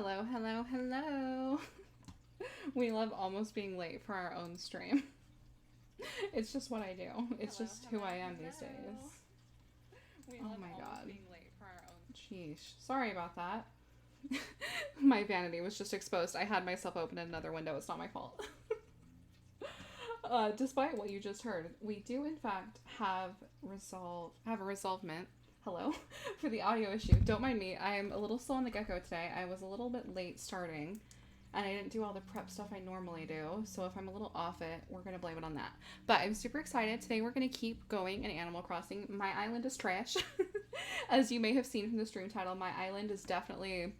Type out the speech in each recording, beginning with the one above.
Hello, hello, hello. We love almost being late for our own stream. It's just what I do. It's just who I am these days. Oh my god. Sheesh. Sorry about that. My vanity was just exposed. I had myself open in another window. It's not my fault. Despite what you just heard, we do in fact have a resolvement. Hello, for the audio issue. Don't mind me. I'm a little slow on the get-go today. I was a little bit late starting, and I didn't do all the prep stuff I normally do. So if I'm a little off it, we're gonna blame it on that. But I'm super excited. Today we're gonna keep going in Animal Crossing. My island is trash. As you may have seen from the stream title, my island is definitely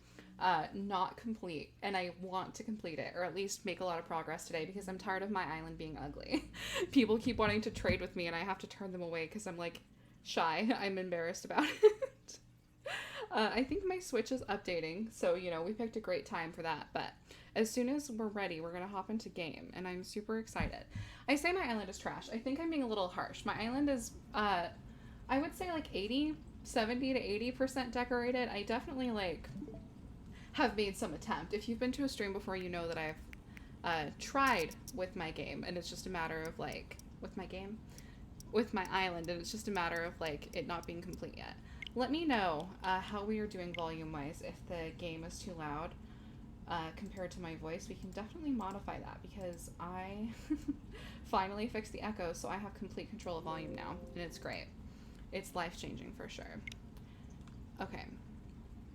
not complete, and I want to complete it, or at least make a lot of progress today, because I'm tired of my island being ugly. People keep wanting to trade with me, and I have to turn them away because I'm like shy. I'm embarrassed about it. I think my Switch is updating, so we picked a great time for that. But as soon as we're ready, we're gonna hop into game, and I'm super excited. I say my island is trash. I think I'm being a little harsh. My island is I would say like 70 to 80% decorated. I definitely have made some attempt. If you've been to a stream before, you know that I've tried with my game, and it's just a matter of with my island, and it's just a matter of it not being complete yet. Let me know how we are doing volume wise. If the game is too loud compared to my voice, we can definitely modify that, because I finally fixed the echo, so I have complete control of volume now, and it's great. It's life-changing for sure. Okay.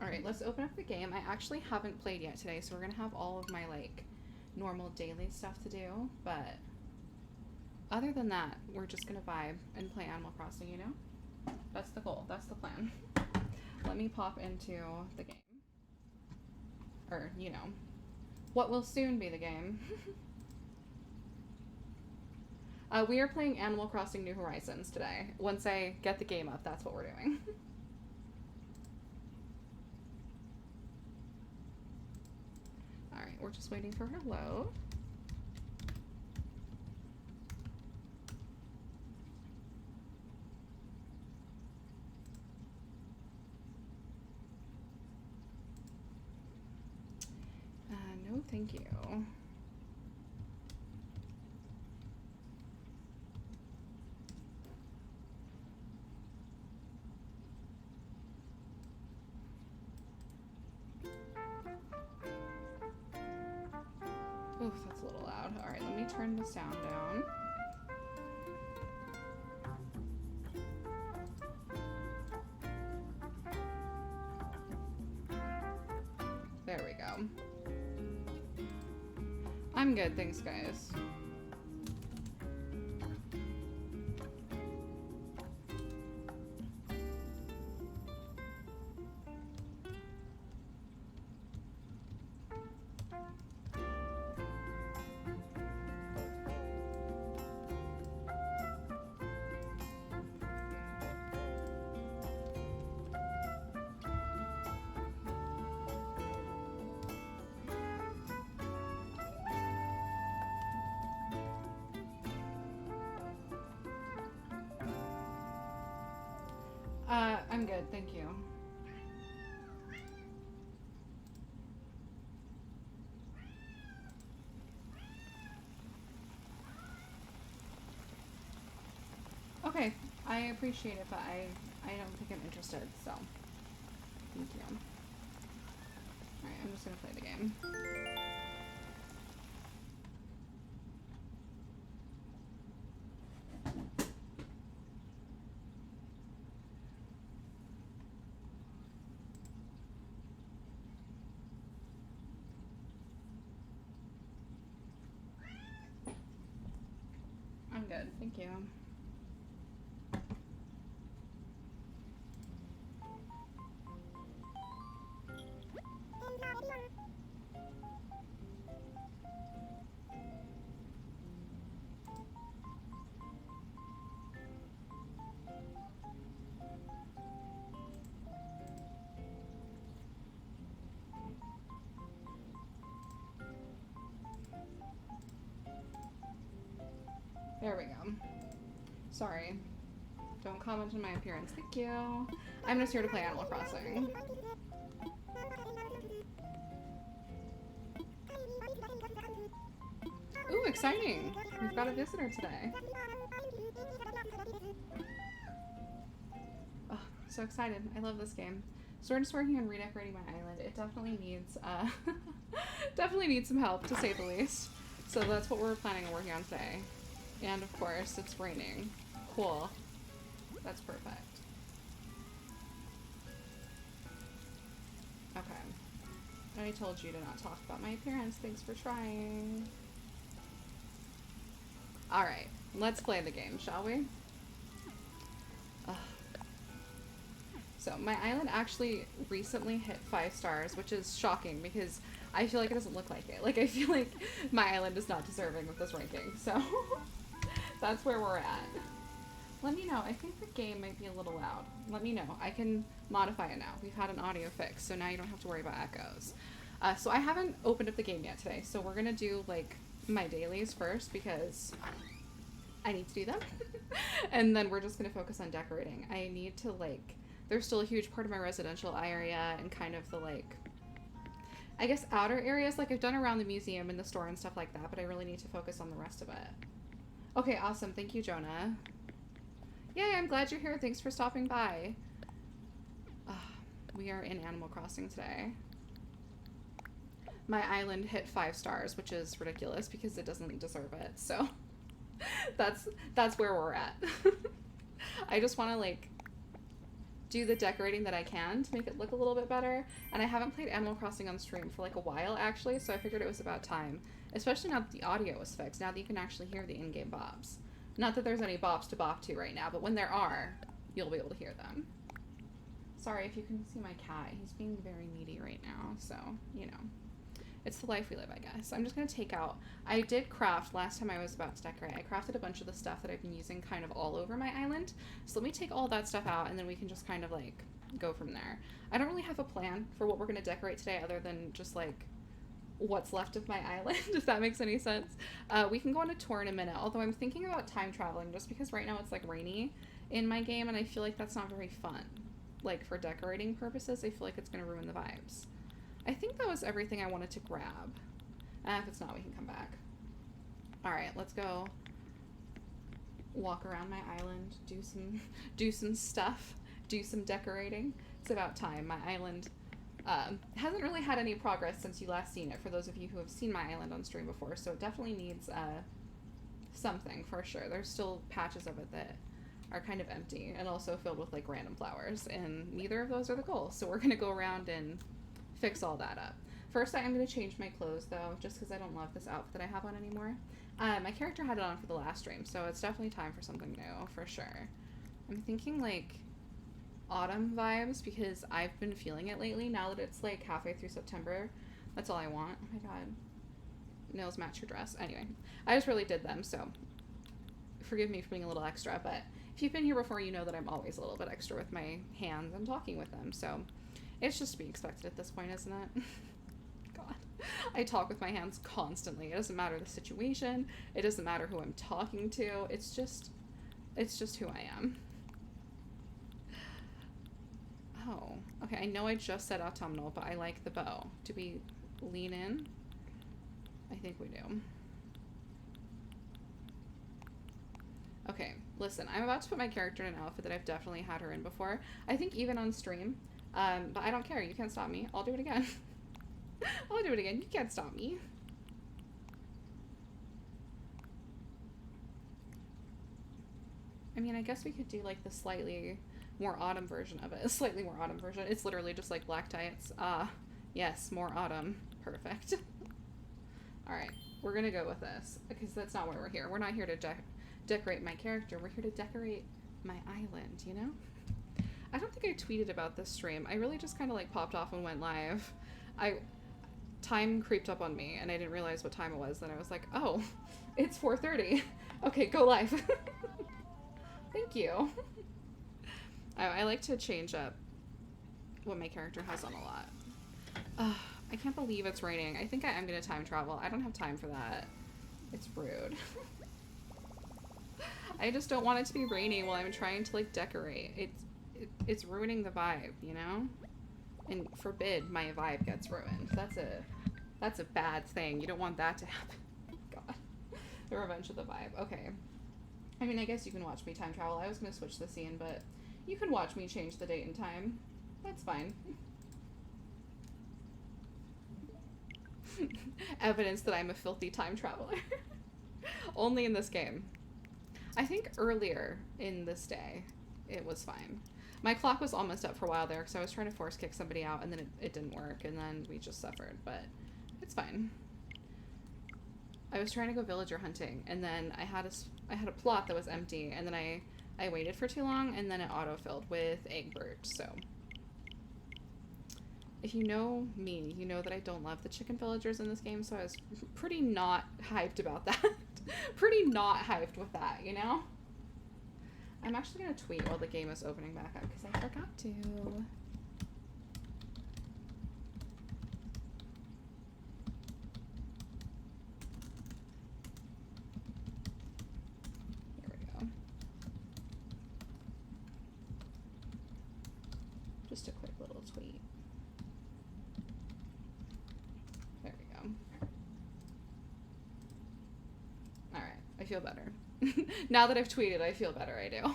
Alright, let's open up the game. I actually haven't played yet today, so we're gonna have all of my normal daily stuff to do, but other than that, we're just gonna vibe and play Animal Crossing, That's the goal. That's the plan. Let me pop into the game. Or, what will soon be the game. We are playing Animal Crossing New Horizons today. Once I get the game up, that's what we're doing. Alright, we're just waiting for her load. No, thank you. Oof, that's a little loud. Alright, let me turn the sound down. There we go. I'm good, thanks guys. I'm good, thank you. Okay, I appreciate it, but I don't think I'm interested, so thank you. Alright, I'm just gonna play the game. I'm good, thank you. There we go. Sorry. Don't comment on my appearance. Thank you. I'm just here to play Animal Crossing. exciting. We've got a visitor today. Oh, so excited. I love this game. So we're just working on redecorating my island. It definitely needs, definitely needs some help, to say the least. So that's what we're planning on working on today. And of course, it's raining. Cool. That's perfect. Okay. I told you to not talk about my appearance. Thanks for trying. Alright, let's play the game, shall we? Ugh. So, my island actually recently hit 5 stars, which is shocking because I feel like it doesn't look like it. Like, I feel like my island is not deserving of this ranking, so that's where we're at. Let me know. I think the game might be a little loud. Let me know. I can modify it now. We've had an audio fix, so now you don't have to worry about echoes. So I haven't opened up the game yet today, so we're gonna do, like, my dailies first because I need to do them. And then we're just gonna focus on decorating. I need to, like, there's still a huge part of my residential area and kind of the, like, I guess outer areas. Like, I've done around the museum and the store and stuff like that, but I really need to focus on the rest of it. Okay, awesome. Thank you, Jonah. Yay, I'm glad you're here. Thanks for stopping by. We are in Animal Crossing today. My island hit 5 stars, which is ridiculous because it doesn't deserve it. So that's where we're at. I just want to, like, do the decorating that I can to make it look a little bit better. And I haven't played Animal Crossing on stream for like a while, actually, so I figured it was about time. Especially now that the audio is fixed, now that you can actually hear the in-game bops. Not that there's any bops to bop to right now, but when there are, you'll be able to hear them. Sorry if you can see my cat. He's being very needy right now, so, you know. It's the life we live, I guess. I'm just going to take out... I did craft last time I was about to decorate. I crafted a bunch of the stuff that I've been using kind of all over my island. So let me take all that stuff out, and then we can just kind of, like, go from there. I don't really have a plan for what we're going to decorate today other than just, like, what's left of my island, if that makes any sense. We can go on a tour in a minute, although I'm thinking about time traveling just because right now it's, like, rainy in my game, and I feel like that's not very fun. Like, for decorating purposes, I feel like it's going to ruin the vibes. I think that was everything I wanted to grab. If it's not, we can come back. Alright, let's go walk around my island, do some stuff, do some decorating. It's about time. My island hasn't really had any progress since you last seen it, for those of you who have seen my island on stream before, so it definitely needs something, for sure. There's still patches of it that are kind of empty and also filled with, like, random flowers, and neither of those are the goal, so we're gonna go around and fix all that up. First, I am going to change my clothes, though, just because I don't love this outfit that I have on anymore. My character had it on for the last stream, so it's definitely time for something new, for sure. I'm thinking, like, autumn vibes, because I've been feeling it lately, now that it's, like, halfway through September. That's all I want. Oh my god. Nails match your dress. Anyway, I just really did them, so forgive me for being a little extra, but if you've been here before, you know that I'm always a little bit extra with my hands and talking with them, so... It's just to be expected at this point, isn't it? God. I talk with my hands constantly. It doesn't matter the situation. It doesn't matter who I'm talking to. It's just who I am. Oh. Okay, I know I just said autumnal, but I like the bow. Do we lean in? I think we do. Okay, listen. I'm about to put my character in an outfit that I've definitely had her in before. I think even on stream... but I don't care. You can't stop me. I'll do it again. I'll do it again. You can't stop me. I mean, I guess we could do, like, the slightly more autumn version of it. A slightly more autumn version. It's literally just, like, black tights. Yes, more autumn. Perfect. Alright, we're gonna go with this, because that's not why we're here. We're not here to decorate my character. We're here to decorate my island, you know? I don't think I tweeted about this stream. I really just kind of, like, popped off and went live. Time creeped up on me, and I didn't realize what time it was. Then I was like, oh, it's 4:30. Okay, go live. Thank you. I like to change up what my character has on a lot. I can't believe it's raining. I think I am going to time travel. I don't have time for that. It's rude. I just don't want it to be rainy while I'm trying to, like, decorate. It's ruining the vibe, you know? And forbid my vibe gets ruined. That's a bad thing. You don't want that to happen. God. The Revenge of the Vibe. Okay. I mean, I guess you can watch me time travel. I was going to switch the scene, but you can watch me change the date and time. That's fine. Evidence that I'm a filthy time traveler. Only in this game. I think earlier in this day, it was fine. My clock was almost up for a while there because I was trying to force kick somebody out and then it didn't work and then we just suffered, but it's fine. I was trying to go villager hunting and then I had a plot that was empty and then I waited for too long and then it autofilled with Egbert, so. If you know me, you know that I don't love the chicken villagers in this game, so I was pretty not hyped about that. Pretty not hyped with that, you know? I'm actually going to tweet while the game is opening back up because I forgot to. Here we go. Just a quick little tweet. There we go. Alright, I feel better. Now that I've tweeted, I feel better, I do.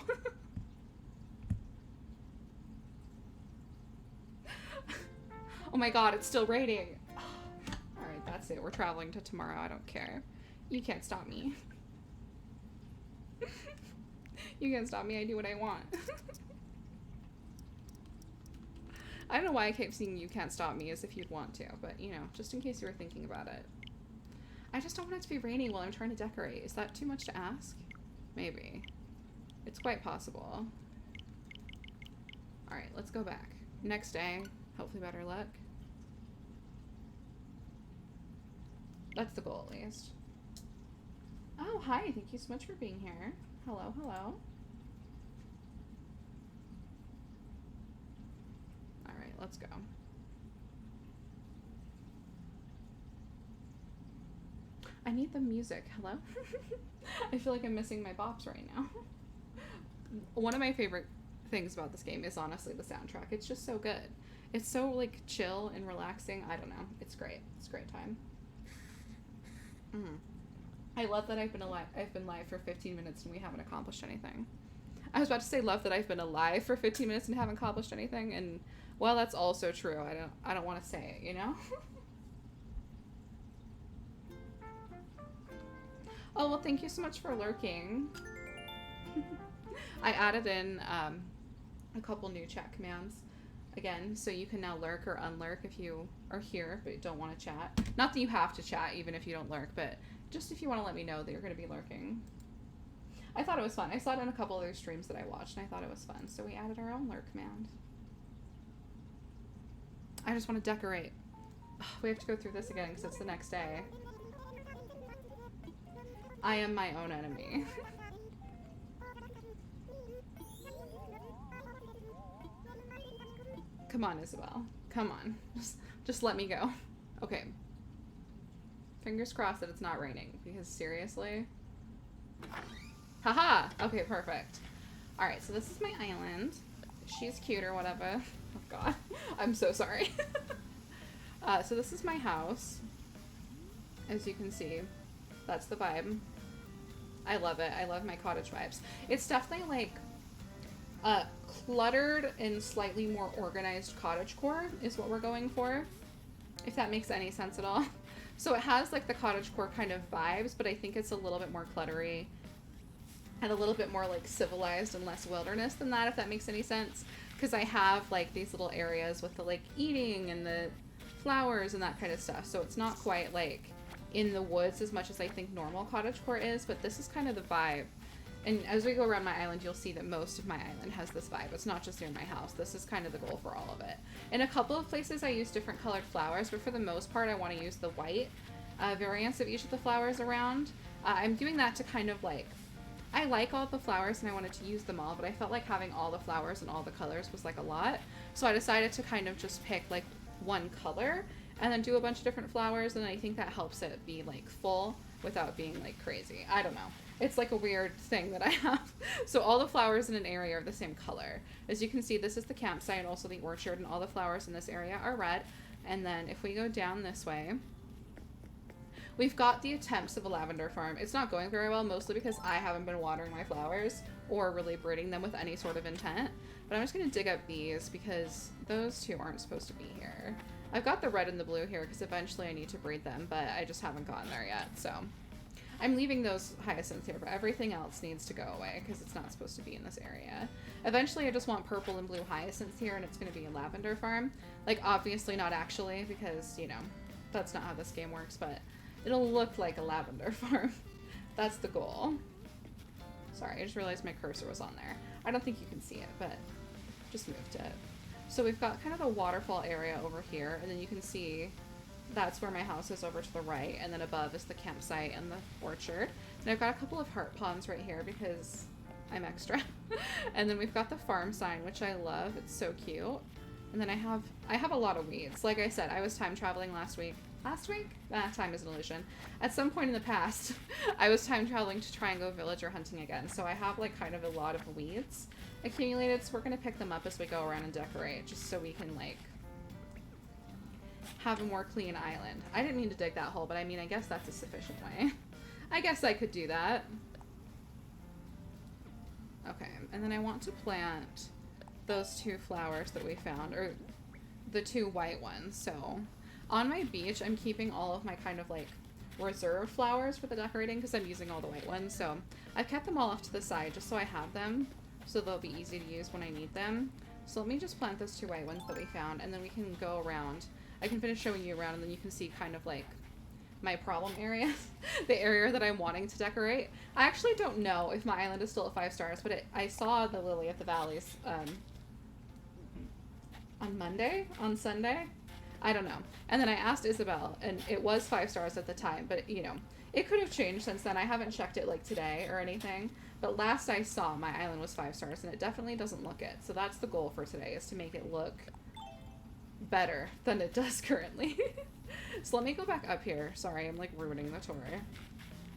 Oh my god, it's still raining. Alright, that's it. We're traveling to tomorrow. I don't care. You can't stop me. You can't stop me. I do what I want. I don't know why I kept seeing you can't stop me as if you'd want to, but, you know, just in case you were thinking about it. I just don't want it to be raining while I'm trying to decorate. Is that too much to ask? Maybe. It's quite possible. Alright, let's go back. Next day. Hopefully better luck. That's the goal, at least. Oh, hi. Thank you so much for being here. Hello, hello. Alright, let's go. I need the music. Hello? I feel like I'm missing my bops right now. One of my favorite things about this game is honestly the soundtrack. It's just so good. It's so like chill and relaxing. I don't know. It's great. It's a great time. I love that I've been live for 15 minutes and we haven't accomplished anything. I was about to say love that I've been alive for 15 minutes and haven't accomplished anything, and well, that's also true. I don't want to say it, you know? Oh, well, thank you so much for lurking. I added in a couple new chat commands again, so you can now lurk or unlurk if you are here but don't want to chat. Not that you have to chat even if you don't lurk, but just if you want to let me know that you're going to be lurking. I thought it was fun. I saw it in a couple other streams that I watched, and I thought it was fun, so we added our own lurk command. I just want to decorate. We have to go through this again because it's the next day. I am my own enemy. Come on, Isabel. Come on. Just let me go. Okay. Fingers crossed that it's not raining, because seriously. Haha! Okay, perfect. Alright, so this is my island. She's cute or whatever. Oh god. I'm so sorry. So this is my house. As you can see. That's the vibe. I love it. I love my cottage vibes. It's definitely like cluttered and slightly more organized cottagecore is what we're going for. If that makes any sense at all. So it has like the cottagecore kind of vibes, but I think it's a little bit more cluttery and a little bit more like civilized and less wilderness than that, if that makes any sense. Because I have like these little areas with the like eating and the flowers and that kind of stuff. So it's not quite like in the woods as much as I think normal cottagecore is, but this is kind of the vibe. And as we go around my island, you'll see that most of my island has this vibe. It's not just near my house. This is kind of the goal for all of it. In a couple of places, I use different colored flowers, but for the most part, I want to use the white variants of each of the flowers around. I'm doing that to kind of like, I like all the flowers and I wanted to use them all, but I felt like having all the flowers and all the colors was like a lot. So I decided to kind of just pick like one color and then do a bunch of different flowers, and I think that helps it be like full without being like crazy. I don't know. It's like a weird thing that I have. So all the flowers in an area are the same color. As you can see, this is the campsite, also the orchard, and all the flowers in this area are red. And then if we go down this way, We've got the attempts of a lavender farm. It's not going very well, mostly because I haven't been watering my flowers or really breeding them with any sort of intent. But I'm just going to dig up these because those two aren't supposed to be here. I've got the red and the blue here because eventually I need to breed them, but I just haven't gotten there yet, so. I'm leaving those hyacinths here, but everything else needs to go away because it's not supposed to be in this area. Eventually I just want purple and blue hyacinths here, and it's going to be a lavender farm. Like, obviously not actually, because, you know, that's not how this game works, but it'll look like a lavender farm. That's the goal. Sorry, I just realized my cursor was on there. I don't think you can see it, but just moved it. So we've got kind of the waterfall area over here, and then you can see that's where my house is over to the right, and then above is the campsite and the orchard. And I've got a couple of heart ponds right here because I'm extra. And then we've got the farm sign, which I love. It's so cute. And then I have a lot of weeds. Like I said, I was time traveling last week. Time is an illusion. At some point in the past, I was time traveling to try and go villager hunting again. So I have like kind of a lot of weeds accumulated. So we're going to pick them up as we go around and decorate, just so we can like have a more clean island. I didn't mean to dig that hole, but I mean, I guess that's a sufficient way. I guess I could do that. Okay, and then I want to plant those two flowers that we found, or the two white ones. So on my beach, I'm keeping all of my kind of like reserved flowers for the decorating because I'm using all the white ones. So I've kept them all off to the side just so I have them, so they'll be easy to use when I need them. So let me just plant those two white ones that we found, and then we can go around. I can finish showing you around, and then you can see kind of like my problem area, the area that I'm wanting to decorate. I actually don't know if my island is still at 5 stars, but I saw the Lily of the Valleys on Sunday. I don't know. And then I asked Isabel, and it was 5 stars at the time, but you know, it could have changed since then. I haven't checked it like today or anything, but last I saw, my island was 5 stars, and it definitely doesn't look it. So that's the goal for today, is to make it look better than it does currently. So let me go back up here. Sorry, I'm like ruining the tour.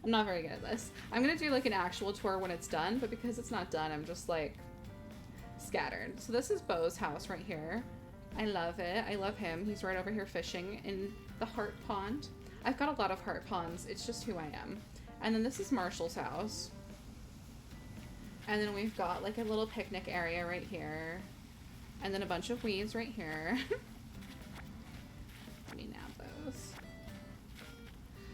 I'm not very good at this. I'm gonna do like an actual tour when it's done, but because it's not done, I'm just like scattered. So this is Beau's house right here. I love it. I love him. He's right over here fishing in the heart pond. I've got a lot of heart ponds. It's just who I am. And then this is Marshall's house. And then we've got like a little picnic area right here. And then a bunch of weeds right here. Let me nab those.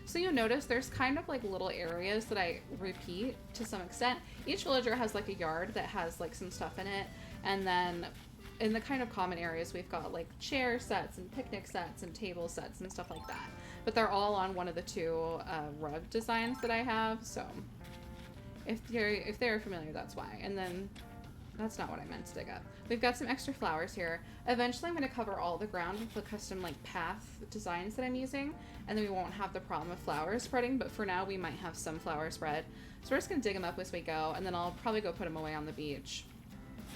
So you'll notice there's kind of like little areas that I repeat to some extent. Each villager has like a yard that has like some stuff in it. And then in the kind of common areas, we've got like chair sets and picnic sets and table sets and stuff like that. But they're all on one of the two rug designs that I have. So if they're familiar, that's why. And then that's not what I meant to dig up. We've got some extra flowers here. Eventually I'm going to cover all the ground with the custom like path designs that I'm using, and then we won't have the problem of flowers spreading, but for now we might have some flower spread. So we're just going to dig them up as we go, and then I'll probably go put them away on the beach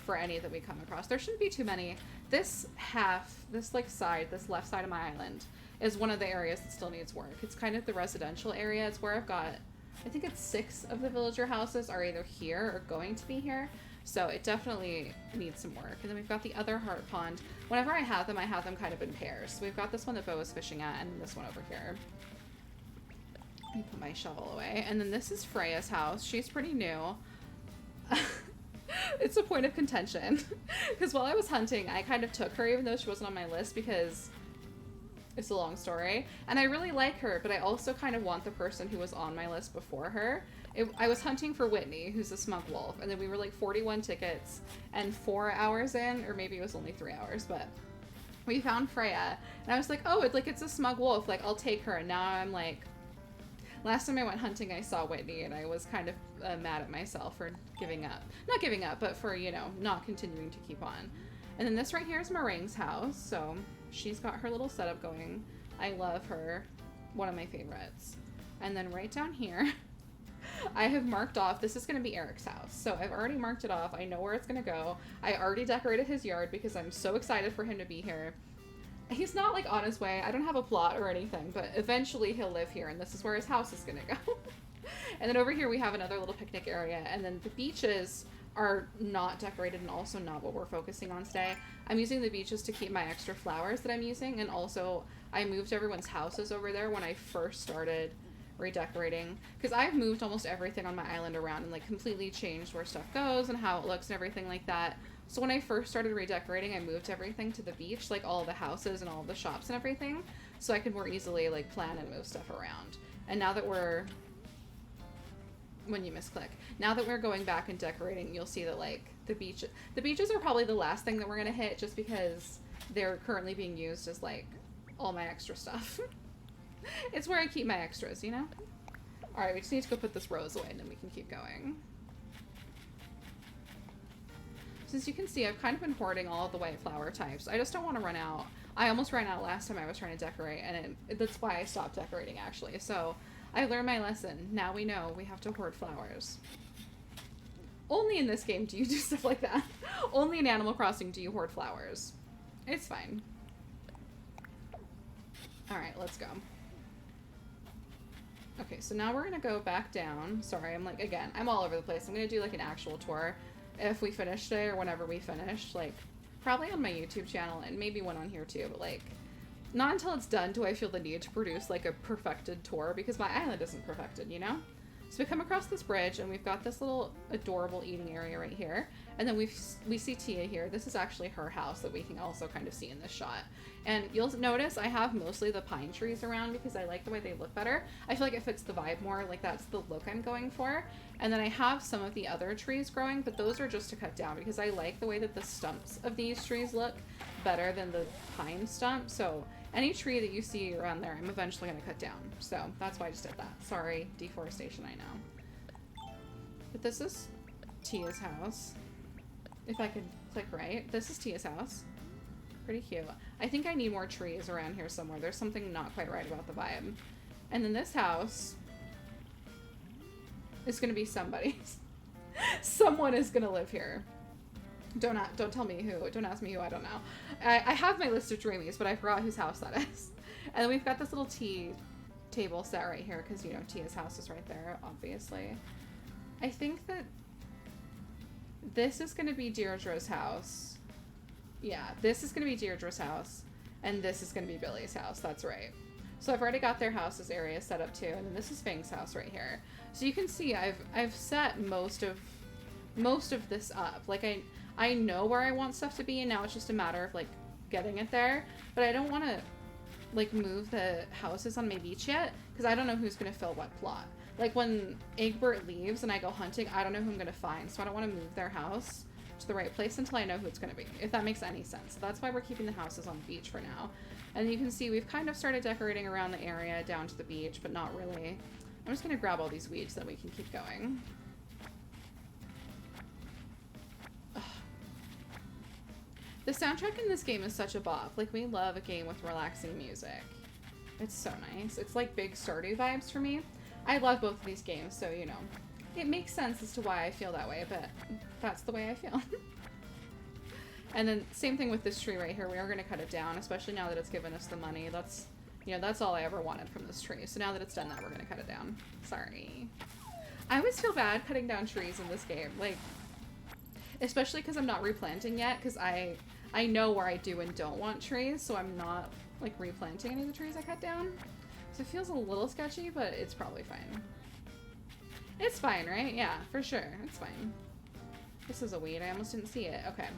for any that we come across. There shouldn't be too many. This left side of my island is one of the areas that still needs work. It's kind of the residential area. It's where I've got, I think it's 6 of the villager houses are either here or going to be here. So it definitely needs some work. And then we've got the other heart pond. Whenever I have them kind of in pairs. So we've got this one that Beau is fishing at, and this one over here. Let me put my shovel away. And then this is Freya's house. She's pretty new. It's a point of contention. Because while I was hunting, I kind of took her, even though she wasn't on my list, because it's a long story. And I really like her, but I also kind of want the person who was on my list before her. I was hunting for Whitney, who's a smug wolf, and then we were like 41 tickets, and 4 hours in, or maybe it was only 3 hours, but we found Freya, and I was like, oh, it's a smug wolf, like, I'll take her, and now I'm like, last time I went hunting, I saw Whitney, and I was kind of mad at myself for giving up. Not giving up, but for, you know, not continuing to keep on. And then this right here is Meringue's house, so she's got her little setup going. I love her. One of my favorites. And then right down here, I have marked off, this is going to be Eric's house. So I've already marked it off. I know where it's going to go. I already decorated his yard because I'm so excited for him to be here. He's not like on his way. I don't have a plot or anything, but eventually he'll live here, and this is where his house is going to go. And then over here we have another little picnic area, and then the beaches are not decorated and also not what we're focusing on today. I'm using the beaches to keep my extra flowers that I'm using, and also I moved everyone's houses over there when I first started redecorating, because I've moved almost everything on my island around and like completely changed where stuff goes and how it looks and everything like that. So when I first started redecorating, I moved everything to the beach, like all the houses and all the shops and everything, so I could more easily like plan and move stuff around. And now that we're when you misclick. Now that we're going back and decorating, you'll see that like the beaches are probably the last thing that we're gonna hit, just because they're currently being used as like all my extra stuff. It's where I keep my extras, you know? Alright, we just need to go put this rose away and then we can keep going. Since you can see, I've kind of been hoarding all of the white flower types. I just don't want to run out. I almost ran out last time I was trying to decorate, and that's why I stopped decorating, actually. So I learned my lesson. Now we know we have to hoard flowers. Only in this game do you do stuff like that. Only in Animal Crossing do you hoard flowers. It's fine. Alright, let's go. Okay, so now we're gonna go back down. Sorry, I'm like, again, I'm all over the place. I'm gonna do like an actual tour if we finish today or whenever we finish. Like, probably on my YouTube channel and maybe one on here too, but like, not until it's done do I feel the need to produce like a perfected tour, because my island isn't perfected, you know? So we come across this bridge and we've got this little adorable eating area right here. And then we see Tia here. This is actually her house that we can also kind of see in this shot. And you'll notice I have mostly the pine trees around because I like the way they look better. I feel like it fits the vibe more, like that's the look I'm going for. And then I have some of the other trees growing, but those are just to cut down because I like the way that the stumps of these trees look better than the pine stump. So any tree that you see around there, I'm eventually going to cut down. So that's why I just did that. Sorry, deforestation, I know. But this is Tia's house. If I could click right. This is Tia's house. Pretty cute. I think I need more trees around here somewhere. There's something not quite right about the vibe. And then this house is going to be somebody's. Someone is going to live here. Don't tell me who. Don't ask me who. I don't know. I have my list of dreamies, but I forgot whose house that is. And then we've got this little tea table set right here because, you know, Tia's house is right there, obviously. I think that this is going to be Deirdre's house. Yeah, this is going to be Deirdre's house. And this is going to be Billy's house. That's right. So I've already got their houses area set up too. And then this is Fang's house right here. So you can see I've set most of this up. Like I know where I want stuff to be, and now it's just a matter of like getting it there. But I don't want to like move the houses on my beach yet because I don't know who's going to fill what plot. Like when Egbert leaves and I go hunting, I don't know who I'm going to find. So I don't want to move their house to the right place until I know who it's going to be, if that makes any sense. So that's why we're keeping the houses on the beach for now. And you can see we've kind of started decorating around the area down to the beach, but not really. I'm just going to grab all these weeds so that we can keep going. Ugh. The soundtrack in this game is such a bop. Like, we love a game with relaxing music. It's so nice. It's like big Stardew vibes for me. I love both of these games, so, you know, it makes sense as to why I feel that way, but that's the way I feel. And then same thing with this tree right here. We are going to cut it down, especially now that it's given us the money. That's, you know, that's all I ever wanted from this tree. So now that it's done that, we're going to cut it down. Sorry. I always feel bad cutting down trees in this game. Like, especially because I'm not replanting yet, because I know where I do and don't want trees, so I'm not, like, replanting any of the trees I cut down. So it feels a little sketchy, but it's probably fine. It's fine, right? Yeah, for sure. It's fine. This is a weed. I almost didn't see it. Okay.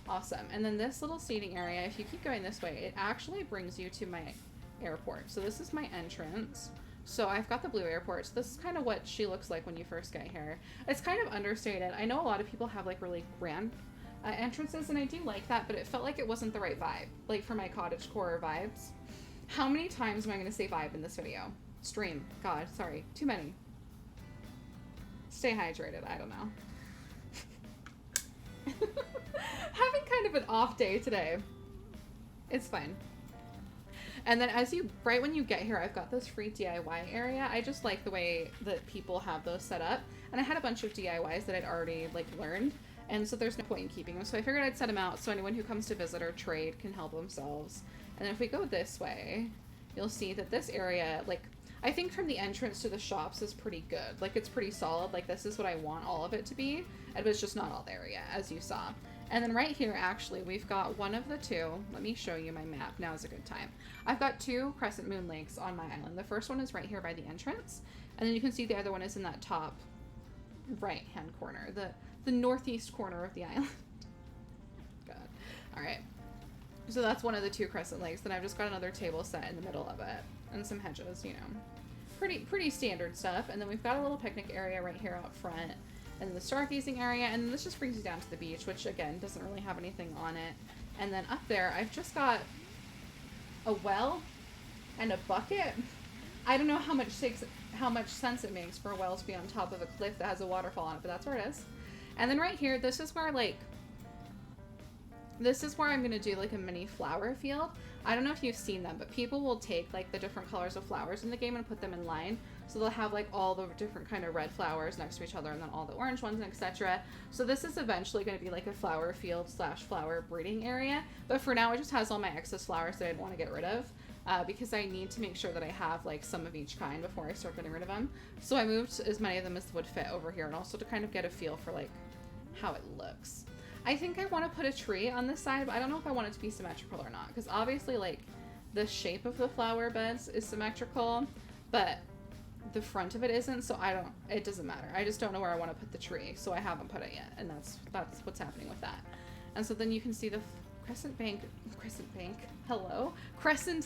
Awesome. And then this little seating area, if you keep going this way, it actually brings you to my airport. So this is my entrance. So I've got the blue airport. So this is kind of what she looks like when you first get here. It's kind of understated. I know a lot of people have like really grand entrances, and I do like that, but it felt like it wasn't the right vibe. Like for my cottagecore vibes. How many times am I going to say vibe in this video? Stream. God, sorry. Too many. Stay hydrated. I don't know. Having kind of an off day today. It's fine. And then right when you get here, I've got this free DIY area. I just like the way that people have those set up. And I had a bunch of DIYs that I'd already like learned. And so there's no point in keeping them. So I figured I'd set them out so anyone who comes to visit or trade can help themselves. And then if we go this way, you'll see that this area, like, I think from the entrance to the shops is pretty good. Like, it's pretty solid. Like, this is what I want all of it to be. But it's just not all there yet, as you saw. And then right here, actually, we've got one of the two. Let me show you my map. Now is a good time. I've got 2 crescent moon lakes on my island. The first one is right here by the entrance. And then you can see the other one is in that top right-hand corner. The northeast corner of the island. God. All right. So that's one of the 2 crescent lakes. Then I've just got another table set in the middle of it. And some hedges, you know. Pretty standard stuff. And then we've got a little picnic area right here out front. And then the stargazing area. And then this just brings you down to the beach, which, again, doesn't really have anything on it. And then up there, I've just got a well and a bucket. I don't know how much sense it makes for a well to be on top of a cliff that has a waterfall on it, but that's where it is. And then right here, this is where I'm going to do, like, a mini flower field. I don't know if you've seen them, but people will take, like, the different colors of flowers in the game and put them in line. So they'll have, like, all the different kind of red flowers next to each other and then all the orange ones, etc. So this is eventually going to be, like, a flower field / flower breeding area. But for now, it just has all my excess flowers that I'd want to get rid of. Because I need to make sure that I have, like, some of each kind before I start getting rid of them. So I moved as many of them as would fit over here, and also to kind of get a feel for, like, how it looks. I think I want to put a tree on this side, but I don't know if I want it to be symmetrical or not. Because obviously, like, the shape of the flower beds is symmetrical, but the front of it isn't, so it doesn't matter. I just don't know where I want to put the tree, so I haven't put it yet, and that's what's happening with that. And so then you can see the Crescent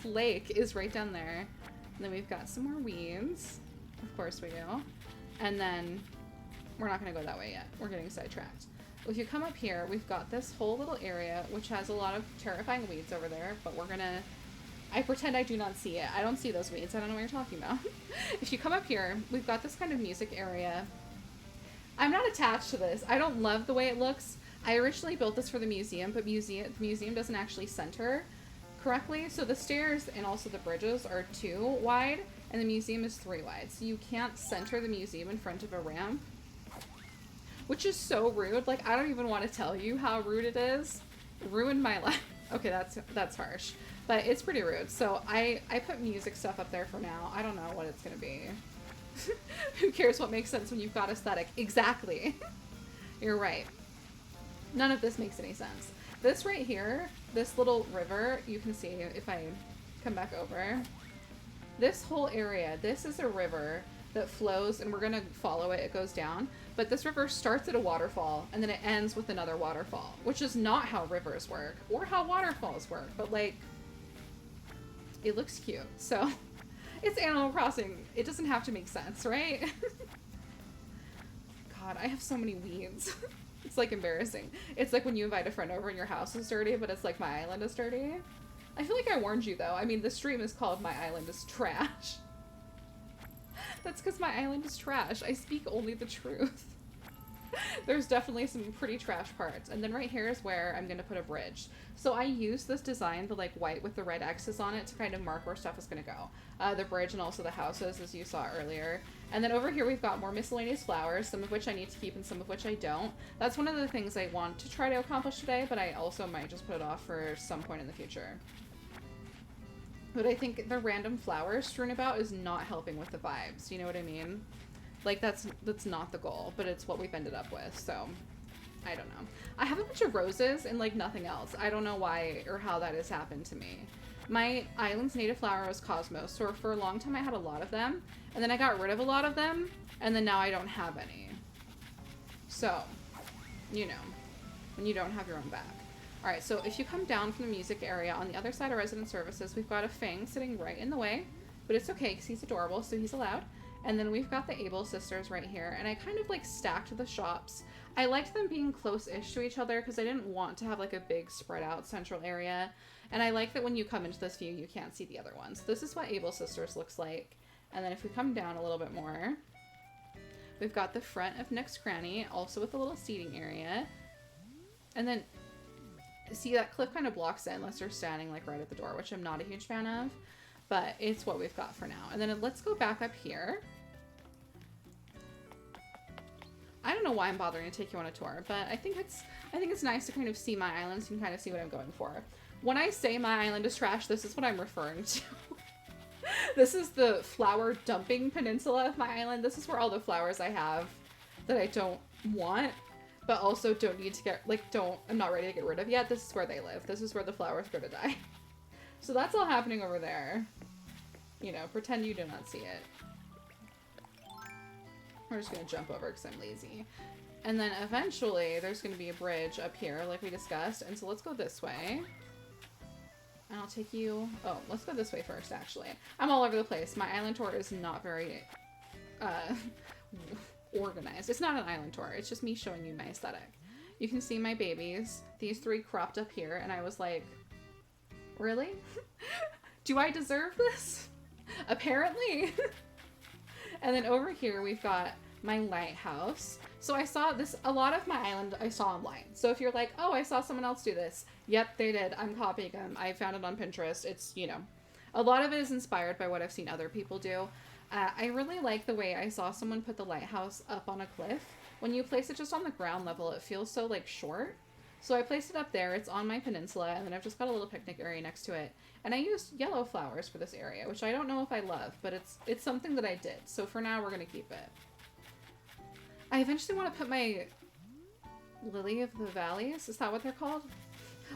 Lake is right down there. And then we've got some more weeds. Of course we do. And then we're not going to go that way yet. We're getting sidetracked. If you come up here, we've got this whole little area, which has a lot of terrifying weeds over there, but I pretend I do not see it. I don't see those weeds. I don't know what you're talking about. If you come up here, we've got this kind of music area. I'm not attached to this. I don't love the way it looks. I originally built this for the museum, but the museum doesn't actually center correctly. So the stairs and also the bridges are 2 wide, and the museum is 3 wide. So you can't center the museum in front of a ramp, which is so rude. Like, I don't even want to tell you how rude it is. Ruined my life. Okay, that's harsh, but it's pretty rude. So I put music stuff up there for now. I don't know what it's gonna be. Who cares what makes sense when you've got aesthetic? Exactly. You're right. None of this makes any sense. This right here, this little river, you can see if I come back over. This whole area, this is a river that flows, and we're gonna follow it. It goes down, but this river starts at a waterfall and then it ends with another waterfall, which is not how rivers work or how waterfalls work, but, like, it looks cute. So it's Animal Crossing. It doesn't have to make sense, right? God, I have so many weeds. It's, like, embarrassing. It's like when you invite a friend over and your house is dirty, but it's like my island is dirty. I feel like I warned you, though. I mean, the stream is called My Island is Trash. That's because my island is trash. I speak only the truth. There's definitely some pretty trash parts. And then right here is where I'm going to put a bridge. So I use this design, the, like, white with the red X's on it, to kind of mark where stuff is going to go. The bridge and also the houses, as you saw earlier. And then over here we've got more miscellaneous flowers, some of which I need to keep and some of which I don't. That's one of the things I want to try to accomplish today, but I also might just put it off for some point in the future. But I think the random flowers strewn about is not helping with the vibes. You know what I mean? Like, that's not the goal, but it's what we've ended up with, so I don't know. I have a bunch of roses and, like, nothing else. I don't know why or how that has happened to me. My island's native flower was Cosmos, so for a long time I had a lot of them, and then I got rid of a lot of them, and then now I don't have any. So, you know, when you don't have your own back. Alright, so if you come down from the music area, on the other side of resident services, we've got a Fang sitting right in the way, but it's okay because he's adorable, so he's allowed. And then we've got the Able sisters right here, and I kind of, like, stacked the shops. I liked them being close-ish to each other because I didn't want to have, like, a big spread out central area. And I like that when you come into this view, you can't see the other ones. This is what Able sisters looks like. And then if we come down a little bit more, we've got the front of Nick's Cranny, also with a little seating area. And then, see, that cliff kind of blocks it unless you're standing, like, right at the door, which I'm not a huge fan of. But it's what we've got for now. And then let's go back up here. I don't know why I'm bothering to take you on a tour, but I think it's nice to kind of see my island so you can kind of see what I'm going for. When I say my island is trash, this is what I'm referring to. This is the flower dumping peninsula of my island. This is where all the flowers I have that I don't want, but also don't need to get, like, I'm not ready to get rid of yet. This is where they live. This is where the flowers go to die. So that's all happening over there. You know, pretend you do not see it. We're just gonna jump over because I'm lazy. And then eventually there's gonna be a bridge up here like we discussed. And so let's go this way. And I'll take you... Oh, let's go this way first, actually. I'm all over the place. My island tour is not very organized. It's not an island tour. It's just me showing you my aesthetic. You can see my babies. These 3 cropped up here. And I was like, really? Do I deserve this? Apparently. And then over here we've got my lighthouse. So I saw this, a lot of my island I saw online. So if you're like, oh, I saw someone else do this. Yep, they did. I'm copying them. I found it on Pinterest. It's, you know, a lot of it is inspired by what I've seen other people do. I really like the way I saw someone put the lighthouse up on a cliff. When you place it just on the ground level, it feels so, like, short. So I placed it up there. It's on my peninsula, and then I've just got a little picnic area next to it. And I used yellow flowers for this area, which I don't know if I love, but it's something that I did. So for now, we're going to keep it. I eventually want to put my Lily of the Valleys. Is that what they're called?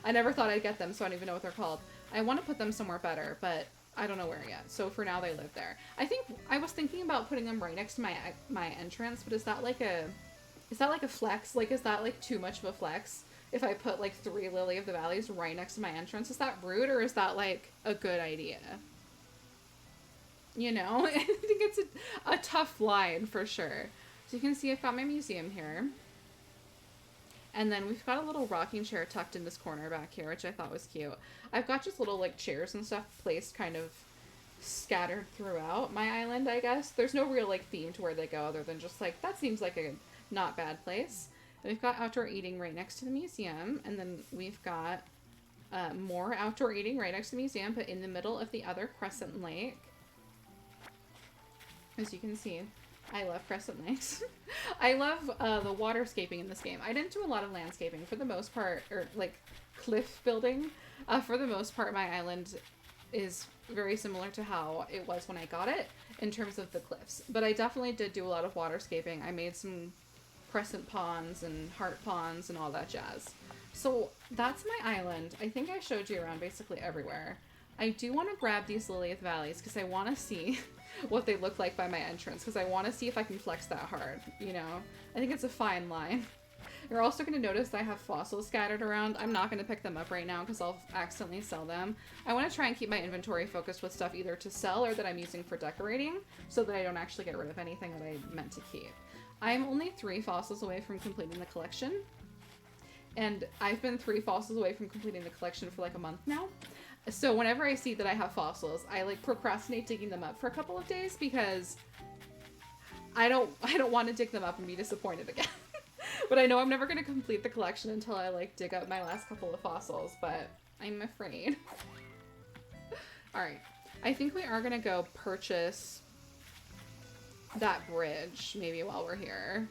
I never thought I'd get them, so I don't even know what they're called. I want to put them somewhere better, but I don't know where yet. So for now, they live there. I think I was thinking about putting them right next to my entrance, but is that like a flex? Like, is that like too much of a flex? If I put like 3 Lily of the Valleys right next to my entrance, is that rude or is that like a good idea? You know, I think it's a tough line for sure. So you can see I've got my museum here. And then we've got a little rocking chair tucked in this corner back here, which I thought was cute. I've got just little like chairs and stuff placed kind of scattered throughout my island, I guess. There's no real like theme to where they go other than just like, that seems like a not bad place. And we've got outdoor eating right next to the museum. And then we've got more outdoor eating right next to the museum, but in the middle of the other Crescent Lake. As you can see, I love Crescent Lakes. I love the waterscaping in this game. I didn't do a lot of landscaping for the most part, or like cliff building. For the most part, my island is very similar to how it was when I got it in terms of the cliffs. But I definitely did do a lot of waterscaping. I made some crescent ponds and heart ponds and all that jazz. So that's my island. I think I showed you around basically everywhere. I do want to grab these Lily of the Valleys because I want to see what they look like by my entrance, because I want to see if I can flex that hard, you know? I think it's a fine line. You're also going to notice that I have fossils scattered around. I'm not going to pick them up right now because I'll accidentally sell them. I want to try and keep my inventory focused with stuff either to sell or that I'm using for decorating so that I don't actually get rid of anything that I meant to keep. I'm only 3 fossils away from completing the collection. And I've been 3 fossils away from completing the collection for like a month now. So whenever I see that I have fossils, I like procrastinate digging them up for a couple of days because I don't want to dig them up and be disappointed again. But I know I'm never going to complete the collection until I like dig up my last couple of fossils, but I'm afraid. All right. I think we are going to go purchase that bridge maybe while we're here.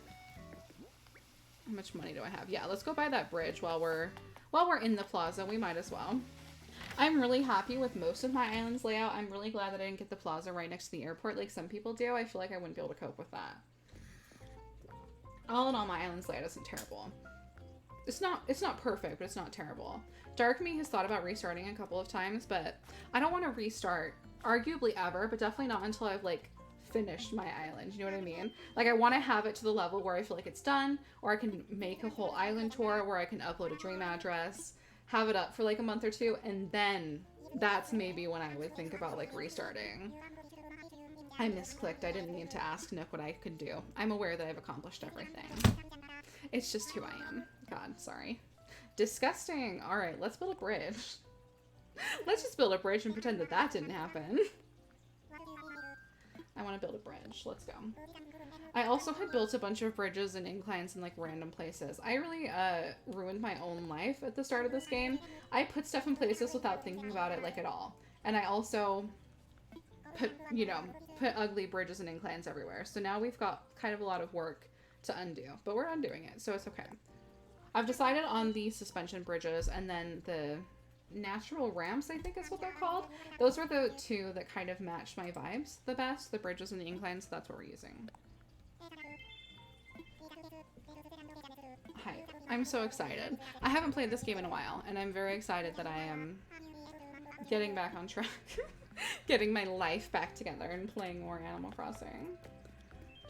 How much money do I have? Yeah, let's go buy that bridge while we're in the plaza. We might as well. I'm really happy with most of my island's layout. I'm really glad that I didn't get the plaza right next to the airport like some people do. I feel like I wouldn't be able to cope with that. All in all, my island's layout isn't terrible. It's not perfect, but it's not terrible. Dark Me has thought about restarting a couple of times, but I don't want to restart arguably ever, but definitely not until I've like finished my island. You know what I mean? Like I want to have it to the level where I feel like it's done, or I can make a whole island tour where I can upload a dream address, have it up for like a month or 2, and then that's maybe when I would think about like restarting. I misclicked. I didn't mean to ask Nook what I could do. I'm aware that I've accomplished everything. It's just who I am. God, sorry. Disgusting. All right, let's build a bridge. Let's just build a bridge and pretend that that didn't happen. I want to build a bridge. Let's go. I also had built a bunch of bridges and inclines in like random places. I really ruined my own life at the start of this game. I put stuff in places without thinking about it like at all. And I also put ugly bridges and inclines everywhere. So now we've got kind of a lot of work to undo, but we're undoing it, so it's okay. I've decided on the suspension bridges and then the natural ramps, I think is what they're called. Those were the two that kind of matched my vibes the best, the bridges and the inclines, so that's what we're using. Hi. I'm so excited. I haven't played this game in a while, and I'm very excited that I am getting back on track. Getting my life back together and playing more Animal Crossing.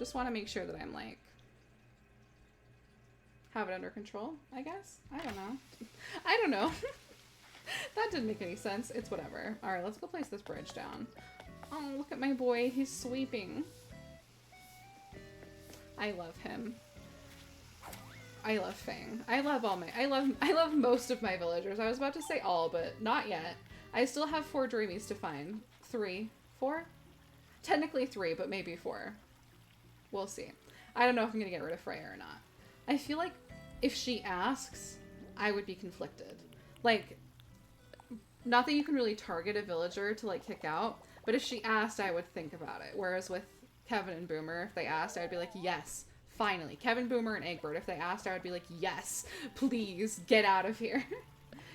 Just want to make sure that I'm like have it under control, I guess. I don't know. I don't know. That didn't make any sense. It's whatever. Alright, let's go place this bridge down. Oh, look at my boy. He's sweeping. I love him. I love Fang. I love most of my villagers. I was about to say all, but not yet. I still have 4 Dreamies to find. 3? 4? Technically 3, but maybe 4. We'll see. I don't know if I'm gonna get rid of Freya or not. I feel like if she asks, I would be conflicted. Like, not that you can really target a villager to like kick out, but if she asked, I would think about it. Whereas with Kevin and Boomer, if they asked, I would be like, yes, finally. Kevin, Boomer, and Eggbird, if they asked, I would be like, yes, please get out of here.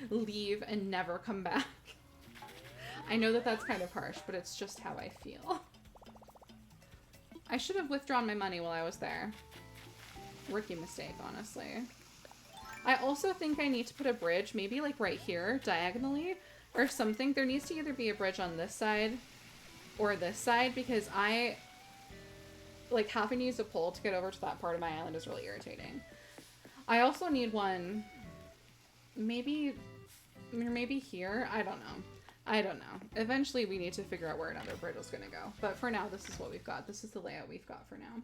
Leave and never come back. I know that that's kind of harsh, but it's just how I feel. I should have withdrawn my money while I was there. Rookie mistake, honestly. I also think I need to put a bridge, maybe like right here, diagonally, or something. There needs to either be a bridge on this side or this side, because like having to use a pole to get over to that part of my island is really irritating. I also need one, maybe here. I don't know. Eventually we need to figure out where another bridge is gonna go. But for now, this is what we've got. This is the layout we've got for now.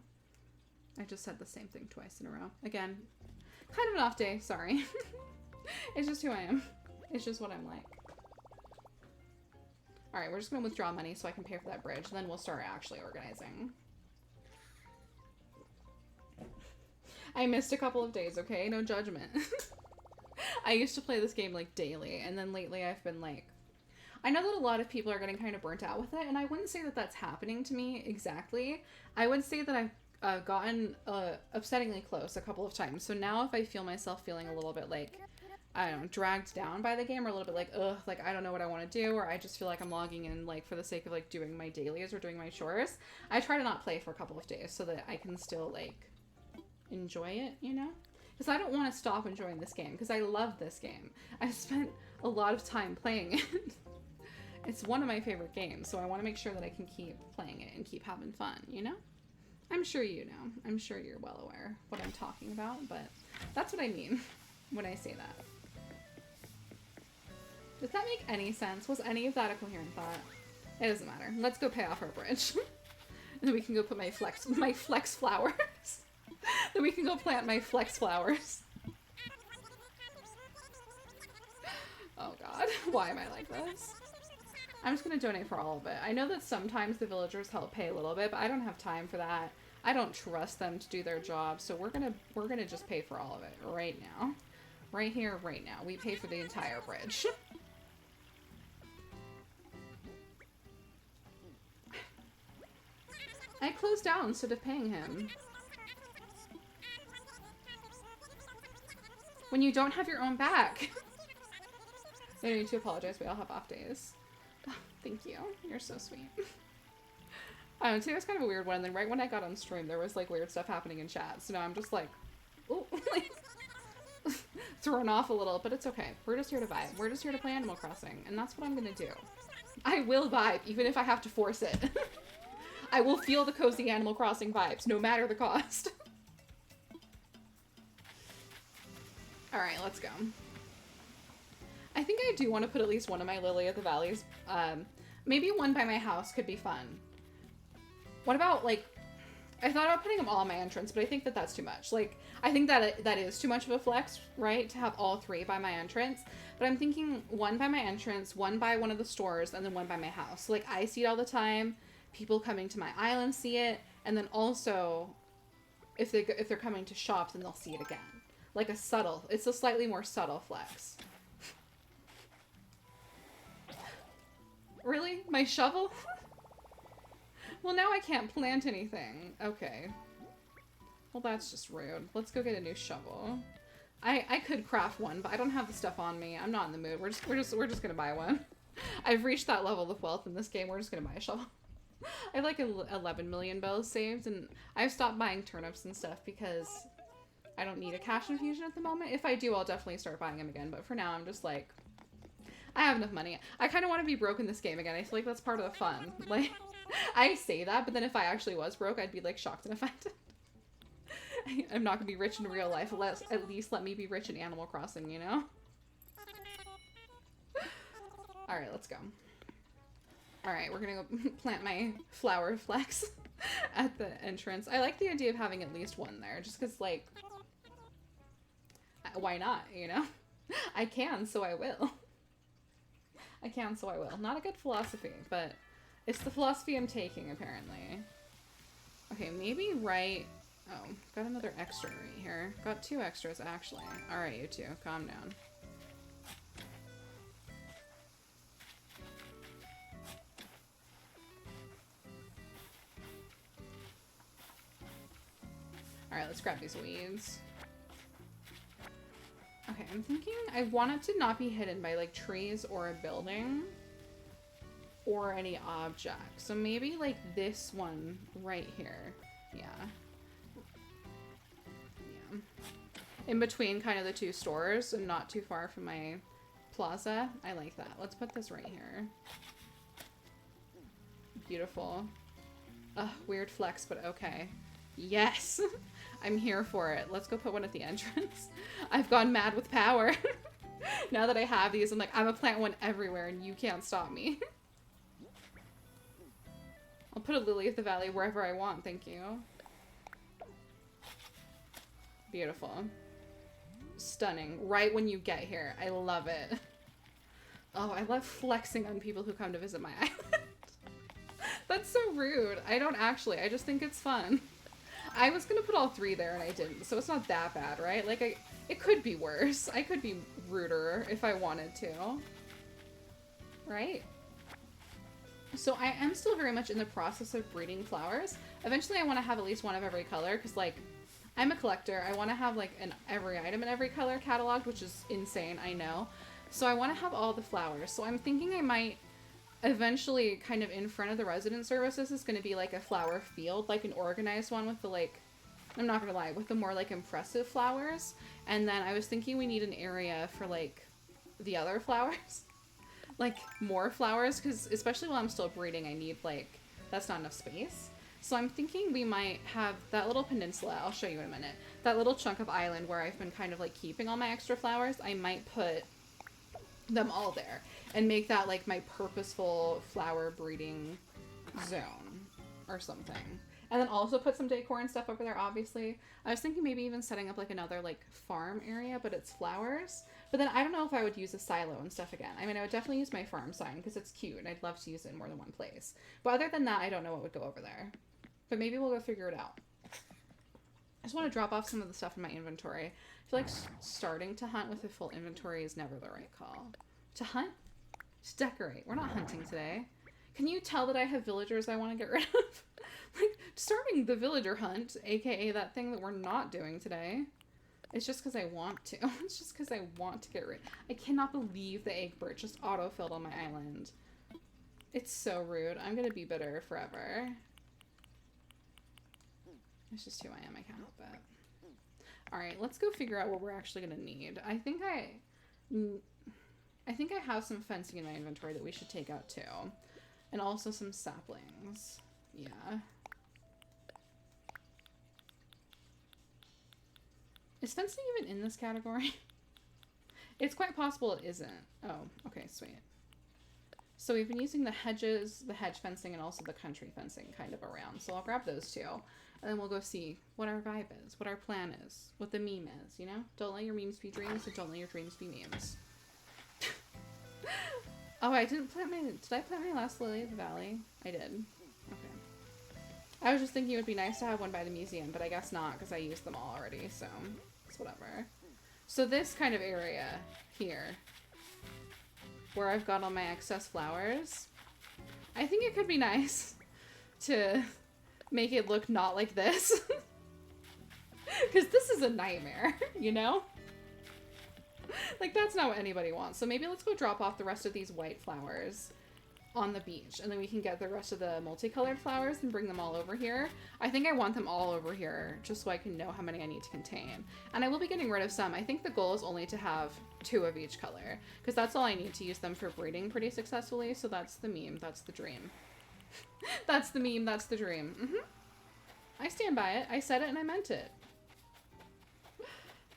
I just said the same thing twice in a row. Again, kind of an off day, sorry. It's just who I am. It's just what I'm like. Alright, we're just gonna withdraw money so I can pay for that bridge, and then we'll start actually organizing. I missed a couple of days, okay? No judgment. I used to play this game like daily, and then lately I've been like, I know that a lot of people are getting kind of burnt out with it, and I wouldn't say that that's happening to me exactly. I would say that I've gotten upsettingly close a couple of times. So now if I feel myself feeling a little bit like, I don't know, dragged down by the game, or a little bit like, ugh, like I don't know what I want to do, or I just feel like I'm logging in like for the sake of like doing my dailies or doing my chores, I try to not play for a couple of days so that I can still like enjoy it, you know? Because I don't want to stop enjoying this game, because I love this game. I've spent a lot of time playing it. It's one of my favorite games, so I want to make sure that I can keep playing it and keep having fun, you know? I'm sure you know. I'm sure you're well aware what I'm talking about, but that's what I mean when I say that. Does that make any sense? Was any of that a coherent thought? It doesn't matter. Let's go pay off our bridge. And then we can go put my flex flowers. Then we can go plant my flex flowers. Oh god, why am I like this? I'm just gonna donate for all of it. I know that sometimes the villagers help pay a little bit, but I don't have time for that. I don't trust them to do their job, so we're gonna just pay for all of it right now. Right here, right now. We pay for the entire bridge. I closed down instead of paying him. When you don't have your own back. I need to apologize, we all have off days. Oh, thank you. You're so sweet. I don't know, today was kind of a weird one, and then right when I got on stream, there was like weird stuff happening in chat, so now I'm just like, oh, like, thrown off a little, but it's okay. We're just here to vibe. We're just here to play Animal Crossing, and that's what I'm gonna do. I will vibe, even if I have to force it. I will feel the cozy Animal Crossing vibes, no matter the cost. Alright, let's go. I think I do want to put at least one of my Lily of the Valleys. Maybe one by my house could be fun. What about, like, I thought about putting them all on my entrance, but I think that that's too much. Like, I think that that is too much of a flex, right? To have all 3 by my entrance. But I'm thinking one by my entrance, one by one of the stores, and then one by my house. So, like, I see it all the time. People coming to my island see it. And then also, if they're coming to shop, then they'll see it again. Like it's a slightly more subtle flex. Really? My shovel? Well, now I can't plant anything. Okay. Well, that's just rude. Let's go get a new shovel. I could craft one, but I don't have the stuff on me. I'm not in the mood. We're just gonna buy one. I've reached that level of wealth in this game. We're just gonna buy a shovel. I have like 11 million bells saved, and I've stopped buying turnips and stuff because I don't need a cash infusion at the moment. If I do, I'll definitely start buying them again. But for now, I'm just like, I have enough money. I kind of want to be broke in this game again. I feel like that's part of the fun. Like, I say that, but then if I actually was broke, I'd be like shocked and offended. I'm not gonna be rich in real life. At least let me be rich in Animal Crossing, you know? Alright, let's go. Alright, we're gonna go plant my flower flex at the entrance. I like the idea of having at least one there, just because, like, why not, you know? I can, so I will. I can, so I will. Not a good philosophy, but it's the philosophy I'm taking, apparently. Okay, maybe right... Oh, got another extra right here. Got 2 extras, actually. Alright, you two, calm down. Alright, let's grab these weeds. Okay, I'm thinking I want it to not be hidden by, like, trees or a building or any object. So maybe, like, this one right here. Yeah. Yeah. In between kind of the 2 stores and not too far from my plaza. I like that. Let's put this right here. Beautiful. Ugh, weird flex, but okay. Yes! I'm here for it. Let's go put one at the entrance. I've gone mad with power. Now that I have these, I'm like, I'm gonna plant one everywhere and you can't stop me. I'll put a lily of the valley wherever I want, thank you. Beautiful. Stunning. Right when you get here. I love it. Oh, I love flexing on people who come to visit my island. That's so rude. I don't actually. I just think it's fun. I was gonna put all 3 there and I didn't, so it's not that bad, right? Like, it could be worse. I could be ruder if I wanted to. Right? So I am still very much in the process of breeding flowers. Eventually I want to have at least one of every color, because, like, I'm a collector. I want to have, like, every item in every color cataloged, which is insane, I know. So I want to have all the flowers. So I'm thinking I might... eventually, kind of in front of the resident services is going to be like a flower field, like an organized one with the, like, I'm not going to lie, with the more, like, impressive flowers. And then I was thinking we need an area for, like, the other flowers. Like, more flowers, because especially while I'm still breeding, I need, like, that's not enough space. So I'm thinking we might have that little peninsula, I'll show you in a minute, that little chunk of island where I've been kind of, like, keeping all my extra flowers, I might put them all there. And make that, like, my purposeful flower breeding zone or something. And then also put some decor and stuff over there, obviously. I was thinking maybe even setting up, like, another, like, farm area, but it's flowers. But then I don't know if I would use a silo and stuff again. I mean, I would definitely use my farm sign because it's cute and I'd love to use it in more than one place. But other than that, I don't know what would go over there. But maybe we'll go figure it out. I just want to drop off some of the stuff in my inventory. I feel like starting to hunt with a full inventory is never the right call. To hunt? To decorate. We're not hunting today. Can you tell that I have villagers I want to get rid of? Like, starting the villager hunt, aka that thing that we're not doing today. It's just because I want to. It's just because I want to get rid. I cannot believe the egg bird just auto-filled on my island. It's so rude. I'm going to be bitter forever. It's just who I am. I can't help it. Alright, let's go figure out what we're actually going to need. I think I have some fencing in my inventory that we should take out too. And also some saplings. Yeah. Is fencing even in this category? It's quite possible it isn't. Oh, okay, sweet. So we've been using the hedges, the hedge fencing, and also the country fencing kind of around. So I'll grab those two. And then we'll go see what our vibe is, what our plan is, what the meme is, you know? Don't let your memes be dreams, and don't let your dreams be memes. Oh, I didn't plant my... Did I plant my last lily of the valley? I did. Okay. I was just thinking it would be nice to have one by the museum, but I guess not, because I used them all already, so it's whatever. So this kind of area here, where I've got all my excess flowers, I think it could be nice to make it look not like this. Because this is a nightmare, you know? Like, that's not what anybody wants. So maybe let's go drop off the rest of these white flowers on the beach, and then we can get the rest of the multicolored flowers and bring them all over here. I think I want them all over here just so I can know how many I need to contain. And I will be getting rid of some. I think the goal is only to have 2 of each color, because that's all I need to use them for breeding pretty successfully. So that's the meme. That's the dream. That's the meme. That's the dream. I stand by it. I said it and I meant it.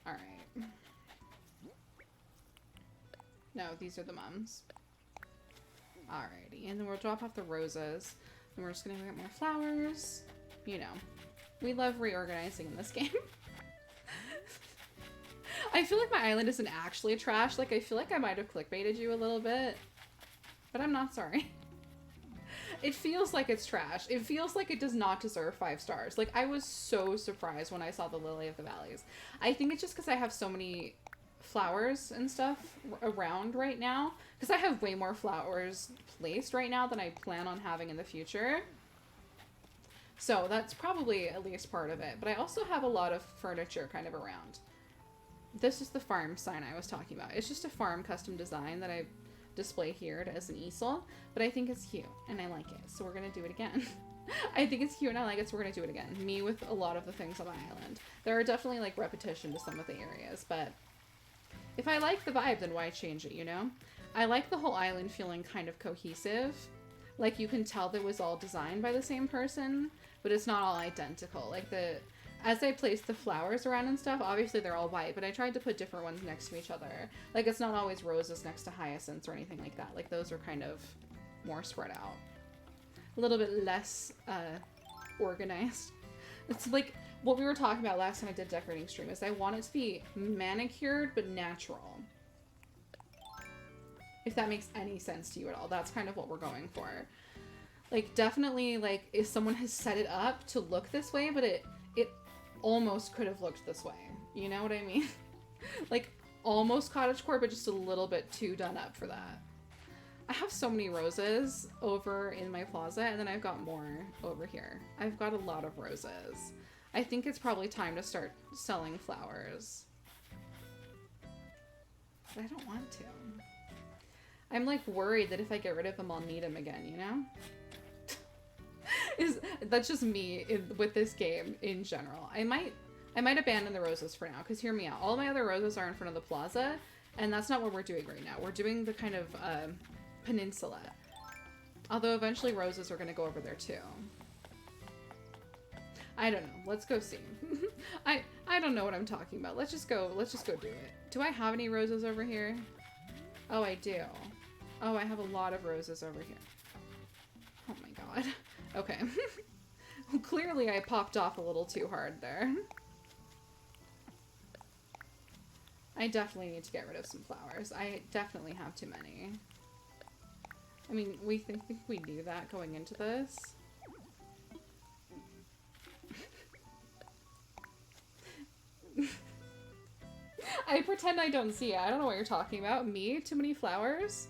All right. No, these are the mums. Alrighty, and then we'll drop off the roses. And we're just gonna get more flowers. You know, we love reorganizing in this game. I feel like my island isn't actually trash. Like, I feel like I might have clickbaited you a little bit. But I'm not sorry. It feels like it's trash. It feels like it does not deserve 5 stars. Like, I was so surprised when I saw the Lily of the Valleys. I think it's just because I have so many flowers and stuff around right now, because I have way more flowers placed right now than I plan on having in the future. So that's probably at least part of it. But I also have a lot of furniture kind of around. This is the farm sign I was talking about. It's just a farm custom design that I display here as an easel, but I think it's cute and I like it, so we're gonna do it again. I think it's cute and I like it, so we're gonna do it again. Me with a lot of the things on my island. There are definitely like repetition to some of the areas, but if I like the vibe, then why change it, you know? I like the whole island feeling kind of cohesive. Like, you can tell that it was all designed by the same person, but it's not all identical. Like, as I placed the flowers around and stuff, obviously they're all white, but I tried to put different ones next to each other. Like, it's not always roses next to hyacinths or anything like that. Like, those are kind of more spread out. A little bit less, organized. It's like what we were talking about last time I did decorating stream, is I want it to be manicured but natural. If that makes any sense to you at all. That's kind of what we're going for. Like, definitely, like, if someone has set it up to look this way, but it almost could have looked this way. You know what I mean? Like, almost cottagecore, but just a little bit too done up for that. I have so many roses over in my plaza, and then I've got more over here. I've got a lot of roses. I think it's probably time to start selling flowers. But I don't want to. I'm like worried that if I get rid of them, I'll need them again, you know? That's just me with this game in general. I might abandon the roses for now, because hear me out. All my other roses are in front of the plaza, and that's not what we're doing right now. We're doing the kind of peninsula. Although eventually roses are going to go over there too. I don't know. Let's go see. I don't know what I'm talking about. Let's just go do it. Do I have any roses over here? Oh, I do. Oh, I have a lot of roses over here. Oh my god. Okay. Well, clearly I popped off a little too hard there. I definitely need to get rid of some flowers. I definitely have too many. I mean, we think we knew that going into this. I pretend I don't see it. I don't know what you're talking about. Me? Too many flowers?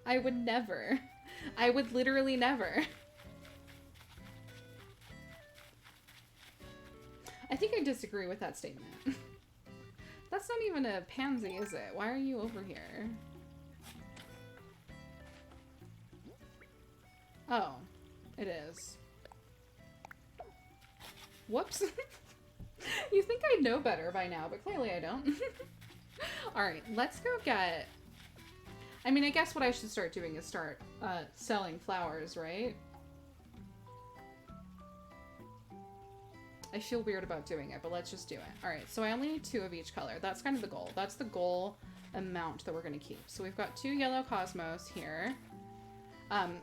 I would never. I would literally never. I think I disagree with that statement. That's not even a pansy, is it? Why are you over here? Oh, it is. Whoops. You think I know better by now, but clearly I don't. Alright, let's go get... I mean, I guess what I should start doing is start selling flowers, right? I feel weird about doing it, but let's just do it. Alright, so I only need 2 of each color. That's kind of the goal. That's the goal amount that we're going to keep. So we've got 2 yellow cosmos here.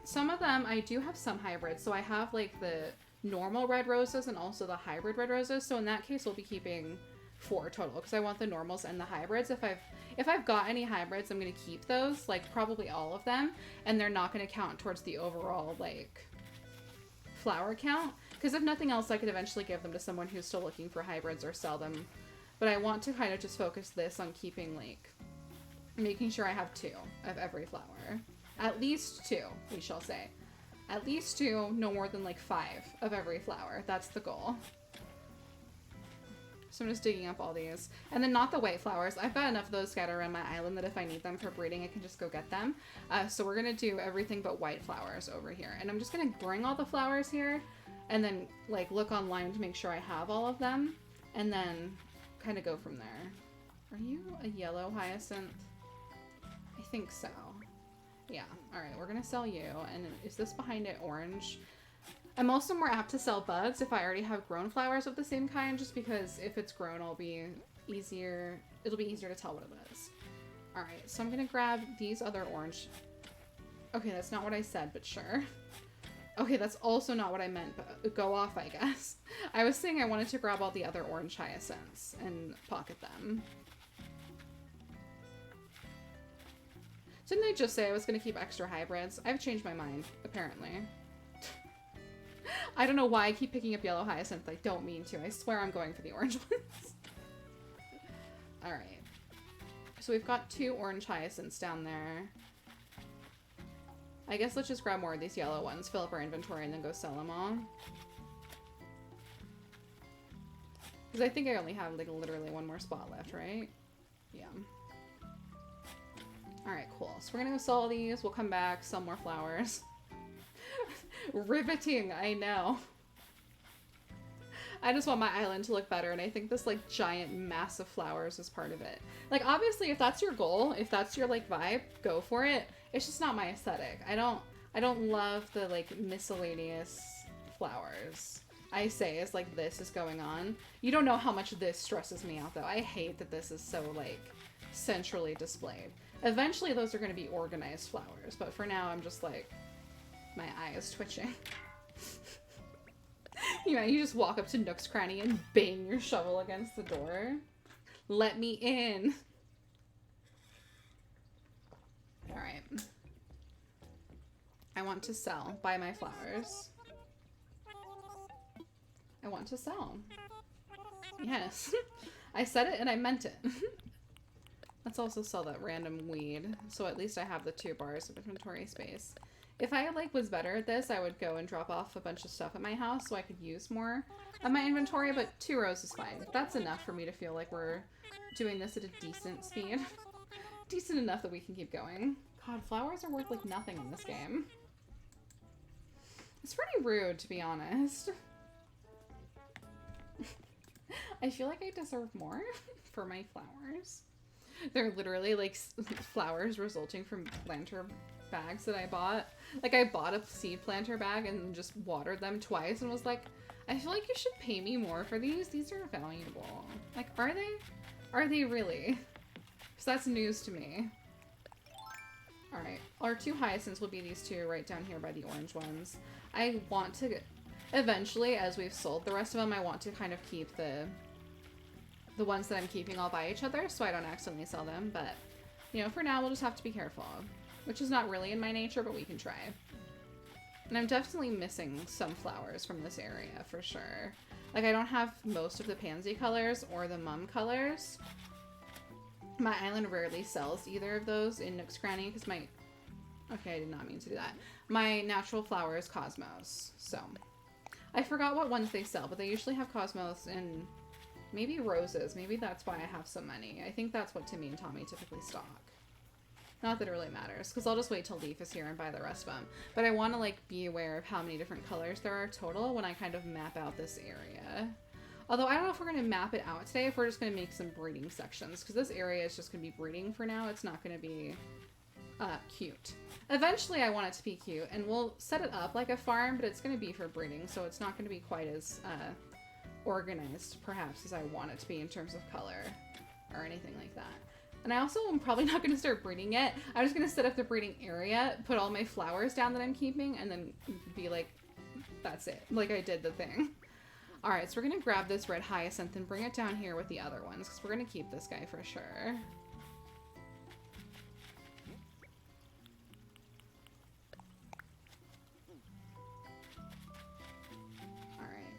Some of them, I do have some hybrids. So I have like the normal red roses and also the hybrid red roses. So in that case, we'll be keeping 4 total because I want the normals and the hybrids. If I've got any hybrids, I'm going to keep those, like probably all of them. And they're not going to count towards the overall like flower count. Because if nothing else, I could eventually give them to someone who's still looking for hybrids or sell them. But I want to kind of just focus this on keeping, like, making sure I have 2 of every flower. At least 2, we shall say. At least 2, no more than, like, 5 of every flower. That's the goal. So I'm just digging up all these. And then not the white flowers. I've got enough of those scattered around my island that if I need them for breeding, I can just go get them. So we're going to do everything but white flowers over here. And I'm just going to bring all the flowers here and then like look online to make sure I have all of them. And then kind of go from there. Are you a yellow hyacinth? I think so. Yeah. All right. We're going to sell you. And is this behind it orange? I'm also more apt to sell buds if I already have grown flowers of the same kind, just because if it's grown, it'll be easier to tell what it is. All right. So I'm going to grab these other orange. Okay. That's not what I said, but sure. Okay. That's also not what I meant, but go off, I guess. I was saying I wanted to grab all the other orange hyacinths and pocket them. Didn't I just say I was going to keep extra hybrids? I've changed my mind, apparently. I don't know why I keep picking up yellow hyacinth. I don't mean to. I swear I'm going for the orange ones. Alright. So we've got 2 orange hyacinths down there. I guess let's just grab more of these yellow ones, fill up our inventory, and then go sell them all. Because I think I only have like literally one more spot left, right? Yeah. Alright, cool. So we're gonna go sell all these. We'll come back, sell more flowers. Riveting, I know. I just want my island to look better, and I think this like giant mass of flowers is part of it. Like obviously if that's your goal, if that's your like vibe, go for it. It's just not my aesthetic. I don't love the like miscellaneous flowers. I say as like this is going on. You don't know how much this stresses me out though. I hate that this is so like centrally displayed. Eventually those are going to be organized flowers, but for now I'm just like, my eye is twitching. You know, you just walk up to Nook's Cranny and bang your shovel against the door. Let me in. Alright. I want to sell. Buy my flowers. I want to sell. Yes. I said it and I meant it. Let's also sell that random weed, so at least I have the 2 bars of inventory space. If I like was better at this, I would go and drop off a bunch of stuff at my house so I could use more of my inventory, but 2 rows is fine. That's enough for me to feel like we're doing this at a decent speed. Decent enough that we can keep going. God, flowers are worth like nothing in this game. It's pretty rude, to be honest. I feel like I deserve more for my flowers. They're literally like flowers resulting from planter bags that I bought. Like I bought a seed planter bag and just watered them twice and was like, I feel like you should pay me more for these. These are valuable. Like, are they? Are they really? Because that's news to me. Alright, our 2 hyacinths will be these 2 right down here by the orange ones. I want to, eventually, as we've sold the rest of them, I want to kind of keep the ones that I'm keeping all by each other so I don't accidentally sell them, but, you know, for now we'll just have to be careful. Which is not really in my nature, but we can try. And I'm definitely missing some flowers from this area, for sure. Like, I don't have most of the pansy colors or the mum colors. My island rarely sells either of those in Nook's Cranny, because my... Okay, I did not mean to do that. My natural flower is Cosmos, so... I forgot what ones they sell, but they usually have Cosmos and maybe roses. Maybe that's why I have so many. I think that's what Timmy and Tommy typically stock. Not that it really matters, because I'll just wait till Leaf is here and buy the rest of them. But I want to, like, be aware of how many different colors there are total when I kind of map out this area. Although, I don't know if we're going to map it out today, if we're just going to make some breeding sections, because this area is just going to be breeding for now. It's not going to be cute. Eventually, I want it to be cute, and we'll set it up like a farm, but it's going to be for breeding, so it's not going to be quite as organized, perhaps, as I want it to be in terms of color or anything like that. And I also am probably not going to start breeding yet. I'm just going to set up the breeding area, put all my flowers down that I'm keeping, and then be like, that's it. Like I did the thing. Alright, so we're going to grab this red hyacinth and bring it down here with the other ones, because we're going to keep this guy for sure. Alright.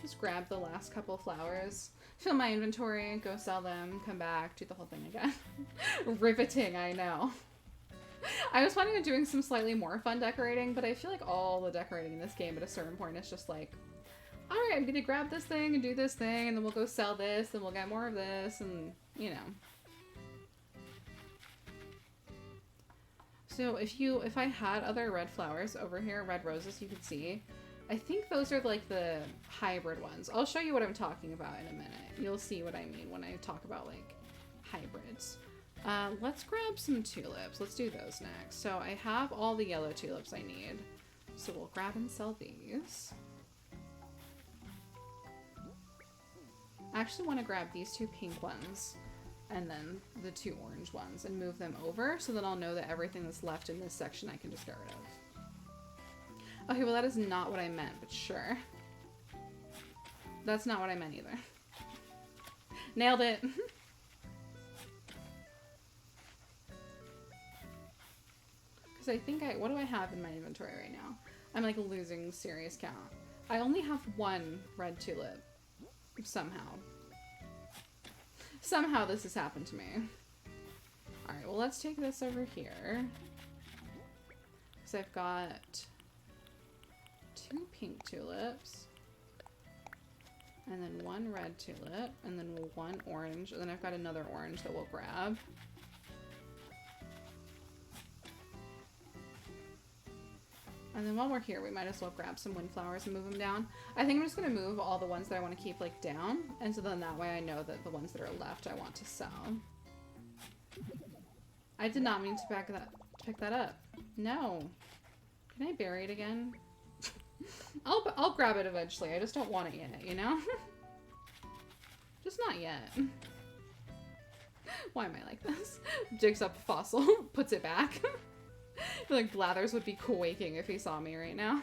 Just grab the last couple flowers. Fill my inventory, go sell them, come back, do the whole thing again. Riveting, I know. I was planning on doing some slightly more fun decorating, but I feel like all the decorating in this game at a certain point is just like, alright, I'm gonna grab this thing and do this thing, and then we'll go sell this, and we'll get more of this, and, you know. So if I had other red flowers over here, red roses, you could see, I think those are like the hybrid ones. I'll show you what I'm talking about in a minute. You'll see what I mean when I talk about like hybrids. Let's grab some tulips. Let's do those next. So I have all the yellow tulips I need. So we'll grab and sell these. I actually want to grab these 2 pink ones and then the 2 orange ones and move them over so that I'll know that everything that's left in this section I can just get rid of. Okay, well that is not what I meant, but sure. That's not what I meant either. Nailed it. Because I think what do I have in my inventory right now? I'm like losing serious count. I only have 1 red tulip. Somehow. Somehow this has happened to me. Alright, well let's take this over here. Because I've got 2 pink tulips. And then 1 red tulip. And then 1 orange. And then I've got another orange that we'll grab. And then while we're here, we might as well grab some windflowers and move them down. I think I'm just going to move all the ones that I want to keep like down. And so then that way I know that the ones that are left I want to sell. I did not mean to pick that up. No. Can I bury it again? I'll grab it eventually. I just don't want it yet, you know? Just not yet. Why am I like this? Digs up a fossil, puts it back. I feel like Blathers would be quaking if he saw me right now.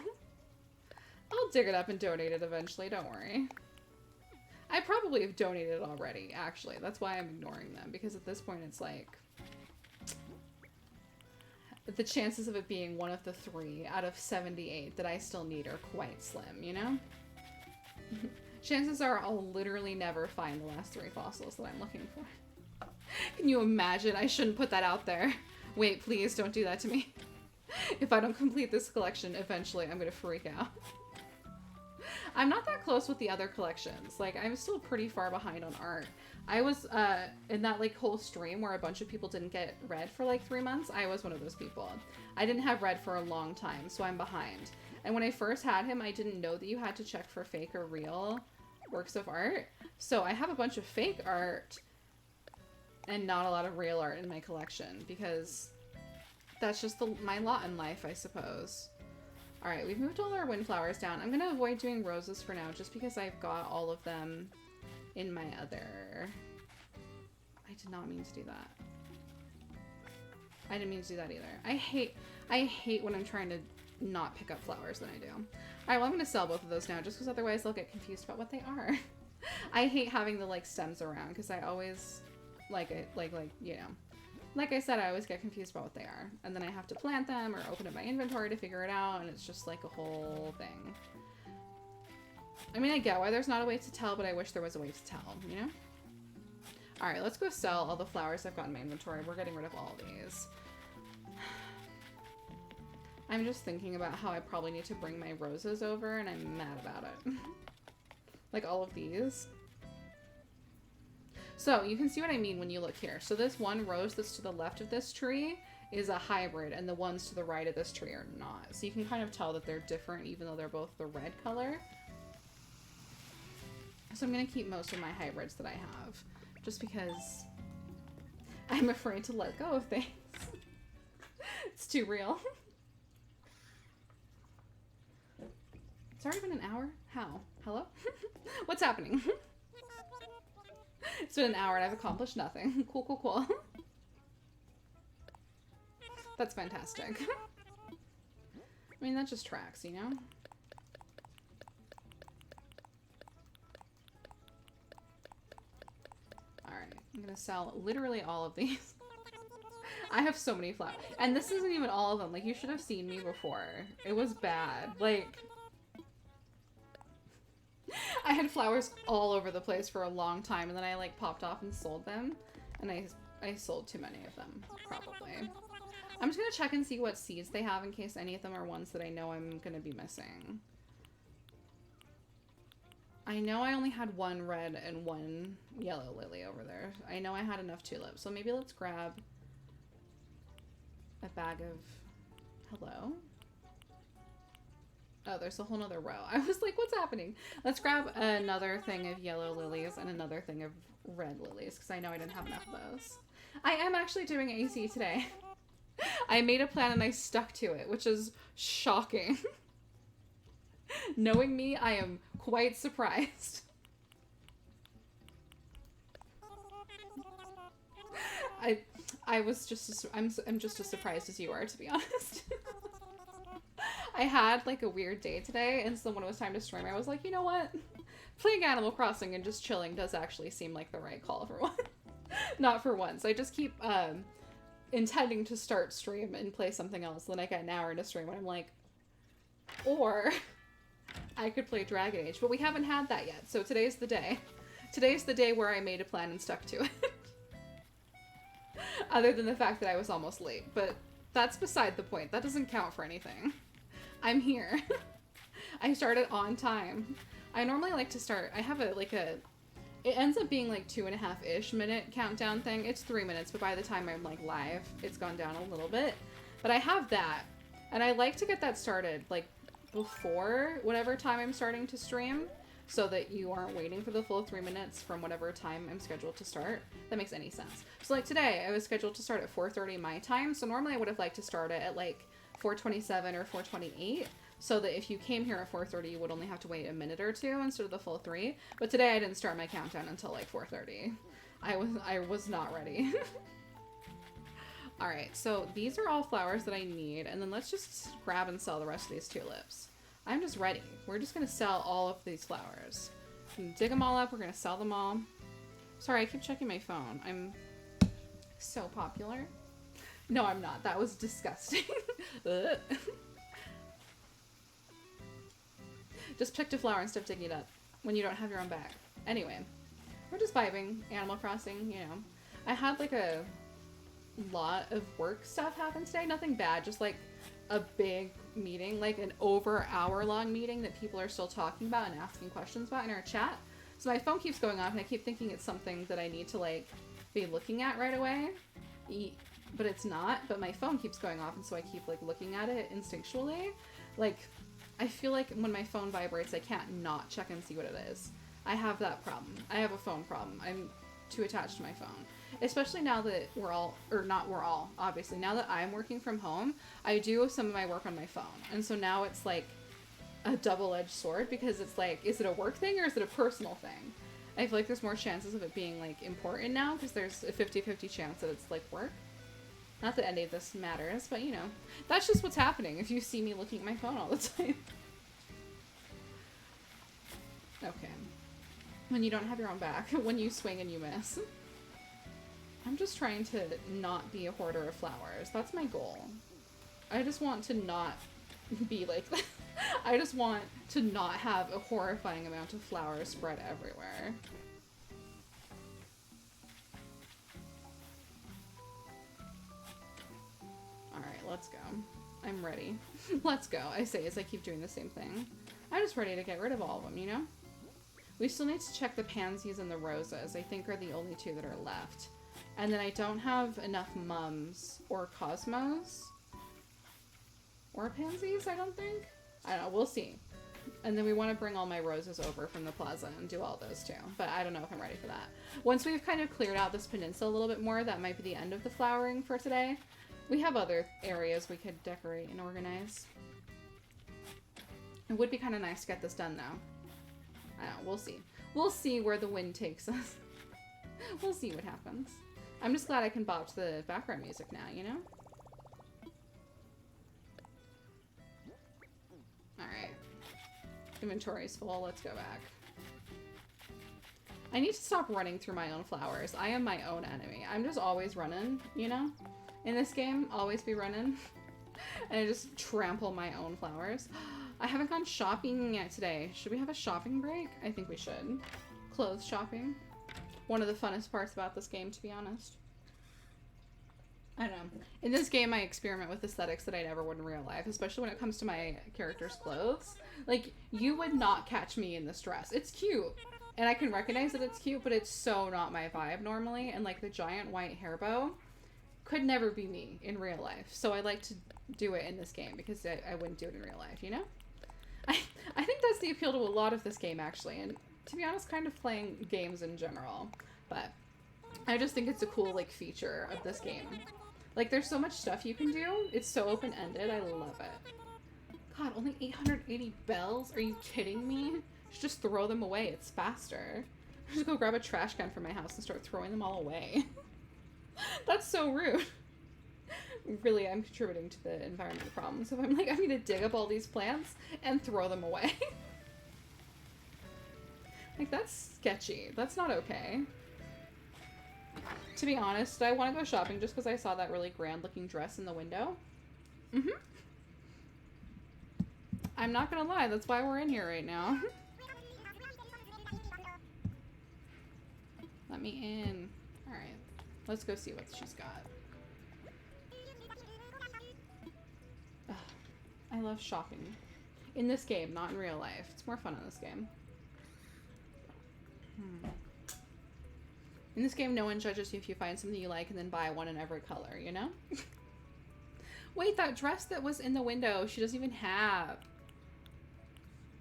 I'll dig it up and donate it eventually, don't worry. I probably have donated already, actually. That's why I'm ignoring them, because at this point it's like... the chances of it being one of the 3 out of 78 that I still need are quite slim, you know? Chances are I'll literally never find the last 3 fossils that I'm looking for. Can you imagine? I shouldn't put that out there. Wait, please don't do that to me. If I don't complete this collection, eventually I'm gonna freak out. I'm not that close with the other collections. Like, I'm still pretty far behind on art. I was in that like whole stream where a bunch of people didn't get red for like 3 months. I was one of those people. I didn't have red for a long time, so I'm behind. And when I first had him, I didn't know that you had to check for fake or real works of art. So I have a bunch of fake art and not a lot of real art in my collection because that's just my lot in life, I suppose. Alright, we've moved all our windflowers down. I'm gonna avoid doing roses for now just because I've got all of them in my other... I did not mean to do that. I didn't mean to do that either. I hate when I'm trying to not pick up flowers than I do. Alright, well I'm gonna sell both of those now just because otherwise they'll get confused about what they are. I hate having the like stems around because I always like you know. Like I said, I always get confused about what they are. And then I have to plant them or open up my inventory to figure it out, and it's just like a whole thing. I mean, I get why there's not a way to tell, but I wish there was a way to tell, you know? Alright, let's go sell all the flowers I've got in my inventory. We're getting rid of all these. I'm just thinking about how I probably need to bring my roses over, and I'm mad about it. Like all of these. So, you can see what I mean when you look here. So this one rose that's to the left of this tree is a hybrid, and the ones to the right of this tree are not. So you can kind of tell that they're different, even though they're both the red color. So I'm going to keep most of my hybrids that I have, just because I'm afraid to let go of things. It's too real. It's already been an hour? How? Hello? What's happening? It's been an hour and I've accomplished nothing. Cool, cool, cool. That's fantastic. I mean, that just tracks, you know? Alright, I'm gonna sell literally all of these. I have so many flowers. And this isn't even all of them. Like, you should have seen me before. It was bad. Like... I had flowers all over the place for a long time, and then I like popped off and sold them, and I sold too many of them, probably. I'm just gonna check and see what seeds they have in case any of them are ones that I know I'm gonna be missing. I know I only had one red and one yellow lily over there. I know I had enough tulips. So maybe let's grab a bag of... Hello? Oh, there's a whole nother row. I was like, what's happening? Let's grab another thing of yellow lilies and another thing of red lilies, because I know I didn't have enough of those. I am actually doing AC today. I made a plan and I stuck to it, which is shocking. Knowing me, I am quite surprised. I was just I'm just as surprised as you are, to be honest. I had like a weird day today, and so when it was time to stream, I was like, you know what? Playing Animal Crossing and just chilling does actually seem like the right call for one. Not for once. I just keep intending to start stream and play something else. Then I get an hour into stream and I'm like, or I could play Dragon Age, but we haven't had that yet. So today's the day. Today's the day where I made a plan and stuck to it. Other than the fact that I was almost late, but that's beside the point. That doesn't count for anything. I'm here. I started on time. I normally like to start, I have it ends up being like 2.5-ish minute countdown thing. It's 3 minutes, but by the time I'm like live, it's gone down a little bit. But I have that, and I like to get that started like before whatever time I'm starting to stream, so that you aren't waiting for the full 3 minutes from whatever time I'm scheduled to start. That makes any sense. So like today, I was scheduled to start at 4:30 my time, so normally I would have liked to start it at like 4:27 or 4:28, so that if you came here at 4:30, you would only have to wait a minute or two instead of the full 3. But today I didn't start my countdown until like 4:30. I was not ready. All right, so these are all flowers that I need, and then let's just grab and sell the rest of these tulips. I'm just ready. We're just gonna sell all of these flowers. We're gonna dig them all up. We're gonna sell them all. Sorry, I keep checking my phone. I'm so popular. No, I'm not. That was disgusting. Just picked a flower instead of digging it up when you don't have your own bag. Anyway, we're just vibing. Animal Crossing, you know. I had like a lot of work stuff happen today. Nothing bad, just like a big meeting, like an over hour-long meeting that people are still talking about and asking questions about in our chat. So my phone keeps going off and I keep thinking it's something that I need to like be looking at right away. But it's not, but my phone keeps going off, and so I keep like looking at it instinctually. Like, I feel like when my phone vibrates, I can't not check and see what it is. I have that problem. I have a phone problem. I'm too attached to my phone. Especially now that obviously, now that I'm working from home, I do some of my work on my phone. And so now it's like a double-edged sword, because it's like, is it a work thing or is it a personal thing? I feel like there's more chances of it being like important now, because there's a 50-50 chance that it's like work. Not that any of this matters, but you know, that's just what's happening if you see me looking at my phone all the time. Okay. When you don't have your own back, when you swing and you miss. I'm just trying to not be a hoarder of flowers. That's my goal. I just want to not be like that. I just want to not have a horrifying amount of flowers spread everywhere. Alright, let's go. I'm ready. Let's go, I say as I keep doing the same thing. I'm just ready to get rid of all of them, you know? We still need to check the pansies and the roses. I think are the only two that are left. And then I don't have enough mums or cosmos or pansies, I don't think. I don't know, we'll see. And then we want to bring all my roses over from the plaza and do all those too. But I don't know if I'm ready for that. Once we've kind of cleared out this peninsula a little bit more, that might be the end of the flowering for today. We have other areas we could decorate and organize. It would be kind of nice to get this done though. I don't know, we'll see. We'll see where the wind takes us. We'll see what happens. I'm just glad I can bop to the background music now, you know? Alright. Inventory's full, let's go back. I need to stop running through my own flowers. I am my own enemy. I'm just always running, you know? In this game, always be running. And I just trample my own flowers. I haven't gone shopping yet today. Should we have a shopping break? I think we should. Clothes shopping. One of the funnest parts about this game, to be honest. I know. In this game, I experiment with aesthetics that I never would in real life, especially when it comes to my character's clothes. Like, you would not catch me in this dress. It's cute, and I can recognize that it's cute, but it's so not my vibe normally, and, like, the giant white hair bow could never be me in real life. So I like to do it in this game, because I wouldn't do it in real life, you know? I think that's the appeal to a lot of this game, actually, and to be honest, kind of playing games in general. But I just think it's a cool, like, feature of this game. Like, there's so much stuff you can do. It's so open-ended. I love it. God, only 880 bells? Are you kidding me? You should just throw them away. It's faster. I should go grab a trash can from my house and start throwing them all away. That's so rude. Really, I'm contributing to the environmental problems. So I'm like, I'm gonna dig up all these plants and throw them away. Like, that's sketchy. That's not okay. To be honest, I want to go shopping just because I saw that really grand looking dress in the window. I'm not gonna lie, that's why we're in here right now. Let me in. Alright, let's go see what she's got. Ugh, I love shopping. In this game, not in real life. It's more fun in this game. In this game, no one judges you if you find something you like and then buy one in every color, you know? Wait, that dress that was in the window, she doesn't even have.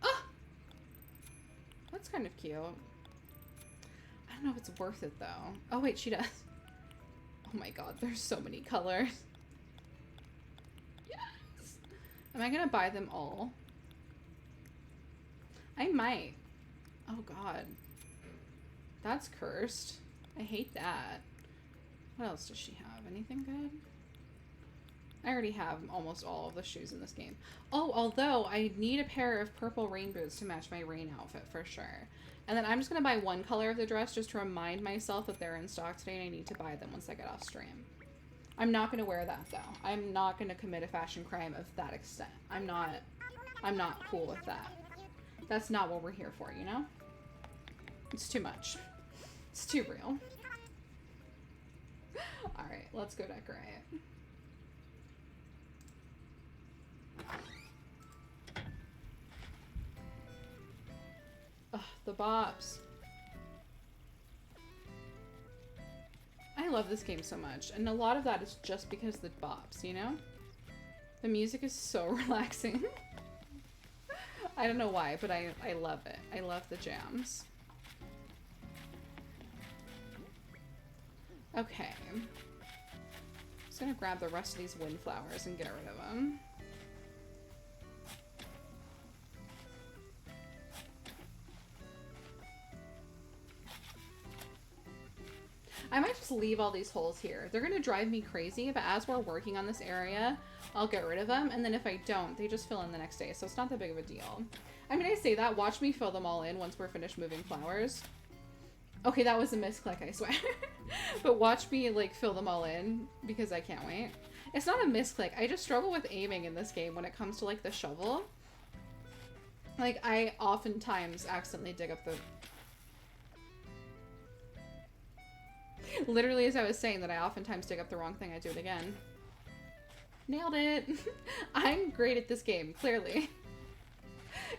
Oh! That's kind of cute. I don't know if it's worth it, though. Oh, wait, she does. Oh my god, there's so many colors. Yes! Am I gonna buy them all? I might. Oh god. That's cursed. I hate that. What else does she have? Anything good? I already have almost all of the shoes in this game. Oh, although I need a pair of purple rain boots to match my rain outfit for sure. And then I'm just going to buy one color of the dress just to remind myself that they're in stock today and I need to buy them once I get off stream. I'm not going to wear that though. I'm not going to commit a fashion crime of that extent. I'm not cool with that. That's not what we're here for, you know? It's too much. It's too real. Alright, let's go decorate. Ugh, the bops. I love this game so much, and a lot of that is just because of the bops, you know? The music is so relaxing. I don't know why, but I love it. I love the jams. Okay. I'm just gonna grab the rest of these windflowers and get rid of them. I might just leave all these holes here. They're gonna drive me crazy, but as we're working on this area, I'll get rid of them, and then if I don't, they just fill in the next day, so it's not that big of a deal. I mean, I say that, watch me fill them all in once we're finished moving flowers. Okay, that was a misclick, I swear. But watch me, like, fill them all in, because I can't wait. It's not a misclick, I just struggle with aiming in this game when it comes to, like, the shovel. Like, I oftentimes accidentally dig up the... Literally, as I was saying that I oftentimes dig up the wrong thing, I do it again. Nailed it! I'm great at this game, clearly.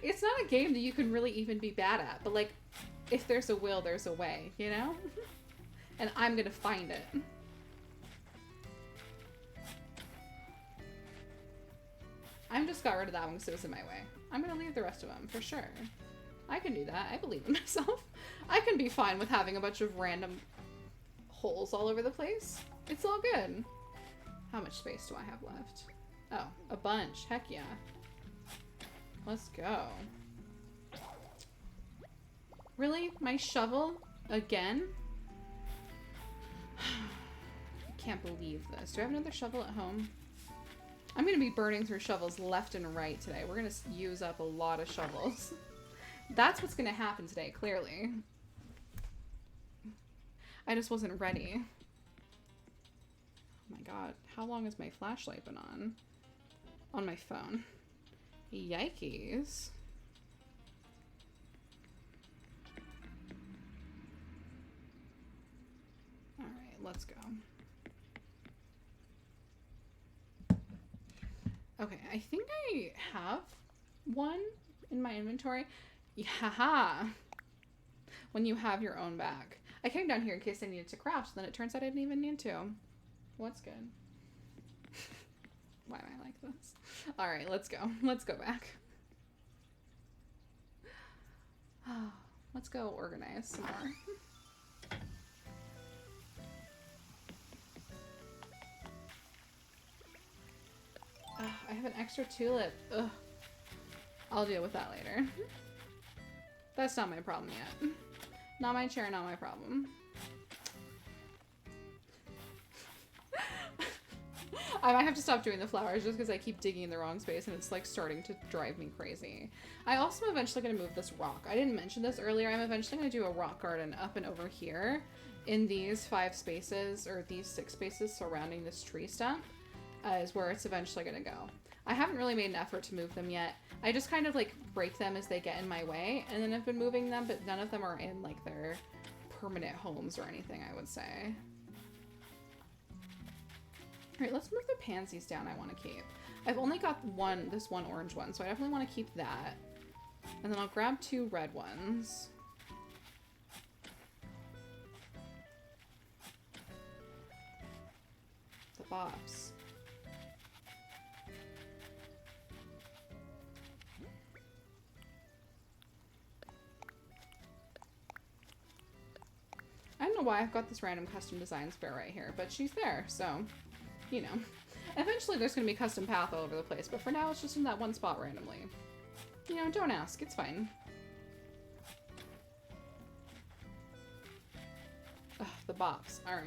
It's not a game that you can really even be bad at, but, like, if there's a will, there's a way, you know? And I'm gonna find it. I just got rid of that one because it was in my way. I'm gonna leave the rest of them, for sure. I can do that. I believe in myself. I can be fine with having a bunch of random holes all over the place. It's all good. How much space do I have left? Oh, a bunch. Heck yeah. Let's go. Really? My shovel? Again? I can't believe this. Do I have another shovel at home? I'm gonna be burning through shovels left and right today. We're gonna use up a lot of shovels. That's what's gonna happen today, clearly. I just wasn't ready. Oh my god. How long has my flashlight been on? On my phone. Yikes. Alright, let's go. Okay, I think I have one in my inventory. Haha. When you have your own bag. I came down here in case I needed to craft, then it turns out I didn't even need to. What's good? Why am I like this? Alright, let's go. Let's go back. Let's go organize some more. I have an extra tulip. Ugh. I'll deal with that later. That's not my problem yet. Not my chair, not my problem. I might have to stop doing the flowers just because I keep digging in the wrong space and it's like starting to drive me crazy. I also am eventually going to move this rock. I didn't mention this earlier. I'm eventually going to do a rock garden up and over here in these 5 spaces or these 6 spaces surrounding this tree stump is where it's eventually going to go. I haven't really made an effort to move them yet. I just kind of like break them as they get in my way and then I've been moving them, but none of them are in like their permanent homes or anything, I would say. Alright, let's move the pansies down I want to keep. I've only got this one orange one, so I definitely want to keep that. And then I'll grab 2 red ones. The bops. I don't know why I've got this random custom design spare right here, but she's there, so... You know, eventually there's going to be custom path all over the place, but for now it's just in that one spot randomly. You know, don't ask. It's fine. Ugh, the bops. Alright.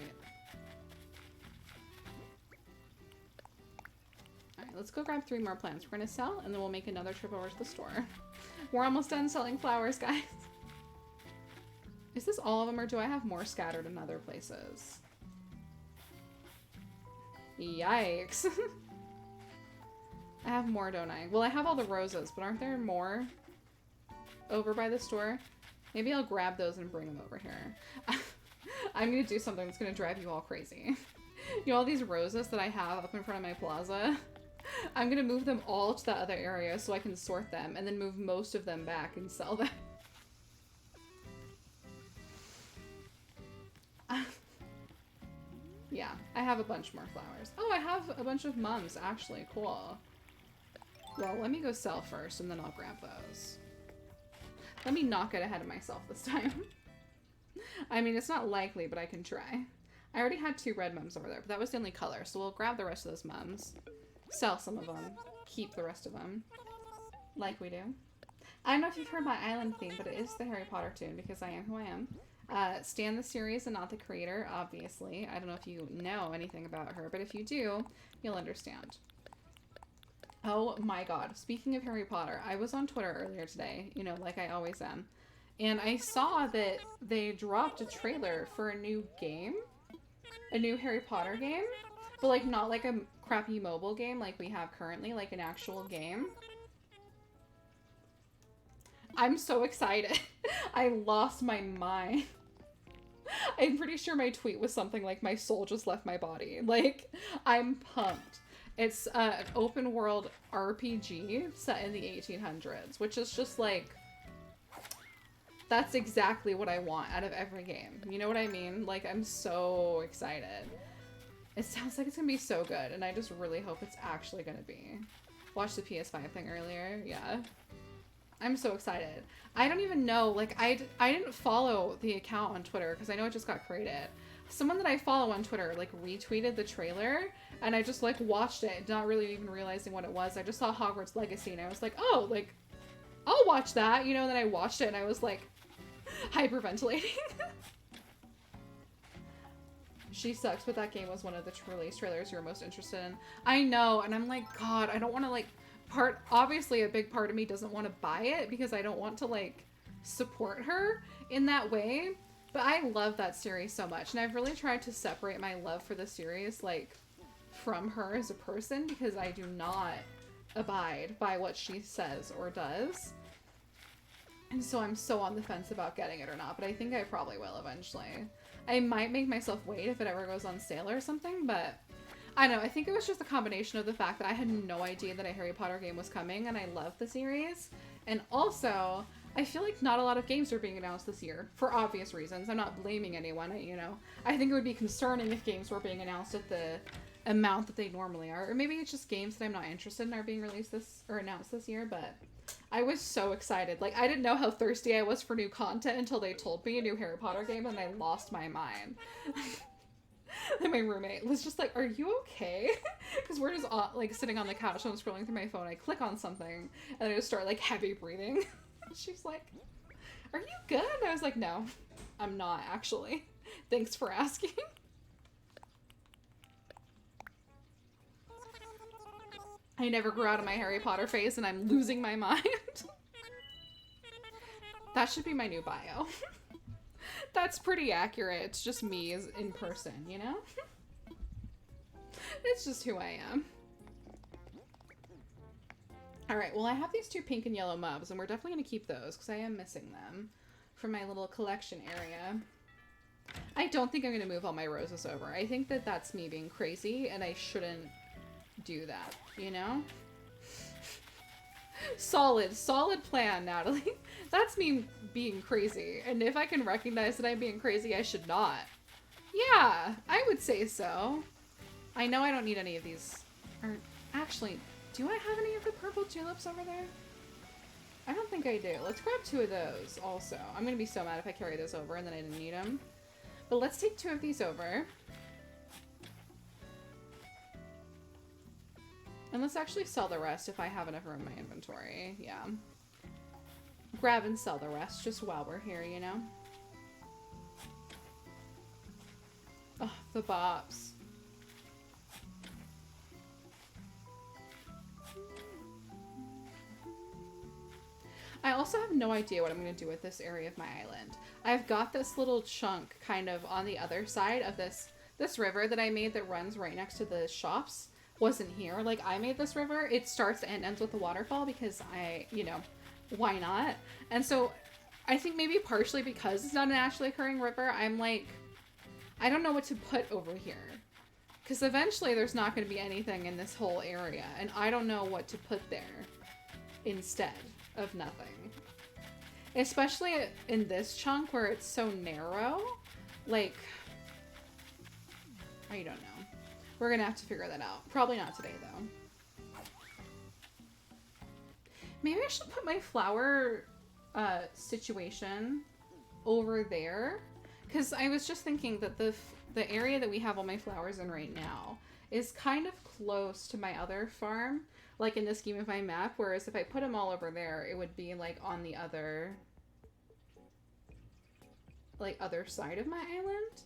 Alright, let's go grab 3 more plants. We're going to sell, and then we'll make another trip over to the store. We're almost done selling flowers, guys. Is this all of them, or do I have more scattered in other places? Yikes. I have more, don't I? Well, I have all the roses, but aren't there more over by the store? Maybe I'll grab those and bring them over here. I'm gonna do something that's gonna drive you all crazy. You know all these roses that I have up in front of my plaza? I'm gonna move them all to that other area so I can sort them and then move most of them back and sell them. Yeah, I have a bunch more flowers. Oh, I have a bunch of mums, actually. Cool. Well, let me go sell first, and then I'll grab those. Let me not get ahead of myself this time. I mean, it's not likely, but I can try. I already had 2 red mums over there, but that was the only color, so we'll grab the rest of those mums. Sell some of them. Keep the rest of them. Like we do. I don't know if you've heard my island theme, but it is the Harry Potter tune, because I am who I am. Stan the series and not the creator, obviously. I don't know if you know anything about her, but if you do, you'll understand. Oh my god. Speaking of Harry Potter, I was on Twitter earlier today, you know, like I always am, and I saw that they dropped a trailer for a new game. A new Harry Potter game, but like not like a crappy mobile game like we have currently, like an actual game. I'm so excited. I lost my mind. I'm pretty sure my tweet was something like, my soul just left my body. Like, I'm pumped. It's an open world RPG set in the 1800s, which is just like, that's exactly what I want out of every game. You know what I mean? Like, I'm so excited. It sounds like it's gonna be so good, and I just really hope it's actually gonna be. Watched the PS5 thing earlier, yeah. I'm so excited. I don't even know, like, I didn't follow the account on Twitter because I know it just got created. Someone that I follow on Twitter, like, retweeted the trailer, and I just, like, watched it, not really even realizing what it was. I just saw Hogwarts Legacy, and I was like, oh, like, I'll watch that, you know, and then I watched it, and I was, like, hyperventilating. She sucks, but that game was one of the release trailers you were most interested in. I know, and I'm like, God, I don't want to, like, obviously a big part of me doesn't want to buy it because I don't want to like support her in that way, but I love that series so much, and I've really tried to separate my love for the series like from her as a person because I do not abide by what she says or does, and so I'm so on the fence about getting it or not, but I think I probably will eventually. I might make myself wait if it ever goes on sale or something, but I know, I think it was just a combination of the fact that I had no idea that a Harry Potter game was coming, and I love the series. And also, I feel like not a lot of games are being announced this year, for obvious reasons. I'm not blaming anyone, I think it would be concerning if games were being announced at the amount that they normally are. Or maybe it's just games that I'm not interested in are being announced this year, but I was so excited. Like, I didn't know how thirsty I was for new content until they told me a new Harry Potter game, and I lost my mind. And my roommate was just like, "Are you okay?" Because we're just like sitting on the couch and I'm scrolling through my phone. I click on something and I just start like heavy breathing. She's like, "Are you good?" And I was like, "No, I'm not actually. Thanks for asking." I never grew out of my Harry Potter phase and I'm losing my mind. That should be my new bio. That's pretty accurate. It's just me in person, you know? It's just who I am. Alright, well I have these 2 pink and yellow mugs, and we're definitely going to keep those because I am missing them from my little collection area. I don't think I'm going to move all my roses over. I think that that's me being crazy, and I shouldn't do that, you know? Solid plan, Natalie. That's me being crazy. And if I can recognize that I'm being crazy, I should not. Yeah, I would say so. I know I don't need any of these. Or, actually, do I have any of the purple tulips over there? I don't think I do. Let's grab 2 of those also. I'm going to be so mad if I carry those over and then I didn't need them. But let's take 2 of these over. And let's actually sell the rest if I have enough room in my inventory. Yeah. Grab and sell the rest just while we're here, you know? Oh, the bops. I also have no idea what I'm going to do with this area of my island. I've got this little chunk kind of on the other side of this river that I made that runs right next to the shops. Wasn't here. Like, I made this river. It starts and ends with the waterfall because why not? And so I think maybe partially because it's not a naturally occurring river, I'm like, I don't know what to put over here. Because eventually there's not going to be anything in this whole area, and I don't know what to put there instead of nothing. Especially in this chunk where it's so narrow. Like, I don't know. We're gonna have to figure that out. Probably not today, though. Maybe I should put my flower situation over there. Because I was just thinking that the area that we have all my flowers in right now is kind of close to my other farm. Like in the scheme of my map. Whereas if I put them all over there, it would be like on the other side of my island.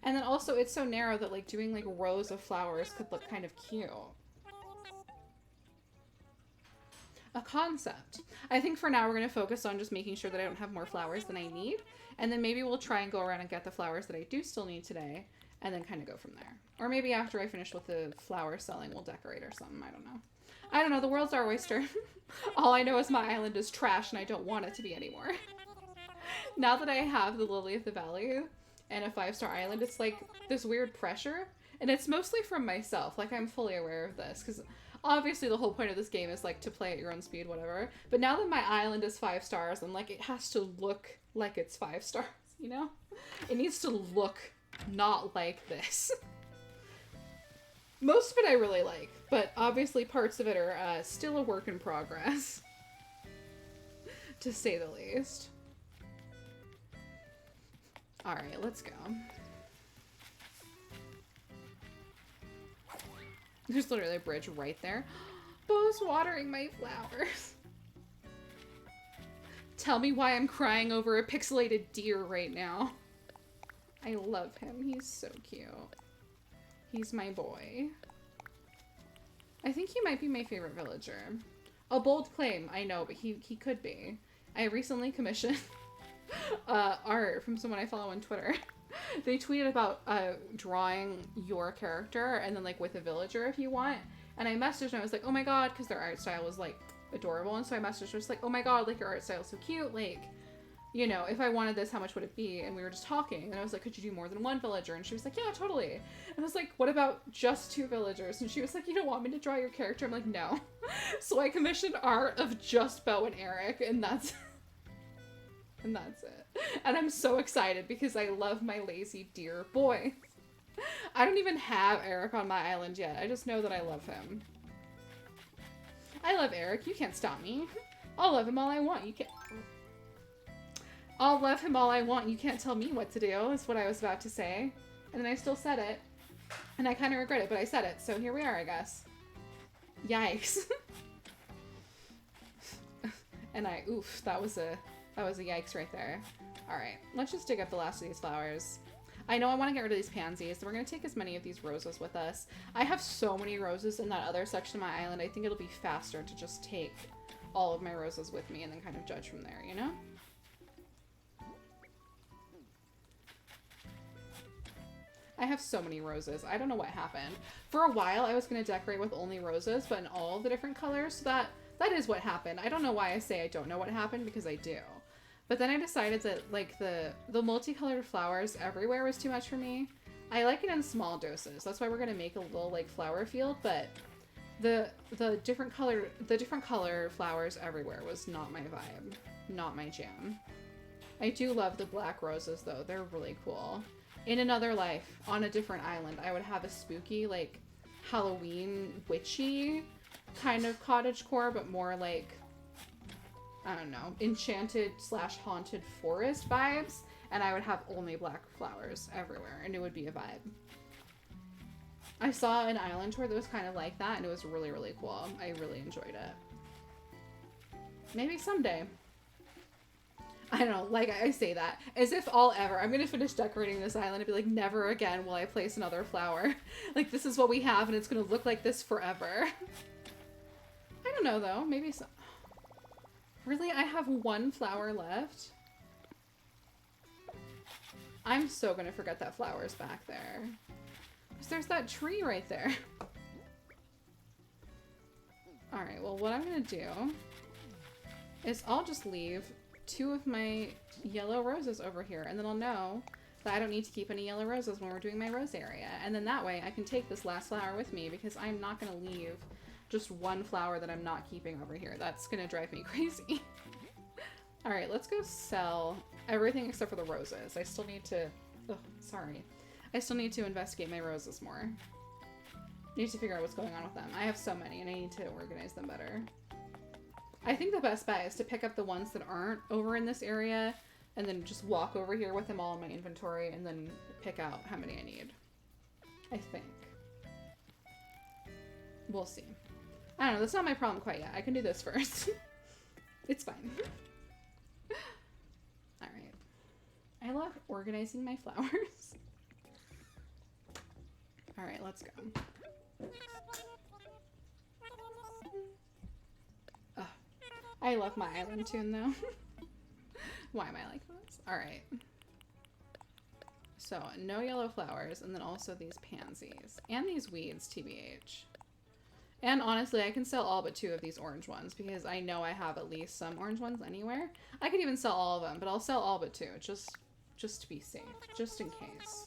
And then also, it's so narrow that, like, doing, like, rows of flowers could look kind of cute. A concept. I think for now we're going to focus on just making sure that I don't have more flowers than I need. And then maybe we'll try and go around and get the flowers that I do still need today. And then kind of go from there. Or maybe after I finish with the flower selling, we'll decorate or something. I don't know. I don't know. The world's our oyster. All I know is my island is trash and I don't want it to be anymore. Now that I have the Lily of the Valley and a 5-star island, it's like this weird pressure, and it's mostly from myself. Like, I'm fully aware of this because obviously the whole point of this game is like to play at your own speed, whatever. But now that my island is 5 stars, I'm like, it has to look like it's 5 stars, you know? It needs to look not like this. Most of it I really like, but obviously parts of it are still a work in progress, to say the least. Alright, let's go. There's literally a bridge right there. Bo's watering my flowers. Tell me why I'm crying over a pixelated deer right now. I love him. He's so cute. He's my boy. I think he might be my favorite villager. A bold claim, I know, but he could be. I recently commissioned art from someone I follow on Twitter. They tweeted about drawing your character and then like with a villager if you want. And I messaged and I was like, oh my god, because their art style was like adorable. And so I messaged her, just like, oh my god, like your art style is so cute. Like, you know, if I wanted this, how much would it be? And we were just talking, and I was like, could you do more than one villager? And she was like, yeah, totally. And I was like, what about just 2 villagers? And she was like, you don't want me to draw your character? I'm like, no. So I commissioned art of just Bo and Eric, and that's and that's it. And I'm so excited because I love my lazy deer boy. I don't even have Eric on my island yet. I just know that I love him. I love Eric. You can't stop me. I'll love him all I want. You can't. I'll love him all I want. You can't tell me what to do, is what I was about to say. And then I still said it. And I kind of regret it, but I said it. So here we are, I guess. Yikes. And oof, that was a yikes right there. All right, let's just dig up the last of these flowers. I know I want to get rid of these pansies, so we're going to take as many of these roses with us. I have so many roses in that other section of my island. I think it'll be faster to just take all of my roses with me and then kind of judge from there, you know? I have so many roses. I don't know what happened. For a while, I was going to decorate with only roses, but in all the different colors, so that is what happened. I don't know why I say I don't know what happened, because I do. But then I decided that, like, the multicolored flowers everywhere was too much for me. I like it in small doses. That's why we're gonna make a little, like, flower field, but the different color flowers everywhere was not my vibe. Not my jam. I do love the black roses, though. They're really cool. In another life, on a different island, I would have a spooky, like, Halloween witchy kind of cottagecore, but more like, I don't know, enchanted/haunted forest vibes, and I would have only black flowers everywhere, and it would be a vibe. I saw an island tour that was kind of like that, and it was really, really cool. I really enjoyed it. Maybe someday. I don't know, like, I say that as if I'm gonna finish decorating this island and be like, never again will I place another flower. Like, this is what we have, and it's gonna look like this forever. I don't know, though. Maybe so. Really? I have 1 flower left? I'm so gonna forget that flower's back there. Because there's that tree right there. Alright, well, what I'm gonna do is I'll just leave 2 of my yellow roses over here, and then I'll know that I don't need to keep any yellow roses when we're doing my rose area. And then that way I can take this last flower with me, because I'm not gonna leave just 1 flower that I'm not keeping over here. That's gonna drive me crazy. All right, let's go sell everything except for the roses. I still need to, I still need to investigate my roses more. I need to figure out what's going on with them. I have so many, and I need to organize them better. I think the best bet is to pick up the ones that aren't over in this area, and then just walk over here with them all in my inventory, and then pick out how many I need. I think. We'll see. I don't know, that's not my problem quite yet. I can do this first. It's fine. Alright. I love organizing my flowers. Alright, let's go. Ugh. I love my island tune, though. Why am I like this? Alright. So, no yellow flowers, and then also these pansies. And these weeds, TBH. And honestly, I can sell all but 2 of these orange ones, because I know I have at least some orange ones anywhere. I could even sell all of them, but I'll sell all but 2, just to be safe, just in case.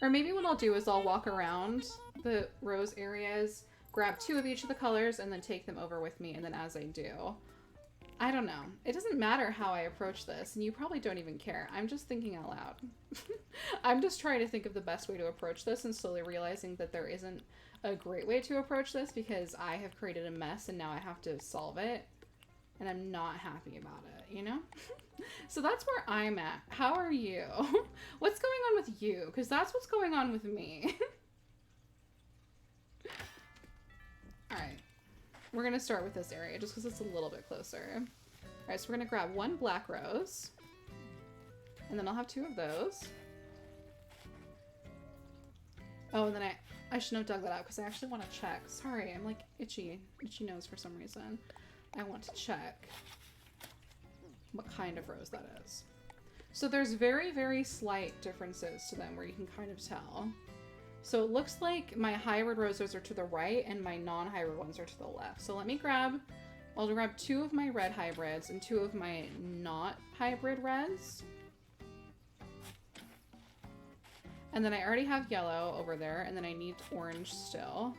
Or maybe what I'll do is I'll walk around the rose areas, grab 2 of each of the colors, and then take them over with me, and then as I do, I don't know. It doesn't matter how I approach this, and you probably don't even care. I'm just thinking out loud. I'm just trying to think of the best way to approach this, and slowly realizing that there isn't a great way to approach this, because I have created a mess and now I have to solve it, and I'm not happy about it, you know? So that's where I'm at. How are you? What's going on with you? Because that's what's going on with me. Alright. We're going to start with this area just because it's a little bit closer. Alright, so we're going to grab 1 black rose. And then I'll have 2 of those. Oh, and then I shouldn't have dug that out because I actually want to check. Sorry, I'm like itchy nose for some reason. I want to check what kind of rose that is. So there's very, very slight differences to them where you can kind of tell. So it looks like my hybrid roses are to the right and my non-hybrid ones are to the left. So let me grab I'll grab 2 of my red hybrids and 2 of my not hybrid reds. And then I already have yellow over there, and then I need orange still.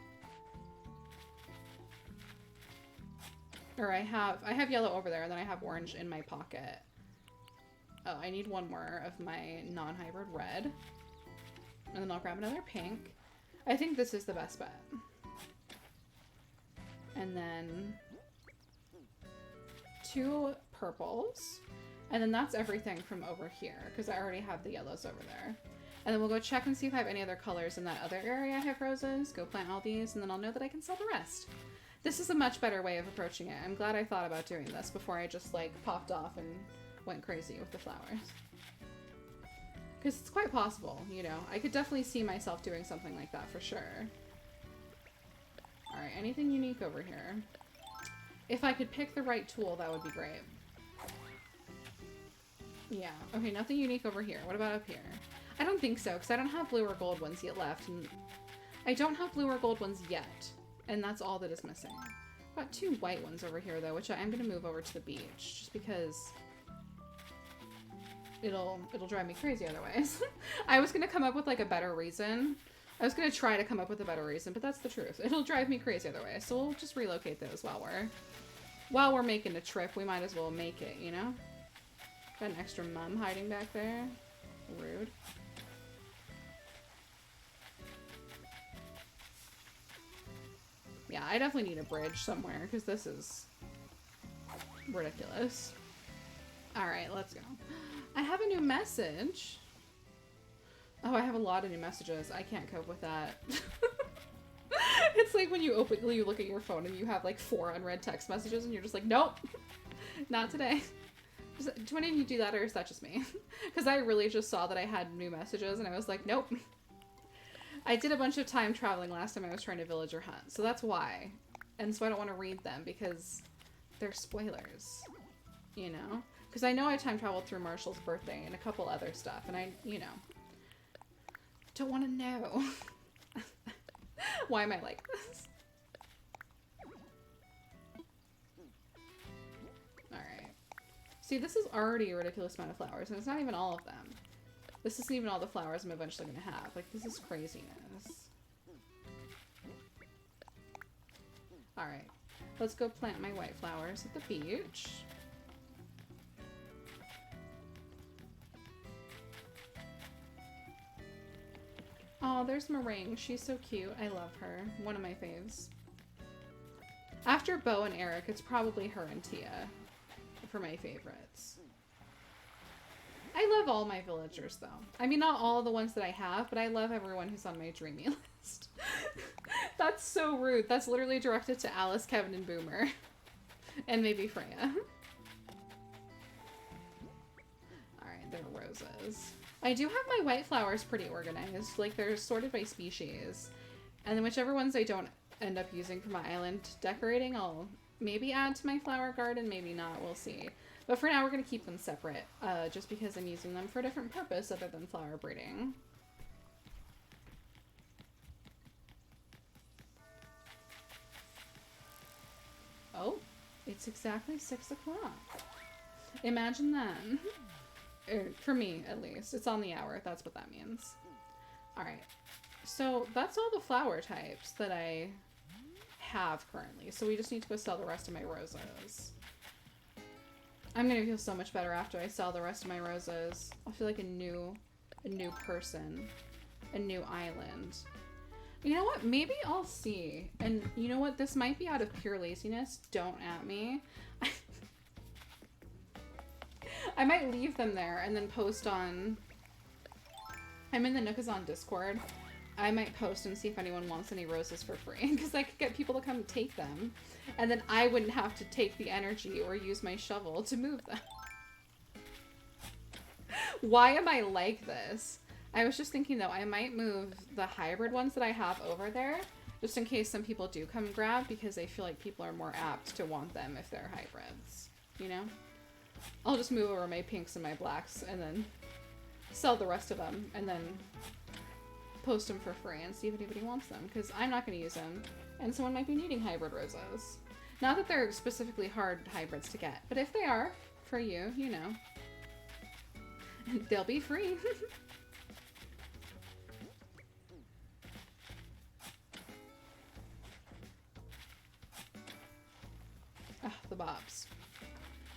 Or I have yellow over there, and then I have orange in my pocket. Oh, I need 1 more of my non-hybrid red. And then I'll grab another pink. I think this is the best bet. And then 2 purples. And then that's everything from over here, because I already have the yellows over there. And then we'll go check and see if I have any other colors in that other area I have roses. Go plant all these, and then I'll know that I can sell the rest. This is a much better way of approaching it. I'm glad I thought about doing this before I just, like, popped off and went crazy with the flowers. Because it's quite possible, you know. I could definitely see myself doing something like that for sure. Alright, anything unique over here? If I could pick the right tool, that would be great. Yeah, okay, nothing unique over here. What about up here? I don't think so, because I don't have blue or gold ones yet left. And I don't have blue or gold ones yet, and that's all that is missing. I've got 2 white ones over here, though, which I am going to move over to the beach, just because it'll drive me crazy otherwise. I was going to come up with, like, a better reason. I was going to try to come up with a better reason, but that's the truth. It'll drive me crazy otherwise, so we'll just relocate those while we're making a trip. We might as well make it, you know? Got an extra mum hiding back there. Rude. Yeah, I definitely need a bridge somewhere, because this is ridiculous. Alright, let's go. I have a new message. Oh, I have a lot of new messages. I can't cope with that. It's like when you look at your phone and you have like 4 unread text messages and you're just like, nope, not today. Do any of you do that, or is that just me? Because I really just saw that I had new messages and I was like, nope. I did a bunch of time traveling last time I was trying to villager hunt, so that's why. And so I don't want to read them because they're spoilers, you know? Because I know I time traveled through Marshall's birthday and a couple other stuff, and I, you know, don't want to know. Why am I like this? Alright. See, this is already a ridiculous amount of flowers, and it's not even all of them. This isn't even all the flowers I'm eventually going to have. Like, this is craziness. Alright. Let's go plant my white flowers at the beach. Oh, there's Meringue. She's so cute. I love her. One of my faves. After Bo and Eric, it's probably her and Tia for my favorites. I love all my villagers, though. I mean, not all the ones that I have, but I love everyone who's on my dreamy list. That's so rude. That's literally directed to Alice, Kevin, and Boomer. And maybe Freya. Alright, they're roses. I do have my white flowers pretty organized. Like, they're sorted by species. And then whichever ones I don't end up using for my island decorating, I'll maybe add to my flower garden, maybe not. We'll see. But for now, we're going to keep them separate, just because I'm using them for a different purpose other than flower breeding. Oh, it's exactly 6 o'clock. Imagine that. For me, at least. It's on the hour. That's what that means. Alright. So, that's all the flower types that I have currently. So we just need to go sell the rest of my roses. I'm gonna feel so much better after I sell the rest of my roses. I'll feel like a new person. A new island. You know what? Maybe I'll see. And you know what? This might be out of pure laziness. Don't at me. I might leave them there and then post on... I'm in the Nookazon Discord. I might post and see if anyone wants any roses for free. Because I could get people to come take them. And then I wouldn't have to take the energy or use my shovel to move them. Why am I like this? I was just thinking, though, I might move the hybrid ones that I have over there. Just in case some people do come grab. Because I feel like people are more apt to want them if they're hybrids. You know? I'll just move over my pinks and my blacks and then sell the rest of them and then post them for free and see if anybody wants them, because I'm not going to use them and someone might be needing hybrid roses. Not that they're specifically hard hybrids to get, but if they are, for you, you know, they'll be free. Ah, the bobs.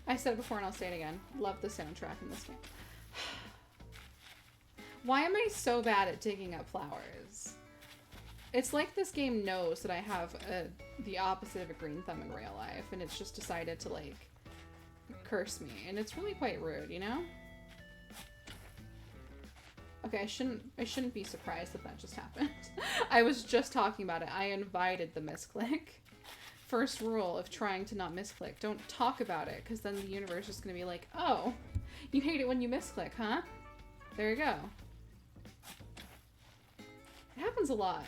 I said it before and I'll say it again. Love the soundtrack in this game. Why am I so bad at digging up flowers? It's like this game knows that I have the opposite of a green thumb in real life, and it's just decided to, like, curse me. And it's really quite rude, you know? Okay, I shouldn't be surprised that just happened. I was just talking about it. I invited the misclick. First rule of trying to not misclick. Don't talk about it, because then the universe is going to be like, oh, you hate it when you misclick, huh? There you go. It happens a lot.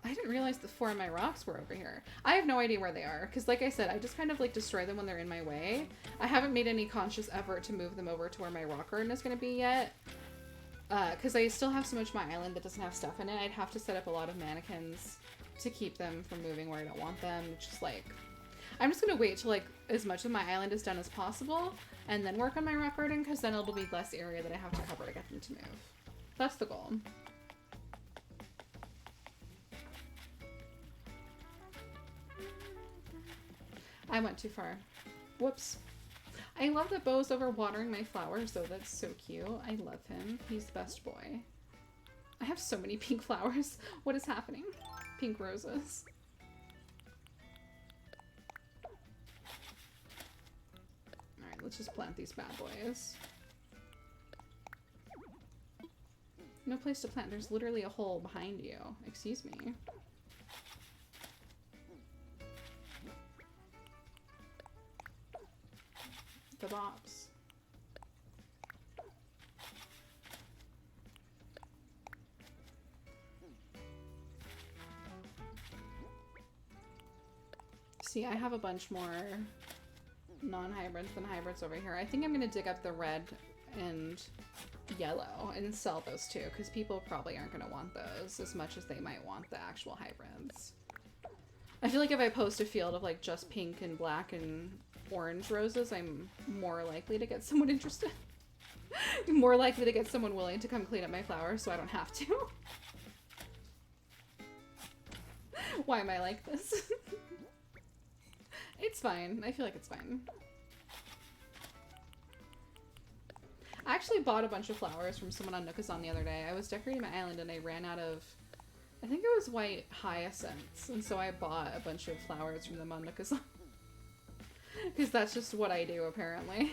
I didn't realize the 4 of my rocks were over here. I have no idea where they are, because like I said, I just kind of like destroy them when they're in my way. I haven't made any conscious effort to move them over to where my rock garden is going to be yet. Because I still have so much of my island that doesn't have stuff in it. I'd have to set up a lot of mannequins to keep them from moving where I don't want them. It's just like, I'm just going to wait till like as much of my island is done as possible and then work on my rock garden, because then it'll be less area that I have to cover to get them to move. That's the goal. I went too far. Whoops. I love that Bo's over watering my flowers, though. That's so cute. I love him. He's the best boy. I have so many pink flowers. What is happening? Pink roses. Alright, let's just plant these bad boys. No place to plant. There's literally a hole behind you. Excuse me. The bobs. See, I have a bunch more non-hybrids than hybrids over here. I think I'm gonna dig up the red and yellow and sell those too, because people probably aren't gonna want those as much as they might want the actual hybrids. I feel like if I post a field of like just pink and black and orange roses, I'm more likely to get someone interested. More likely to get someone willing to come clean up my flowers so I don't have to. Why am I like this? It's fine. I feel like it's fine. I actually bought a bunch of flowers from someone on Nookazon the other day. I was decorating my island and I ran out of, I think it was white hyacinths, and so I bought a bunch of flowers from them on Nookazon. Because that's just what I do, apparently.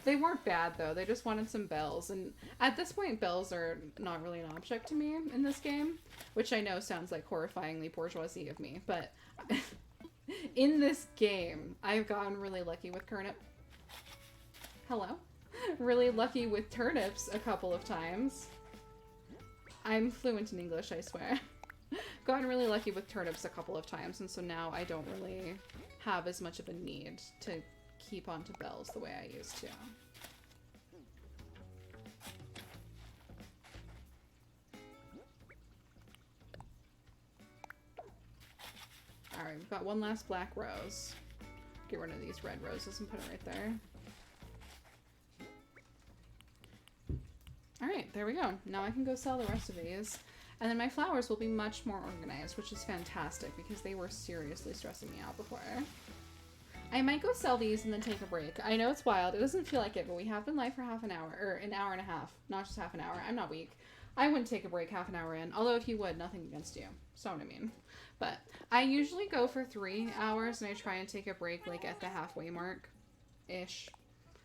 They weren't bad, though. They just wanted some bells. And at this point, bells are not really an object to me in this game. Which I know sounds like horrifyingly bourgeoisie of me. But in this game, I've gotten really lucky with Hello? Really lucky with turnips a couple of times. I'm fluent in English, I swear. Gotten really lucky with turnips a couple of times, and so now I don't really have as much of a need to keep onto bells the way I used to. Alright, we've got one last black rose. Get rid of these red roses and put it right there. Alright, there we go. Now I can go sell the rest of these. And then my flowers will be much more organized, which is fantastic because they were seriously stressing me out before. I might go sell these and then take a break. I know it's wild. It doesn't feel like it, but we have been live for half an hour, or an hour and a half. Not just half an hour. I'm not weak. I wouldn't take a break half an hour in. Although if you would, nothing against you. So what I mean. But I usually go for 3 hours and I try and take a break like at the halfway mark-ish.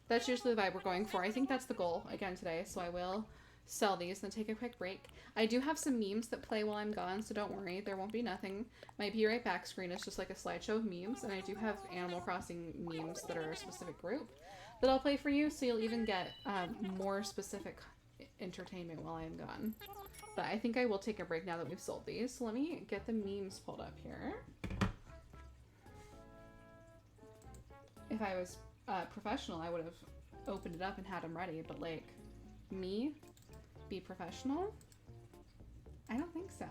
That's usually the vibe we're going for. I think that's the goal again today, so I will sell these and take a quick break. I do have some memes that play while I'm gone, so don't worry, there won't be nothing. My be right back screen is just like a slideshow of memes, and I do have Animal Crossing memes that are a specific group that I'll play for you, so you'll even get more specific entertainment while I'm gone. But I think I will take a break now that we've sold these, so let me get the memes pulled up here. If I was professional, I would have opened it up and had them ready, but like, me? Be professional? I don't think so.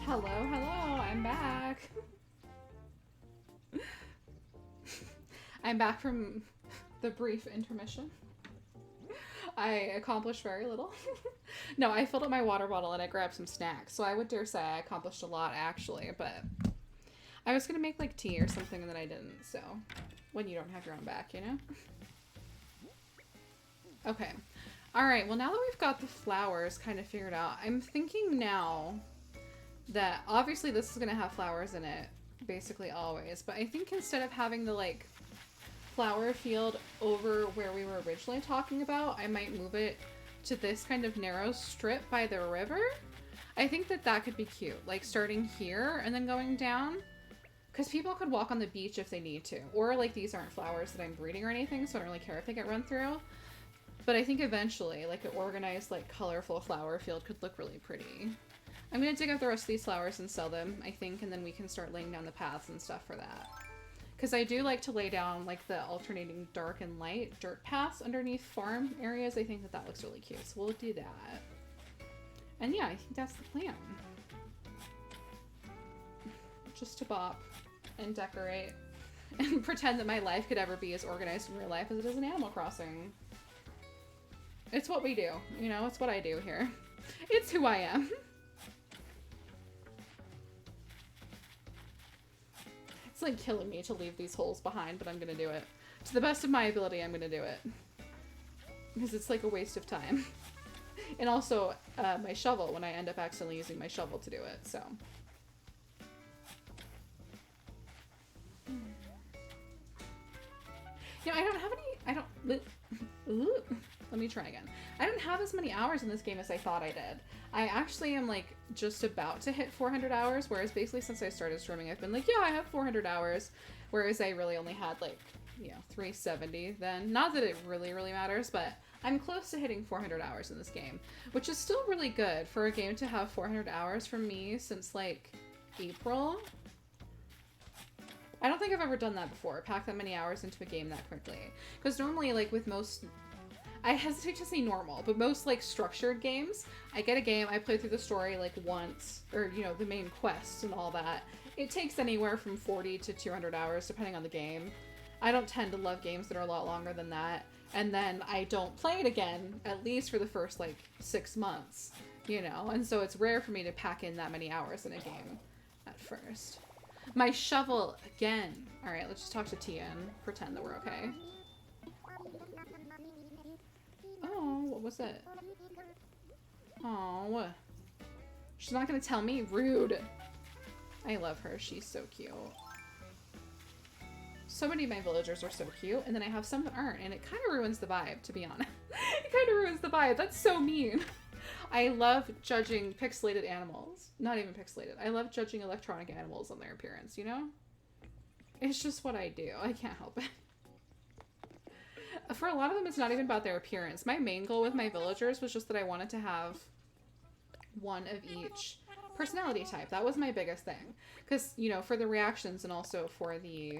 Hello, hello, I'm back. I'm back from the brief intermission. I accomplished very little. No, I filled up my water bottle and I grabbed some snacks. So I would dare say I accomplished a lot, actually. But I was going to make, like, tea or something and then I didn't. So, when you don't have your own back, you know? Okay. Alright, well, now that we've got the flowers kind of figured out, I'm thinking now that obviously this is going to have flowers in it, basically always. But I think instead of having the, like, flower field over where we were originally talking about, I might move it to this kind of narrow strip by the river. I think that that could be cute, like starting here and then going down, because people could walk on the beach if they need to, or like these aren't flowers that I'm breeding or anything, so I don't really care if they get run through. But I think eventually like an organized, like colorful flower field could look really pretty. I'm gonna dig up the rest of these flowers and sell them, I think, and then we can start laying down the paths and stuff for that. Because I do like to lay down, like, the alternating dark and light dirt paths underneath farm areas. I think that that looks really cute. So we'll do that. And yeah, I think that's the plan. Just to bop and decorate and pretend that my life could ever be as organized in real life as it is in Animal Crossing. It's what we do. You know, it's what I do here. It's who I am. It's like killing me to leave these holes behind, but I'm gonna do it. To the best of my ability, I'm gonna do it. Because it's like a waste of time. And also, my shovel, when I end up accidentally using my shovel to do it, so. You know, I don't have any, let me try again. I don't have as many hours in this game as I thought I did. I actually am like just about to hit 400 hours, whereas basically since I started streaming, I've been like, yeah, I have 400 hours, whereas I really only had like, you know, 370 then. Not that it really, really matters, but I'm close to hitting 400 hours in this game, which is still really good for a game to have 400 hours from me since like April. I don't think I've ever done that before, pack that many hours into a game that quickly. Because normally, like with most, I hesitate to say normal, but most like structured games, I get a game, I play through the story like once, or you know, the main quests and all that. It takes anywhere from 40 to 200 hours depending on the game. I don't tend to love games that are a lot longer than that. And then I don't play it again, at least for the first like 6 months, you know? And so it's rare for me to pack in that many hours in a game at first. My shovel again. All right, let's just talk to Tia and pretend that we're okay. Oh, what was it? Oh, she's not gonna tell me? Rude. I love her. She's so cute. So many of my villagers are so cute, and then I have some that aren't, and it kind of ruins the vibe, to be honest. It kind of ruins the vibe. That's so mean. I love judging pixelated animals. Not even pixelated. I love judging electronic animals on their appearance, you know? It's just what I do. I can't help it. For a lot of them, it's not even about their appearance. My main goal with my villagers was just that I wanted to have one of each personality type. That was my biggest thing. Because, you know, for the reactions and also for the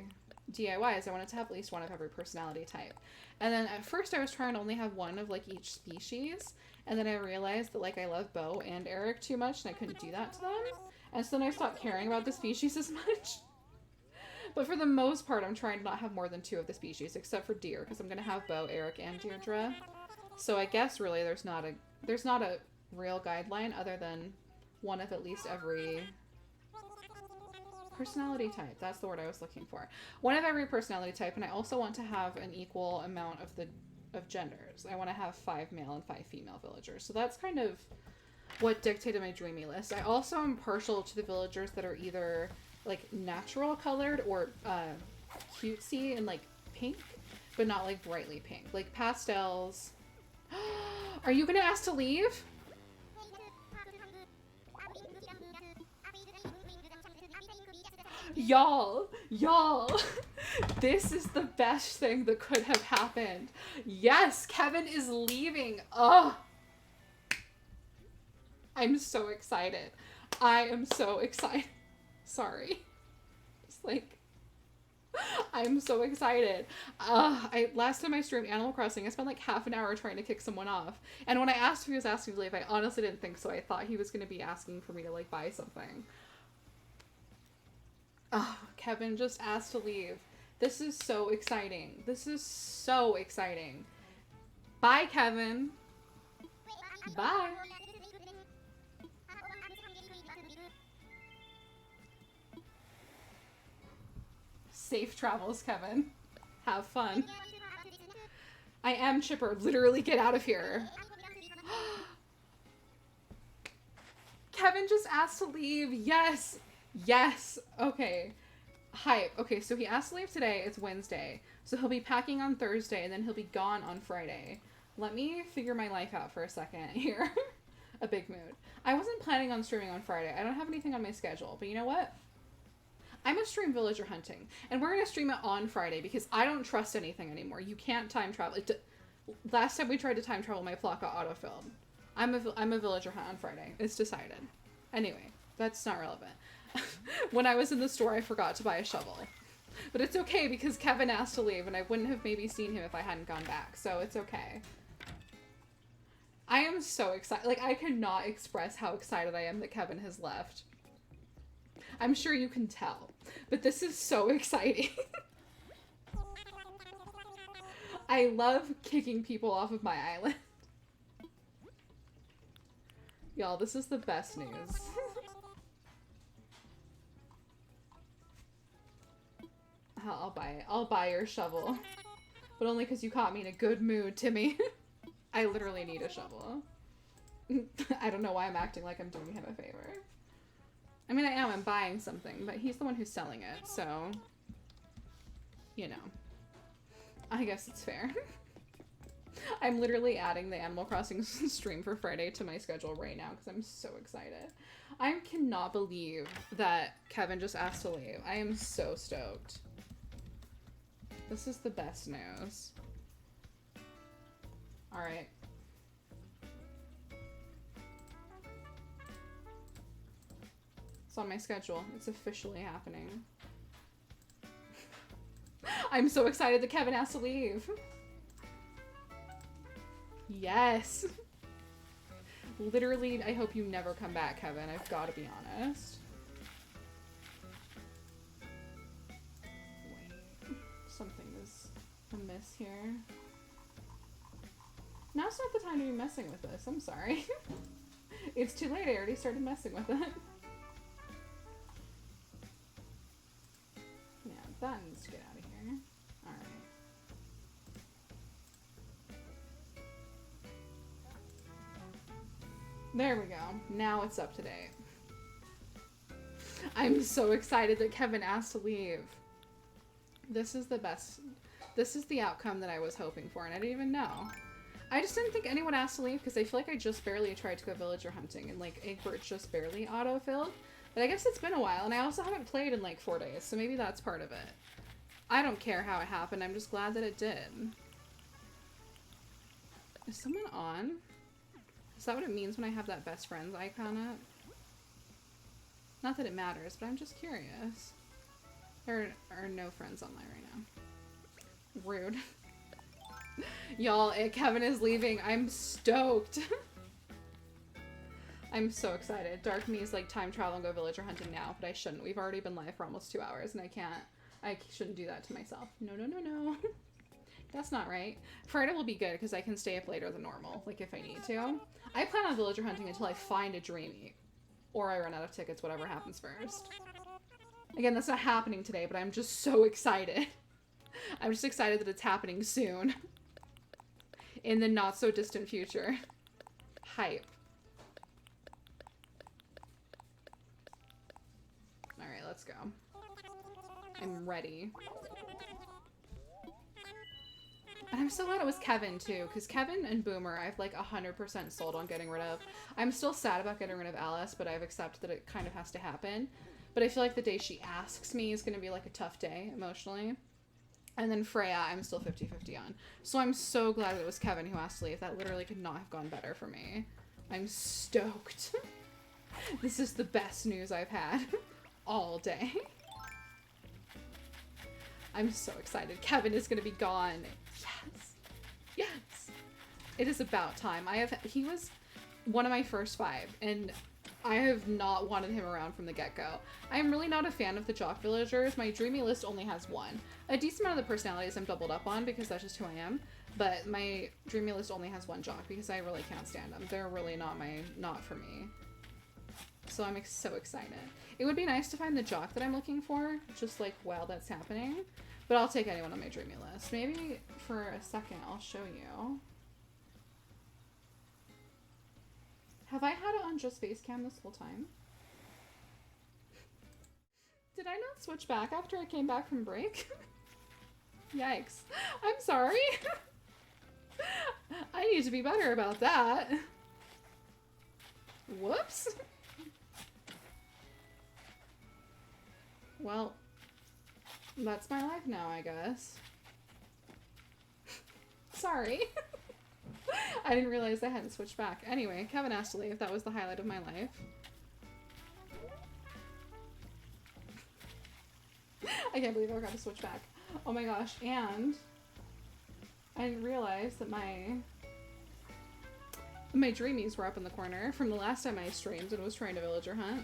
DIYs, I wanted to have at least one of every personality type. And then at first I was trying to only have one of like each species. And then I realized that like I love Bo and Eric too much and I couldn't do that to them. And so then I stopped caring about the species as much. But for the most part, I'm trying to not have more than 2 of the species, except for deer, because I'm going to have Bo, Eric, and Deirdre. So I guess really there's not a real guideline other than one of at least every personality type. That's the word I was looking for. One of every personality type, and I also want to have an equal amount of genders. I want to have 5 male and 5 female villagers. So that's kind of what dictated my dreamy list. I also am partial to the villagers that are either like natural colored or cutesy and like pink, but not like brightly pink. Like pastels. Are you gonna ask to leave? Y'all, this is the best thing that could have happened. Yes, Kevin is leaving. Ugh. I'm so excited. I am so excited. Sorry. Just like, I'm so excited. Last time I streamed Animal Crossing, I spent like half an hour trying to kick someone off. And when I asked if he was asking to leave, I honestly didn't think so. I thought he was going to be asking for me to like buy something. Oh, Kevin just asked to leave. This is so exciting. This is so exciting. Bye, Kevin. Bye. Safe travels, Kevin. Have fun. I am chipper. Literally get out of here. Kevin just asked to leave. Yes. Yes. Okay. Hype. Okay, so he asked to leave today. It's Wednesday. So he'll be packing on Thursday, and then he'll be gone on Friday. Let me figure my life out for a second here. A big mood. I wasn't planning on streaming on Friday. I don't have anything on my schedule. But you know what? I'm gonna stream villager hunting. And we're gonna stream it on Friday because I don't trust anything anymore. You can't time travel. Last time we tried to time travel, my plot got autofilled. I'm a villager hunt on Friday. It's decided. Anyway, that's not relevant. When I was in the store, I forgot to buy a shovel. But it's okay because Kevin asked to leave and I wouldn't have maybe seen him if I hadn't gone back. So it's okay. I am so excited. Like, I cannot express how excited I am that Kevin has left. I'm sure you can tell. But this is so exciting. I love kicking people off of my island. Y'all, this is the best news. I'll buy it. I'll buy your shovel. But only because you caught me in a good mood, Timmy. I literally need a shovel. I don't know why I'm acting like I'm doing him a favor. I mean, I am. I'm buying something, but he's the one who's selling it, so... You know. I guess it's fair. I'm literally adding the Animal Crossing stream for Friday to my schedule right now because I'm so excited. I cannot believe that Kevin just asked to leave. I am so stoked. This is the best news. Alright. It's on my schedule. It's officially happening. I'm so excited that Kevin has to leave. Yes. Literally, I hope you never come back, Kevin. I've got to be honest. Wait. Something is amiss here. Now's not the time to be messing with this. I'm sorry. It's too late. I already started messing with it. Yeah, that needs to get out of here. Alright. There we go. Now it's up to date. I'm so excited that Kevin asked to leave. This is the best. This is the outcome that I was hoping for, and I didn't even know. I just didn't think anyone asked to leave because I feel like I just barely tried to go villager hunting and like Egbert just barely auto-filled. But I guess it's been a while, and I also haven't played in like 4 days, so maybe that's part of it. I don't care how it happened, I'm just glad that it did. Is someone on? Is that what it means when I have that best friends icon up? Not that it matters, but I'm just curious. There are no friends online right now. Rude. Y'all, Kevin is leaving. I'm stoked. I'm so excited. Dark me is like time travel and go villager hunting now, but I shouldn't. We've already been live for almost 2 hours and I shouldn't do that to myself. No, no, no, no. That's not right. Friday will be good because I can stay up later than normal, like if I need to. I plan on villager hunting until I find a dreamy. Or I run out of tickets, whatever happens first. Again, that's not happening today, but I'm just so excited. I'm just excited that it's happening soon. In the not so distant future. Hype. Alright, let's go. I'm ready. And I'm so glad it was Kevin too, because Kevin and Boomer I've like 100% sold on getting rid of. I'm still sad about getting rid of Alice, but I've accepted that it kind of has to happen. But I feel like the day she asks me is going to be like a tough day emotionally. And then Freya, I'm still 50-50 on. So I'm so glad that it was Kevin who asked to leave. That literally could not have gone better for me. I'm stoked. This is the best news I've had all day. I'm so excited. Kevin is gonna be gone. Yes. Yes. It is about time. He was one of my first 5, and I have not wanted him around from the get-go. I am really not a fan of the jock villagers. My dreamy list only has 1. A decent amount of the personalities I'm doubled up on because that's just who I am, but my dreamy list only has 1 jock because I really can't stand them. They're really not for me. So I'm so excited. It would be nice to find the jock that I'm looking for, just like while that's happening, but I'll take anyone on my dreamy list. Maybe for a second I'll show you. Have I had it on just face cam this whole time? Did I not switch back after I came back from break? Yikes. I'm sorry. I need to be better about that. Whoops. Well, that's my life now, I guess. Sorry. I didn't realize I hadn't switched back. Anyway, Kevin asked to leave. That was the highlight of my life. I can't believe I forgot to switch back. Oh my gosh, and I didn't realize that my dreamies were up in the corner from the last time I streamed and was trying to villager hunt.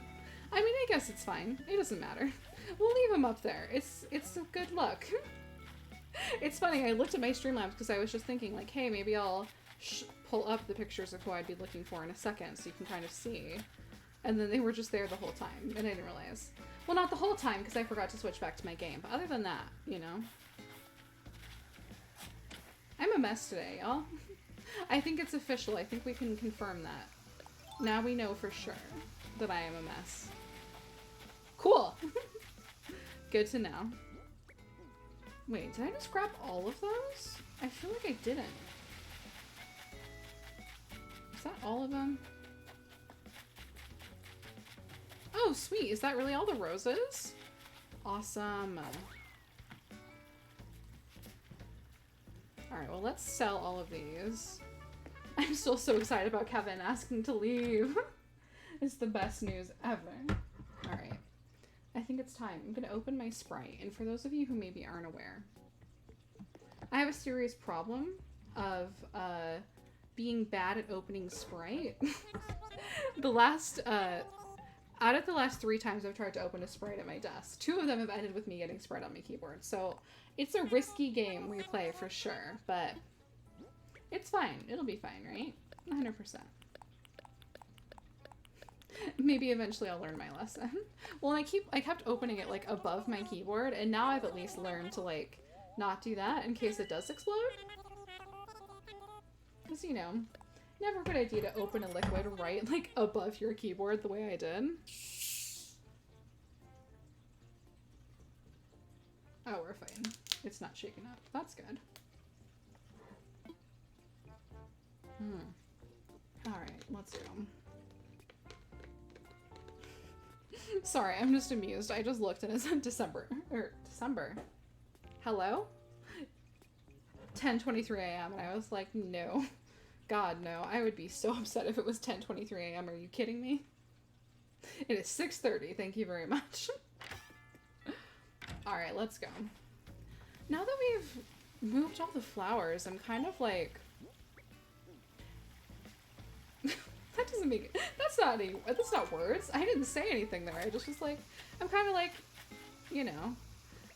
I mean, I guess it's fine. It doesn't matter. We'll leave them up there. It's a good look. It's funny, I looked at my Streamlabs because I was just thinking, like, hey, maybe I'll pull up the pictures of who I'd be looking for in a second so you can kind of see. And then they were just there the whole time, and I didn't realize. Well, not the whole time, because I forgot to switch back to my game, but other than that, you know. I'm a mess today, y'all. I think it's official. I think we can confirm that. Now we know for sure that I am a mess. Cool! Good to know. Wait, did I just grab all of those? I feel like I didn't. Is that all of them? Oh, sweet. Is that really all the roses? Awesome. Alright, well, let's sell all of these. I'm still so excited about Kevin asking to leave. It's the best news ever. Alright. I think it's time. I'm going to open my Sprite. And for those of you who maybe aren't aware, I have a serious problem of being bad at opening Sprite. Out of the last 3 times I've tried to open a Sprite at my desk, 2 of them have ended with me getting Sprite on my keyboard. So it's a risky game we play for sure, but it's fine. It'll be fine, right? 100%. Maybe eventually I'll learn my lesson. Well, I kept opening it like above my keyboard, and now I've at least learned to like not do that in case it does explode. Because, you know, never a good idea to open a liquid right like above your keyboard the way I did. Oh, we're fine. It's not shaking up. That's good. Alright, let's go. Sorry, I'm just amused. I just looked and it said December. Hello? 10:23 a.m. and I was like, no. God, no. I would be so upset if it was 10:23 a.m. Are you kidding me? It is 6:30. Thank you very much. Alright, let's go. Now that we've moved all the flowers, I'm kind of like... That doesn't make it. That's not words. I didn't say anything there. I just was like, I'm kind of like, you know.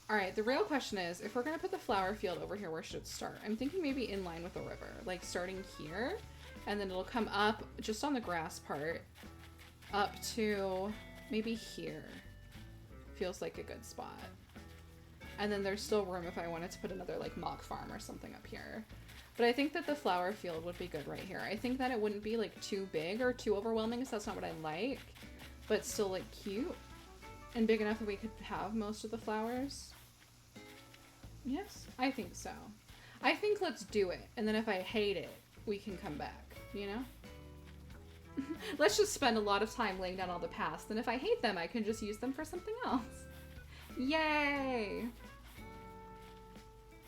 Alright, the real question is, if we're going to put the flower field over here, where should it start? I'm thinking maybe in line with the river. Like, starting here, and then it'll come up, just on the grass part, up to maybe here. Feels like a good spot. And then there's still room if I wanted to put another, like, mock farm or something up here. But I think that the flower field would be good right here. I think that it wouldn't be, like, too big or too overwhelming, because that's not what I like. But still, like, cute. And big enough that we could have most of the flowers. Yes, I think so. I think let's do it. And then if I hate it, we can come back, you know? Let's just spend a lot of time laying down all the paths. Then if I hate them, I can just use them for something else. Yay!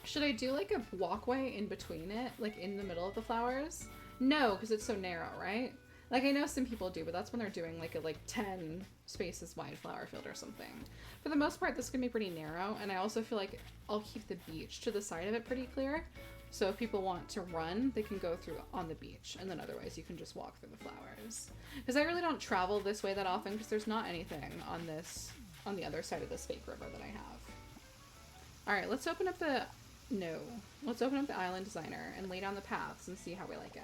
Should I do like a walkway in between it? Like in the middle of the flowers? No, because it's so narrow, right? Like, I know some people do, but that's when they're doing like a 10 spaces wide flower field or something. For the most part, this is gonna be pretty narrow, and I also feel like I'll keep the beach to the side of it pretty clear. So if people want to run, they can go through on the beach, and then otherwise you can just walk through the flowers. Because I really don't travel this way that often, because there's not anything on the other side of this fake river that I have. Alright, let's open up the... No. Let's open up the island designer and lay down the paths and see how we like it.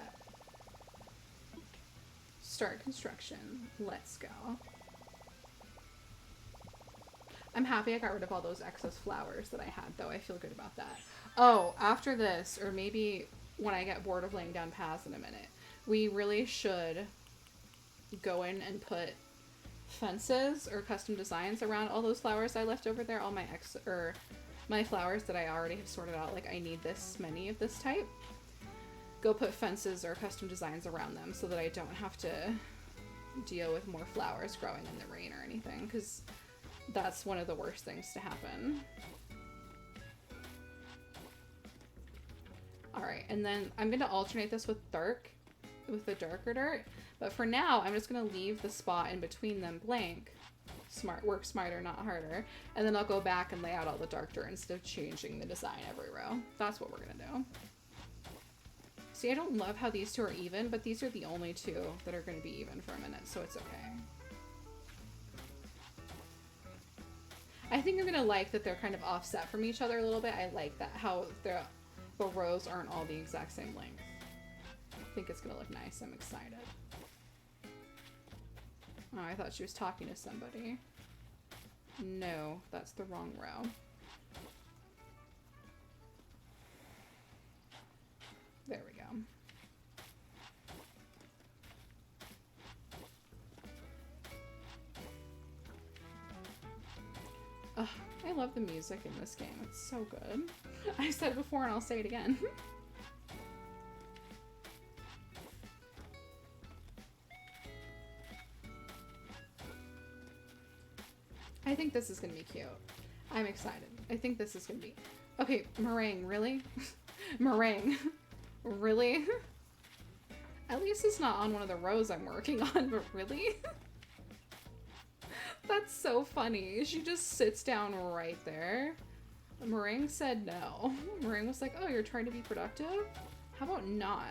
Start construction. Let's go. I'm happy I got rid of all those excess flowers that I had, though. I feel good about that. Oh, after this, or maybe when I get bored of laying down paths in a minute, we really should go in and put fences or custom designs around all those flowers I left over there, all my flowers that I already have sorted out, like I need this many of this type. Go put fences or custom designs around them so that I don't have to deal with more flowers growing in the rain or anything, because that's one of the worst things to happen. Alright, and then I'm going to alternate this with the darker dirt, but for now I'm just going to leave the spot in between them blank. Work smarter, not harder. And then I'll go back and lay out all the dark dirt instead of changing the design every row. That's what we're going to do. See, I don't love how these two are even, but these are the only two that are going to be even for a minute, so it's okay. I think you're going to like that they're kind of offset from each other a little bit. I like that, how the rows aren't all the exact same length. I think it's going to look nice. I'm excited. Oh, I thought she was talking to somebody. No, that's the wrong row. There we go. Ugh, I love the music in this game. It's so good. I said it before and I'll say it again. I think this is going to be cute. I'm excited. I think this is going to be... Okay, Meringue, really? Meringue. Really? At least it's not on one of the rows I'm working on, but really? That's so funny. She just sits down right there. Meringue said no. Meringue was like, oh, you're trying to be productive? How about not?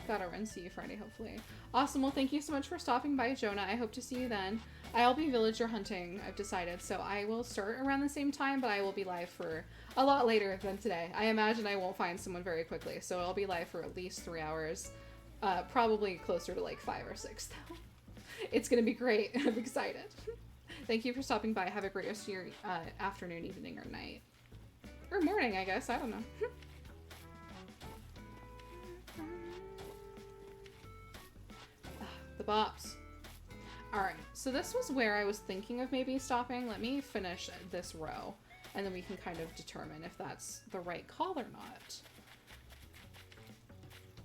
Gotta run, see you Friday, hopefully. Awesome, well thank you so much for stopping by, Jonah. I hope to see you then. I'll be villager hunting, I've decided, so I will start around the same time, but I will be live for a lot later than today. I imagine I won't find someone very quickly, so I'll be live for at least 3 hours. Probably closer to like 5 or 6 though. It's gonna be great. I'm excited. Thank you for stopping by. Have a great rest of your afternoon, evening, or night. Or morning, I guess. I don't know. The bops. Alright, so this was where I was thinking of maybe stopping. Let me finish this row, and then we can kind of determine if that's the right call or not.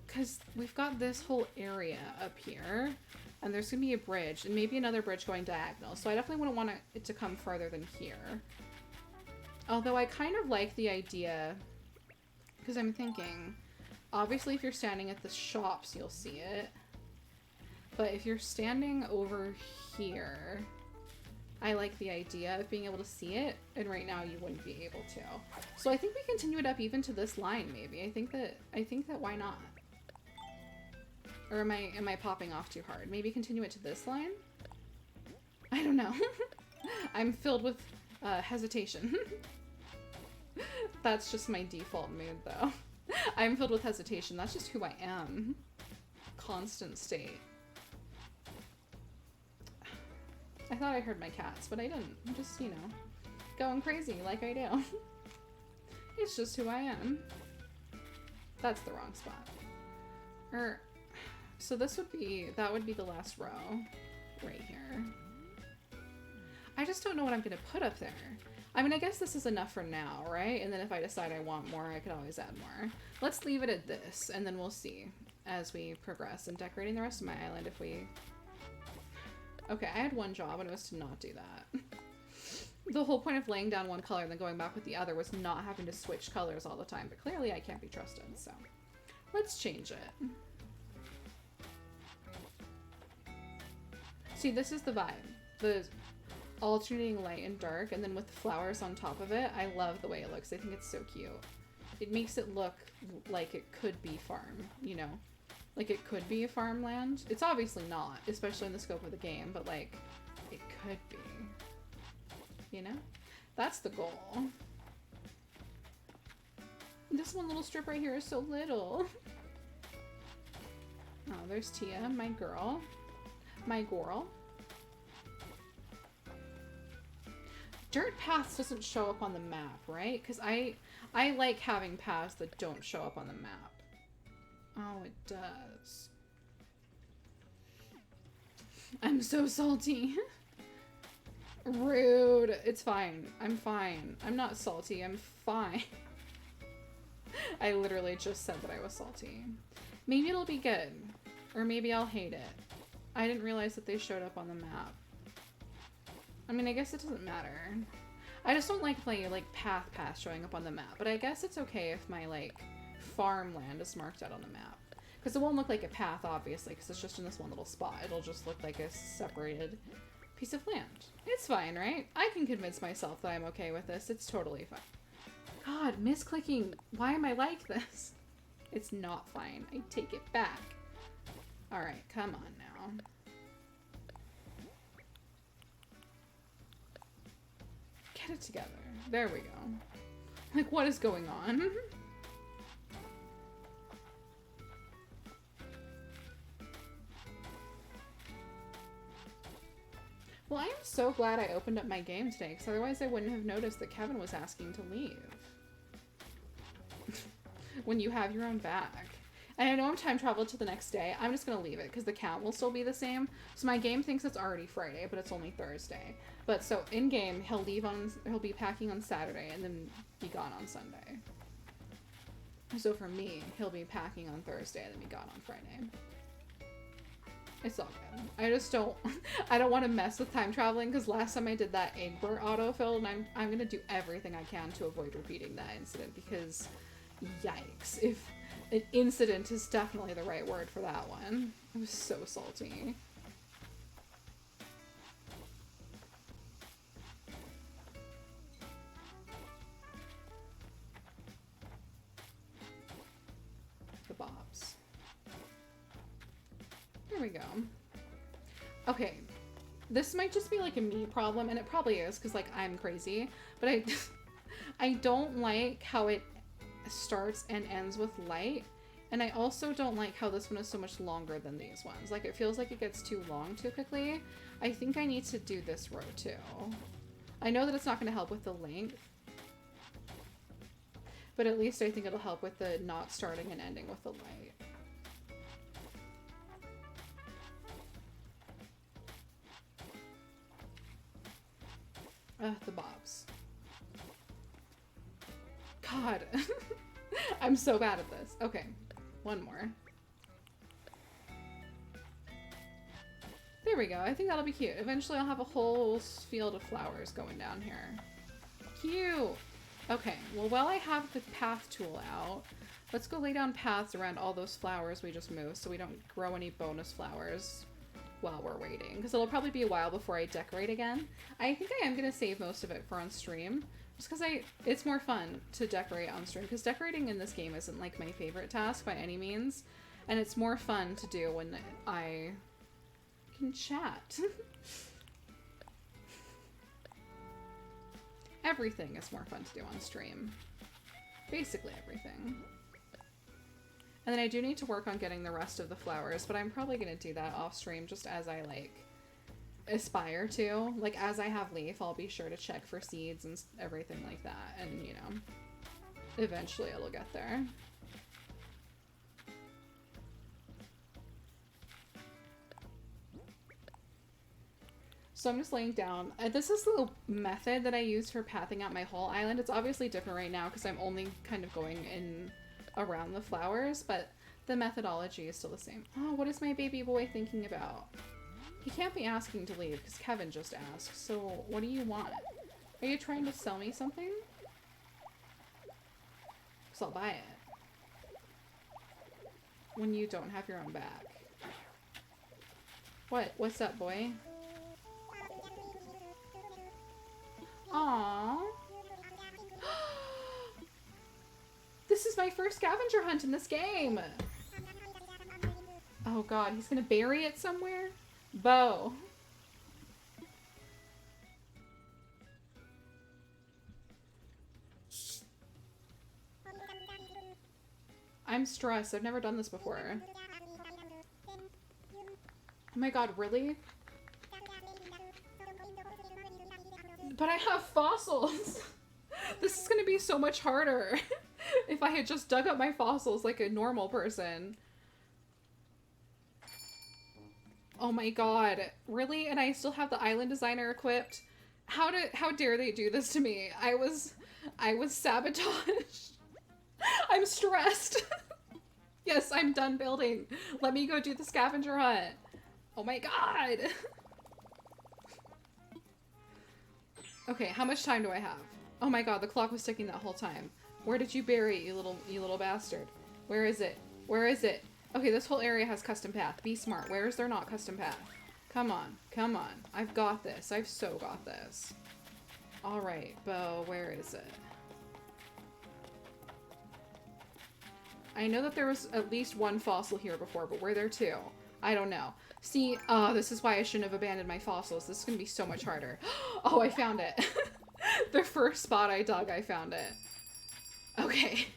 Because we've got this whole area up here, and there's going to be a bridge, and maybe another bridge going diagonal, so I definitely wouldn't want it to come farther than here. Although I kind of like the idea, because I'm thinking, obviously if you're standing at the shops, you'll see it. But if you're standing over here, I like the idea of being able to see it, and right now you wouldn't be able to. So I think we continue it up even to this line, maybe. I think that why not? Or am I popping off too hard? Maybe continue it to this line? I don't know. I'm filled with hesitation. That's just my default mood, though. I'm filled with hesitation. That's just who I am. Constant state. I thought I heard my cats, but I didn't. I'm just, you know, going crazy like I do. It's just who I am. That's the wrong spot. So that would be the last row right here. I just don't know what I'm gonna put up there. I mean, I guess this is enough for now, right? And then if I decide I want more, I could always add more. Let's leave it at this, and then we'll see as we progress in decorating the rest of my island if we... Okay, I had one job, and it was to not do that. The whole point of laying down one color and then going back with the other was not having to switch colors all the time, but clearly I can't be trusted, so... Let's change it. See, this is the vibe. The alternating light and dark, and then with the flowers on top of it. I love the way it looks. I think it's so cute. It makes it look like it could be farm, you know? Like it could be a farmland. It's obviously not, especially in the scope of the game, but like, it could be. You know? That's the goal. This one little strip right here is so little. Oh, there's Tia, my girl. My girl. Dirt paths doesn't show up on the map, right? Because I like having paths that don't show up on the map. Oh, it does. I'm so salty. Rude. It's fine. I'm fine. I'm not salty. I'm fine. I literally just said that I was salty. Maybe it'll be good. Or maybe I'll hate it. I didn't realize that they showed up on the map. I mean, I guess it doesn't matter. I just don't like my, like, path showing up on the map. But I guess it's okay if my, like, farmland is marked out on the map. Because it won't look like a path, obviously, because it's just in this one little spot. It'll just look like a separated piece of land. It's fine, right? I can convince myself that I'm okay with this. It's totally fine. God, misclicking. Why am I like this? It's not fine. I take it back. Alright, come on now. Get it together. There we go. Like, what is going on? Well, I am so glad I opened up my game today, because otherwise I wouldn't have noticed that Kevin was asking to leave. When you have your own bag. And I know I'm time traveled to the next day. I'm just going to leave it, because the count will still be the same. So my game thinks it's already Friday, but it's only Thursday. But so in-game, he'll be packing on Saturday, and then be gone on Sunday. So for me, he'll be packing on Thursday, and then be gone on Friday. It's all good. I just don't, I don't want to mess with time traveling, because last time I did that Egbert autofill, and I'm going to do everything I can to avoid repeating that incident, because yikes. If an incident is definitely the right word for that one. I was so salty. The bobs. There we go. Okay. This might just be like a me problem, and it probably is, because like I'm crazy, but I don't like how it starts and ends with light, and I also don't like how this one is so much longer than these ones. Like, it feels like it gets too long too quickly. I think I need to do this row too. I know that it's not going to help with the length, but at least I think it'll help with the not starting and ending with the light. The bobs. God. I'm so bad at this. Okay. One more. There we go. I think that'll be cute. Eventually I'll have a whole field of flowers going down here. Cute. Okay. Well, while I have the path tool out, let's go lay down paths around all those flowers we just moved so we don't grow any bonus flowers while we're waiting. Because it'll probably be a while before I decorate again. I think I am going to save most of it for on stream. Just because it's more fun to decorate on stream, because decorating in this game isn't like my favorite task by any means, and it's more fun to do when I can chat. Everything is more fun to do on stream. Basically everything. And then I do need to work on getting the rest of the flowers, but I'm probably going to do that off stream just as I like aspire to. Like, as I have leaf, I'll be sure to check for seeds and everything like that, and you know, eventually it'll get there. So I'm just laying down. This is the method that I use for pathing out my whole island. It's obviously different right now because I'm only kind of going in around the flowers, but the methodology is still the same. Oh, what is my baby boy thinking about? He can't be asking to leave because Kevin just asked. So what do you want? Are you trying to sell me something? So I'll buy it. when you don't have your own back. What? What's up, boy? Aww. This is my first scavenger hunt in this game. Oh god, he's gonna bury it somewhere? Bo. I'm stressed. I've never done this before. Oh my god, really? But I have fossils! This is gonna be so much harder if I had just dug up my fossils like a normal person. Oh my god, really? And I still have the island designer equipped? How dare they do this to me? I was sabotaged. I'm stressed. Yes, I'm done building. Let me go do the scavenger hunt. Oh my god. Okay, how much time do I have? Oh my god, the clock was ticking that whole time. Where did you bury it, you little bastard? Where is it? Where is it? Okay, this whole area has custom path. Be smart. Where is there not custom path? Come on. Come on. I've got this. I've so got this. Alright, Bo, where is it? I know that there was at least one fossil here before, but were there two? I don't know. See, this is why I shouldn't have abandoned my fossils. This is gonna be so much harder. Oh, I found it. The first spot I dug, I found it. Okay.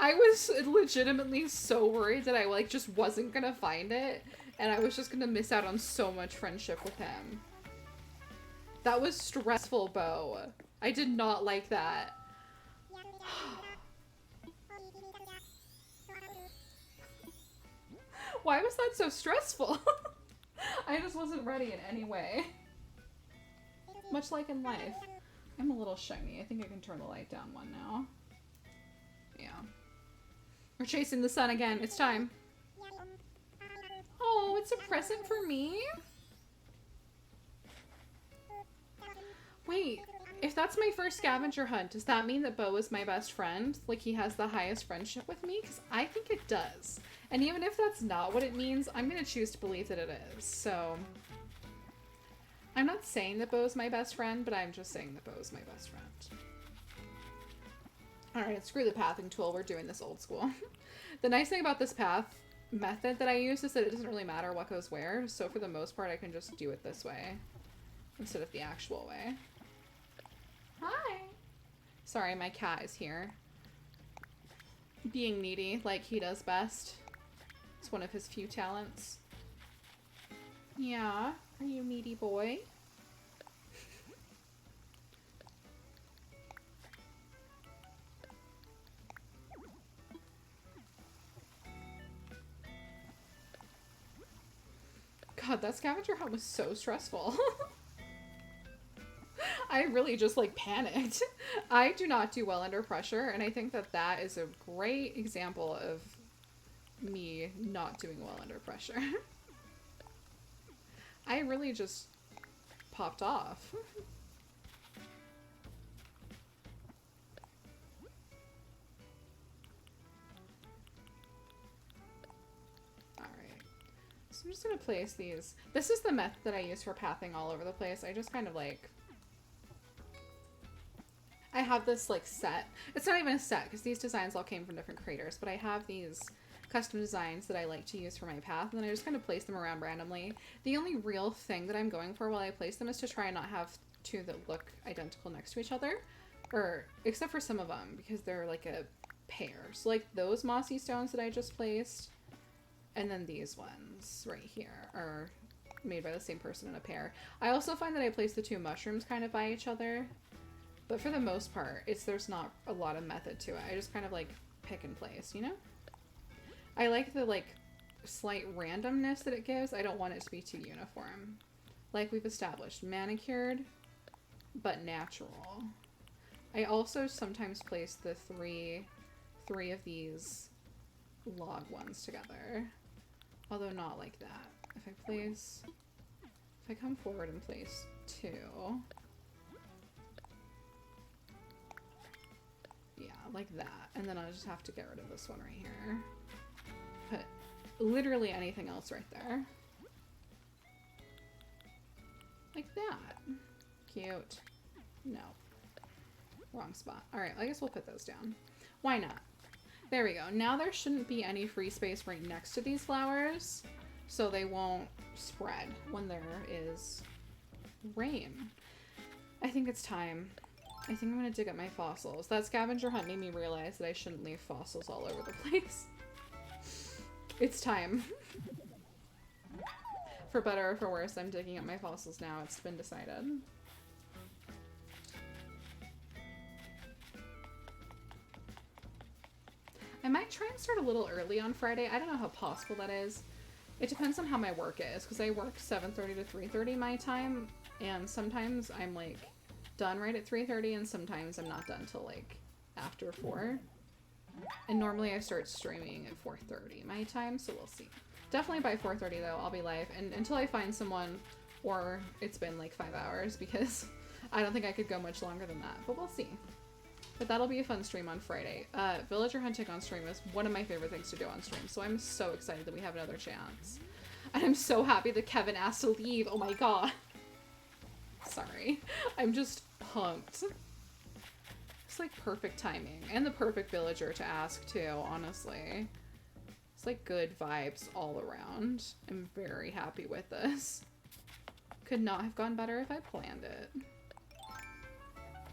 I was legitimately so worried that I, like, just wasn't gonna find it, and I was just gonna miss out on so much friendship with him. That was stressful, Bo. I did not like that. Why was that so stressful? I just wasn't ready in any way. Much like in life. I'm a little shiny. I think I can turn the light down one now. Yeah. We're chasing the sun again. It's time. Oh, it's a present for me? Wait, if that's my first scavenger hunt, does that mean that Bo is my best friend? Like, he has the highest friendship with me? Because I think it does. And even if that's not what it means, I'm going to choose to believe that it is. So, I'm not saying that Bo's my best friend, but I'm just saying that Bo's my best friend. Alright, screw the pathing tool. We're doing this old school. The nice thing about this path method that I use is that it doesn't really matter what goes where. So for the most part, I can just do it this way instead of the actual way. Hi! Sorry, my cat is here. Being needy like he does best. It's one of his few talents. Yeah, are you a needy boy? God, that scavenger hunt was so stressful. I really just, like, panicked. I do not do well under pressure, and I think that that is a great example of me not doing well under pressure. I really just popped off. So I'm just gonna place these. This is the method that I use for pathing all over the place. I just kind of like... I have this like set. It's not even a set because these designs all came from different creators, but I have these custom designs that I like to use for my path, and then I just kind of place them around randomly. The only real thing that I'm going for while I place them is to try and not have two that look identical next to each other. Or, except for some of them, because they're like a pair. So like those mossy stones that I just placed, and then these ones right here are made by the same person in a pair. I also find that I place the two mushrooms kind of by each other, but for the most part, there's not a lot of method to it. I just kind of like pick and place, you know? I like the like slight randomness that it gives. I don't want it to be too uniform. Like we've established, manicured, but natural. I also sometimes place the three of these log ones together. Although not like that. If I come forward and place two. Yeah, like that. And then I'll just have to get rid of this one right here. Put literally anything else right there. Like that. Cute. No. Wrong spot. Alright, I guess we'll put those down. Why not? There we go. Now there shouldn't be any free space right next to these flowers, so they won't spread when there is rain. I think it's time. I think I'm gonna dig up my fossils. That scavenger hunt made me realize that I shouldn't leave fossils all over the place. It's time. For better or for worse, I'm digging up my fossils now. It's been decided. I might try and start a little early on Friday. I don't know how possible that is. It depends on how my work is, because I work 7:30 to 3:30 my time, and sometimes I'm like done right at 3:30, and sometimes I'm not done till like after 4. And normally I start streaming at 4:30 my time, so we'll see. Definitely by 4:30 though, I'll be live, and until I find someone, or it's been like 5 hours, because I don't think I could go much longer than that, but we'll see. But that'll be a fun stream on Friday. Villager hunting on stream is one of my favorite things to do on stream, so I'm so excited that we have another chance. And I'm so happy that Kevin asked to leave. Oh my god. Sorry. I'm just pumped. It's like perfect timing. And the perfect villager to ask too, honestly. It's like good vibes all around. I'm very happy with this. Could not have gone better if I planned it.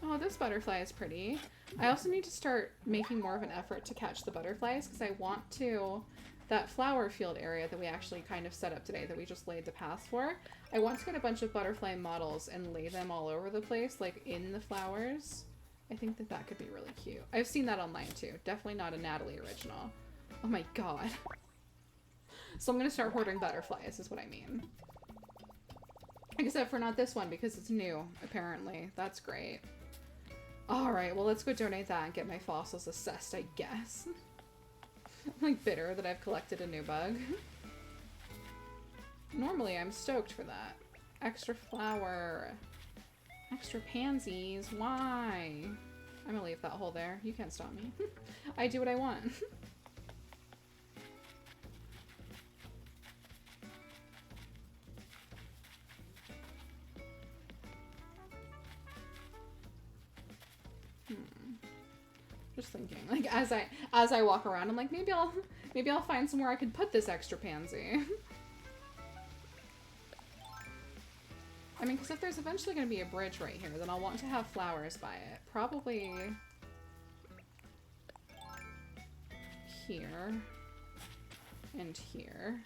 Oh, this butterfly is pretty. I also need to start making more of an effort to catch the butterflies, because I want to, that flower field area that we actually kind of set up today that we just laid the path for, I want to get a bunch of butterfly models and lay them all over the place, like in the flowers. I think that that could be really cute. I've seen that online too. Definitely not a Natalie original. Oh my god. So I'm going to start hoarding butterflies is what I mean. Except for not this one because it's new, apparently. That's great. Alright, well let's go donate that and get my fossils assessed, I guess. I'm like bitter that I've collected a new bug. Normally I'm stoked for that. Extra flower. Extra pansies. Why? I'm gonna leave that hole there. You can't stop me. I do what I want. Just thinking, like as I walk around, I'm like, maybe I'll find somewhere I could put this extra pansy. I mean, because if there's eventually going to be a bridge right here, then I'll want to have flowers by it. Probably here and here,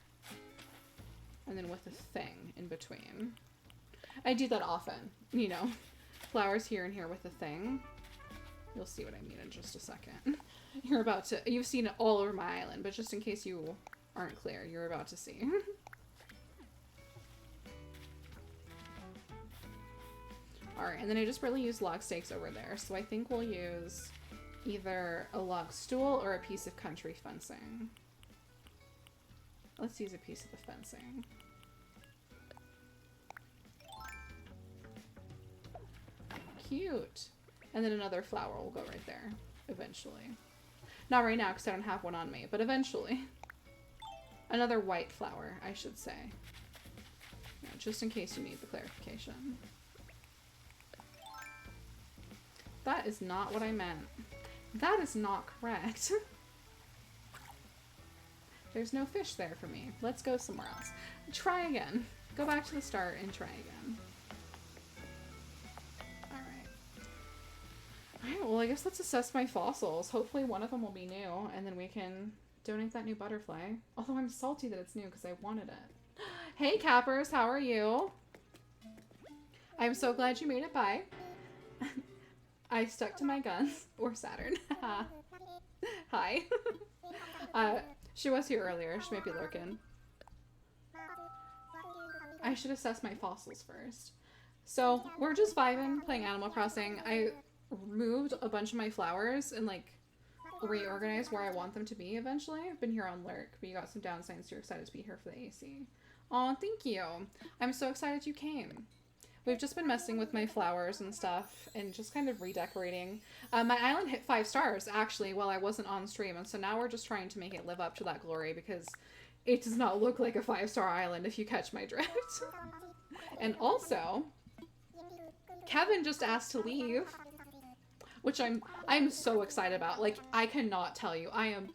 and then with a thing in between. I do that often, you know, flowers here and here with a thing. You'll see what I mean in just a second. You've seen it all over my island, but just in case you aren't clear, you're about to see. Alright, and then I just really used log stakes over there, so I think we'll use either a log stool or a piece of country fencing. Let's use a piece of the fencing. Cute. And then another flower will go right there, eventually. Not right now, because I don't have one on me, but eventually. Another white flower, I should say. Yeah, just in case you need the clarification. That is not what I meant. That is not correct. There's no fish there for me. Let's go somewhere else. Try again. Go back to the start and try again. Alright, well I guess let's assess my fossils. Hopefully one of them will be new, and then we can donate that new butterfly. Although I'm salty that it's new because I wanted it. Hey Cappers, how are you? I'm so glad you made it by. I stuck to my guns. Or Saturn. Hi. She was here earlier. She might be lurking. I should assess my fossils first. So, we're just vibing, playing Animal Crossing. I removed a bunch of my flowers and like reorganized where I want them to be eventually. I've been here on lurk, but you got some down signs, so you're excited to be here for the AC. Aw, thank you. I'm so excited you came. We've just been messing with my flowers and stuff and just kind of redecorating. My island hit 5 stars actually while I wasn't on stream, and so now we're just trying to make it live up to that glory because it does not look like a 5-star island if you catch my drift. And also, Kevin just asked to leave, which I'm so excited about. Like, I cannot tell you. I am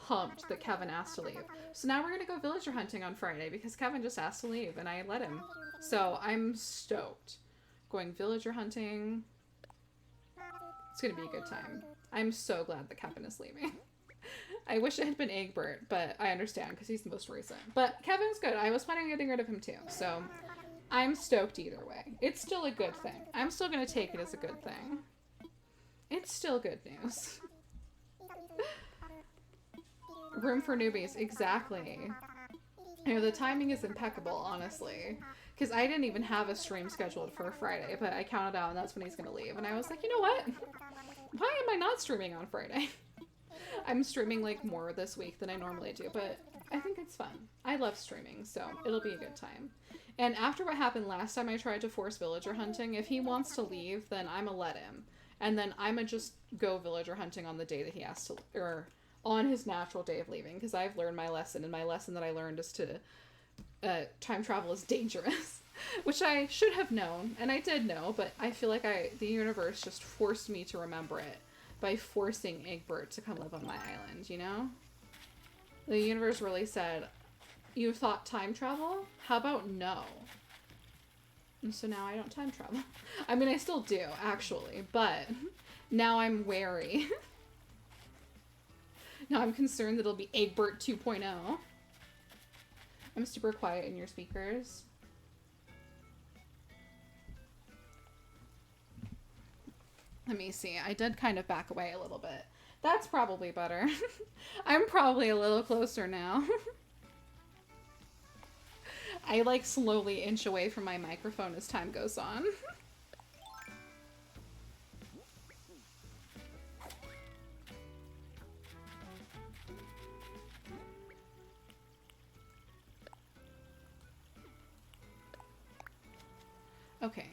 pumped that Kevin asked to leave. So now we're gonna go villager hunting on Friday because Kevin just asked to leave and I let him. So I'm stoked. Going villager hunting. It's gonna be a good time. I'm so glad that Kevin is leaving. I wish it had been Egbert, but I understand because he's the most recent. But Kevin's good. I was planning on getting rid of him too. So I'm stoked either way. It's still a good thing. I'm still gonna take it as a good thing. It's still good news. Room for newbies, exactly. You know, the timing is impeccable, honestly. Because I didn't even have a stream scheduled for Friday, but I counted out and that's when he's gonna leave. And I was like, you know what? Why am I not streaming on Friday? I'm streaming like more this week than I normally do, but I think it's fun. I love streaming, so it'll be a good time. And after what happened last time I tried to force villager hunting, if he wants to leave, then I'ma let him. And then I'ma just go villager hunting on the day that he has to, or on his natural day of leaving, because I've learned my lesson, and my lesson that I learned is to time travel is dangerous, which I should have known, and I did know, but I feel like the universe just forced me to remember it by forcing Egbert to come live on my island, you know? The universe really said, you thought time travel? How about no? And so now I don't time travel. I mean, I still do, actually, but now I'm wary. Now I'm concerned that it'll be Egbert 2.0. I'm super quiet in your speakers. Let me see. I did kind of back away a little bit. That's probably better. I'm probably a little closer now. I like slowly inch away from my microphone as time goes on. Okay.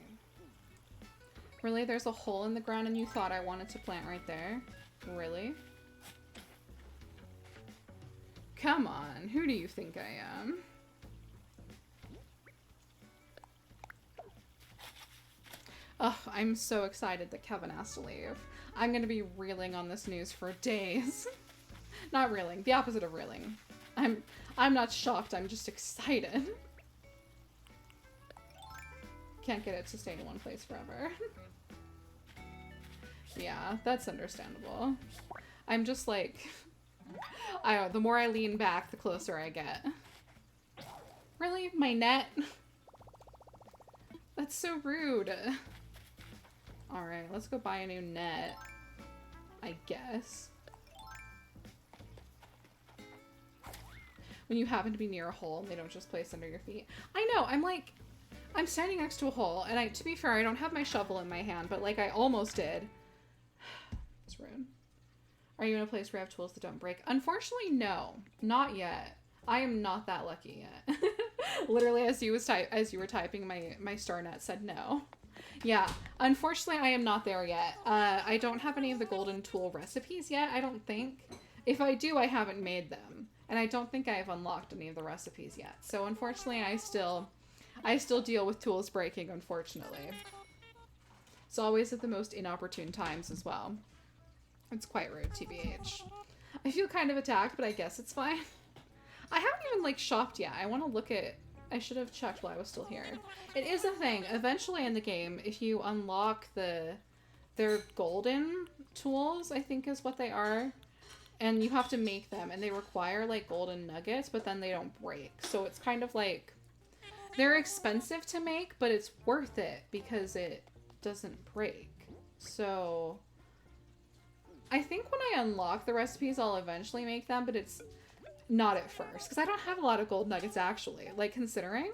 Really? There's a hole in the ground and you thought I wanted to plant right there? Really? Come on, who do you think I am? Ugh, I'm so excited that Kevin has to leave. I'm gonna be reeling on this news for days. Not reeling, the opposite of reeling. I'm not shocked, I'm just excited. Can't get it to stay in one place forever. Yeah, that's understandable. I'm just like, I don't know, the more I lean back, the closer I get. Really? My net? That's so rude. Alright, let's go buy a new net, I guess. When you happen to be near a hole and they don't just place under your feet. I know, I'm standing next to a hole, and to be fair, I don't have my shovel in my hand, but like I almost did. It's rude. Are you in a place where you have tools that don't break? Unfortunately, no. Not yet. I am not that lucky yet. Literally, as you were typing, my star net said no. Yeah, unfortunately, I am not there yet. I don't have any of the golden tool recipes yet, I don't think. If I do, I haven't made them. And I don't think I have unlocked any of the recipes yet. So unfortunately, I still deal with tools breaking, unfortunately. It's always at the most inopportune times as well. It's quite rude, TBH. I feel kind of attacked, but I guess it's fine. I haven't even, like, shopped yet. I want to look at... I should have checked while I was still here. It is a thing. Eventually in the game, if you unlock their golden tools, I think is what they are, and you have to make them, and they require, like, golden nuggets, but then they don't break. So it's kind of like... They're expensive to make, but it's worth it because it doesn't break. So I think when I unlock the recipes, I'll eventually make them, but it's not at first because I don't have a lot of gold nuggets actually. Like, considering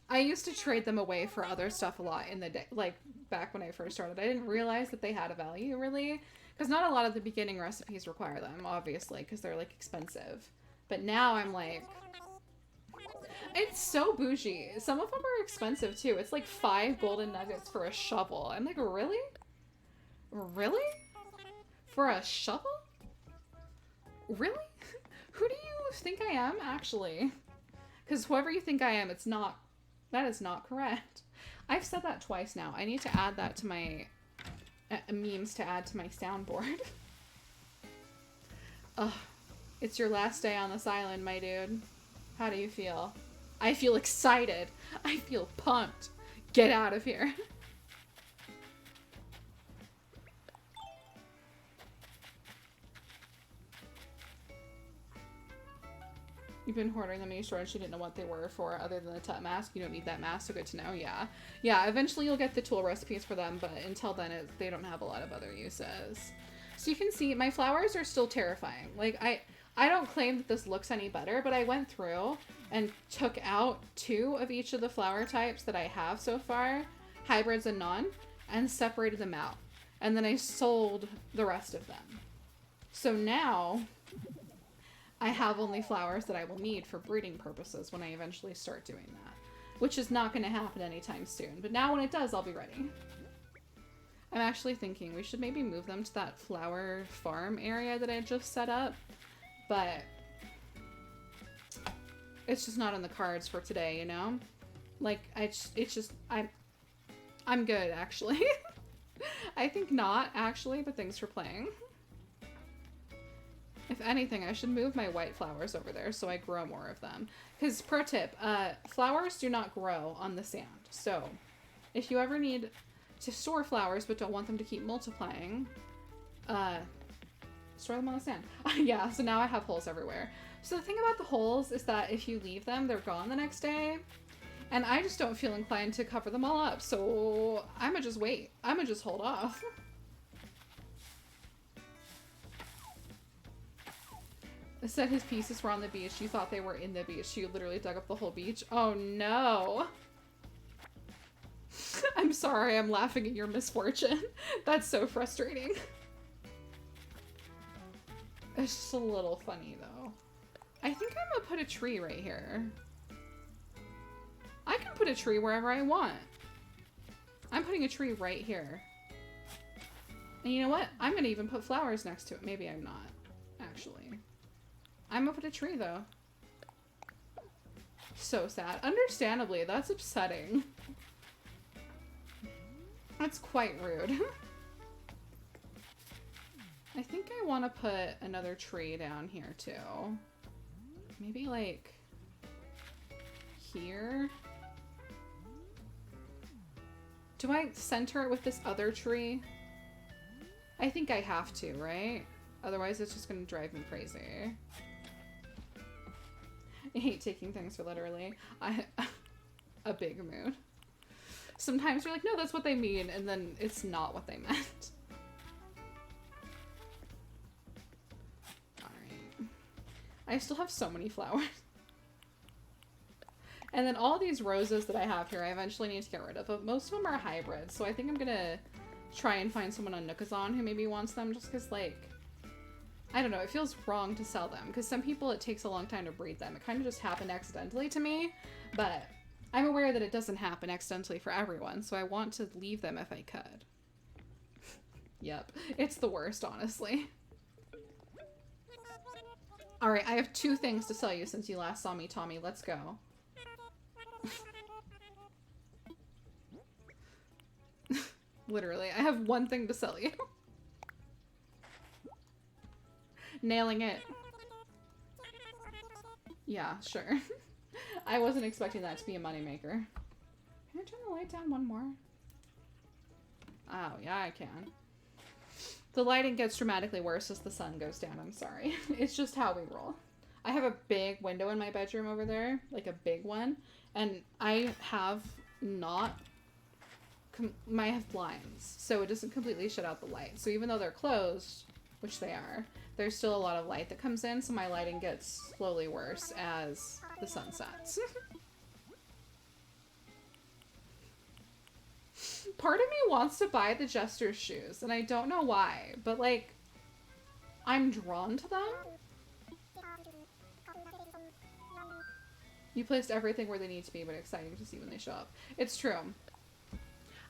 I used to trade them away for other stuff a lot in the day, like back when I first started. I didn't realize that they had a value really, because not a lot of the beginning recipes require them, obviously, because they're like expensive. But now I'm like, it's so bougie. Some of them are expensive too. It's like 5 golden nuggets for a shovel. I'm like, really? Really? For a shovel? Really? Who do you think I am, actually. Because whoever you think I am, it's not. That is not correct. I've said that twice now. I need to add that to my memes to add to my soundboard. Ugh. It's your last day on this island, my dude. How do you feel? I feel excited. I feel pumped. Get out of here. You've been hoarding them in your storage. You didn't know what they were for other than the tut mask. You don't need that mask, so good to know. Yeah. Yeah, eventually you'll get the tool recipes for them, but until then they don't have a lot of other uses. So you can see my flowers are still terrifying. Like, I don't claim that this looks any better, but I went through and took out 2 of each of the flower types that I have so far, hybrids and non, and separated them out. And then I sold the rest of them. So now I have only flowers that I will need for breeding purposes when I eventually start doing that, which is not going to happen anytime soon. But now when it does, I'll be ready. I'm actually thinking we should maybe move them to that flower farm area that I just set up, but it's just not in the cards for today, you know? Like, I'm good, actually. I think not, actually, but thanks for playing. If anything, I should move my white flowers over there so I grow more of them. Because, pro tip, flowers do not grow on the sand. So, if you ever need to store flowers but don't want them to keep multiplying, store them on the sand. Yeah, so now I have holes everywhere. So the thing about the holes is that if you leave them, they're gone the next day. And I just don't feel inclined to cover them all up. So I'm gonna just wait. I'm gonna just hold off. It said his pieces were on the beach. You thought they were in the beach. You literally dug up the whole beach. Oh no. I'm sorry, I'm laughing at your misfortune. That's so frustrating. It's just a little funny though. I think I'm gonna put a tree right here. I can put a tree wherever I want. I'm putting a tree right here. And you know what? I'm gonna even put flowers next to it. Maybe I'm not, actually. I'm gonna put a tree though. So sad. Understandably, that's upsetting. That's quite rude. I think I want to put another tree down here too. Maybe like here. Do I center it with this other tree? I think I have to, right? Otherwise it's just gonna drive me crazy. I hate taking things for literally. A big mood. Sometimes you're like, no, that's what they mean, and then it's not what they meant. Alright. I still have so many flowers. And then all these roses that I have here, I eventually need to get rid of, but most of them are hybrids, so I think I'm gonna try and find someone on Nookazon who maybe wants them, just because, like, I don't know, it feels wrong to sell them, because some people it takes a long time to breed them. It kind of just happened accidentally to me, but I'm aware that it doesn't happen accidentally for everyone, so I want to leave them if I could. Yep, it's the worst, honestly. Alright, I have 2 things to sell you since you last saw me, Tommy. Let's go. Literally, I have 1 thing to sell you. Nailing it. Yeah, sure. I wasn't expecting that to be a moneymaker. Can I turn the light down 1 more? Oh, yeah, I can. The lighting gets dramatically worse as the sun goes down. I'm sorry. It's just how we roll. I have a big window in my bedroom over there, like a big one, and I have not... I have blinds, so it doesn't completely shut out the light. So even though they're closed, which they are, there's still a lot of light that comes in, so my lighting gets slowly worse as the sun sets. Part of me wants to buy the Jester's shoes, and I don't know why, but, like, I'm drawn to them. You placed everything where they need to be, but exciting to see when they show up. It's true.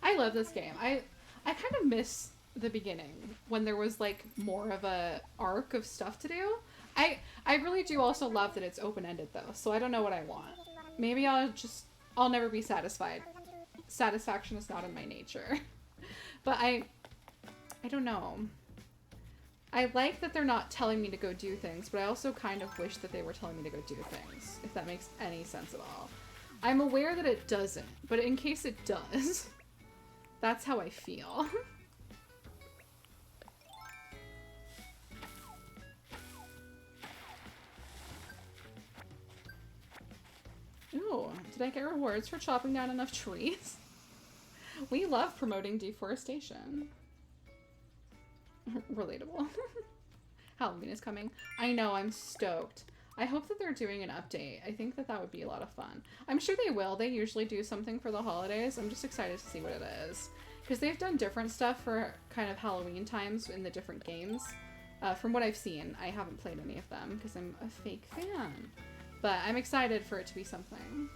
I love this game. I kind of miss the beginning when there was, like, more of a arc of stuff to do. I really do also love that it's open-ended though, so I don't know what I want. Maybe I'll never be satisfied. Satisfaction is not in my nature. But I don't know. I like that they're not telling me to go do things, but I also kind of wish that they were telling me to go do things, if that makes any sense at all. I'm aware that it doesn't, but in case it does, that's how I feel. Ooh, did I get rewards for chopping down enough trees? We love promoting deforestation. Relatable. Halloween is coming. I know, I'm stoked. I hope that they're doing an update. I think that that would be a lot of fun. I'm sure they will. They usually do something for the holidays. I'm just excited to see what it is. Because they've done different stuff for kind of Halloween times in the different games. From what I've seen, I haven't played any of them because I'm a fake fan. But I'm excited for it to be something.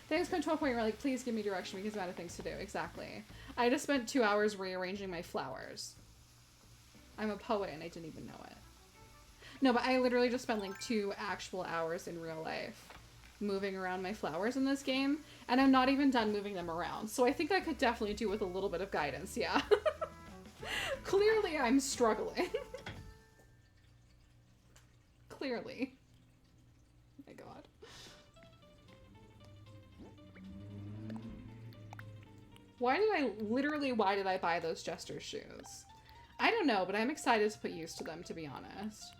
Things come to a point where like, please give me direction because I'm out of things to do. Exactly. I just spent 2 hours rearranging my flowers. I'm a poet and I didn't even know it. No, but I literally just spent like 2 actual hours in real life moving around my flowers in this game. And I'm not even done moving them around. So I think I could definitely do with a little bit of guidance, yeah. Clearly I'm struggling. Clearly. Oh my god. Why did I buy those Jester shoes? I don't know, but I'm excited to put use to them, to be honest.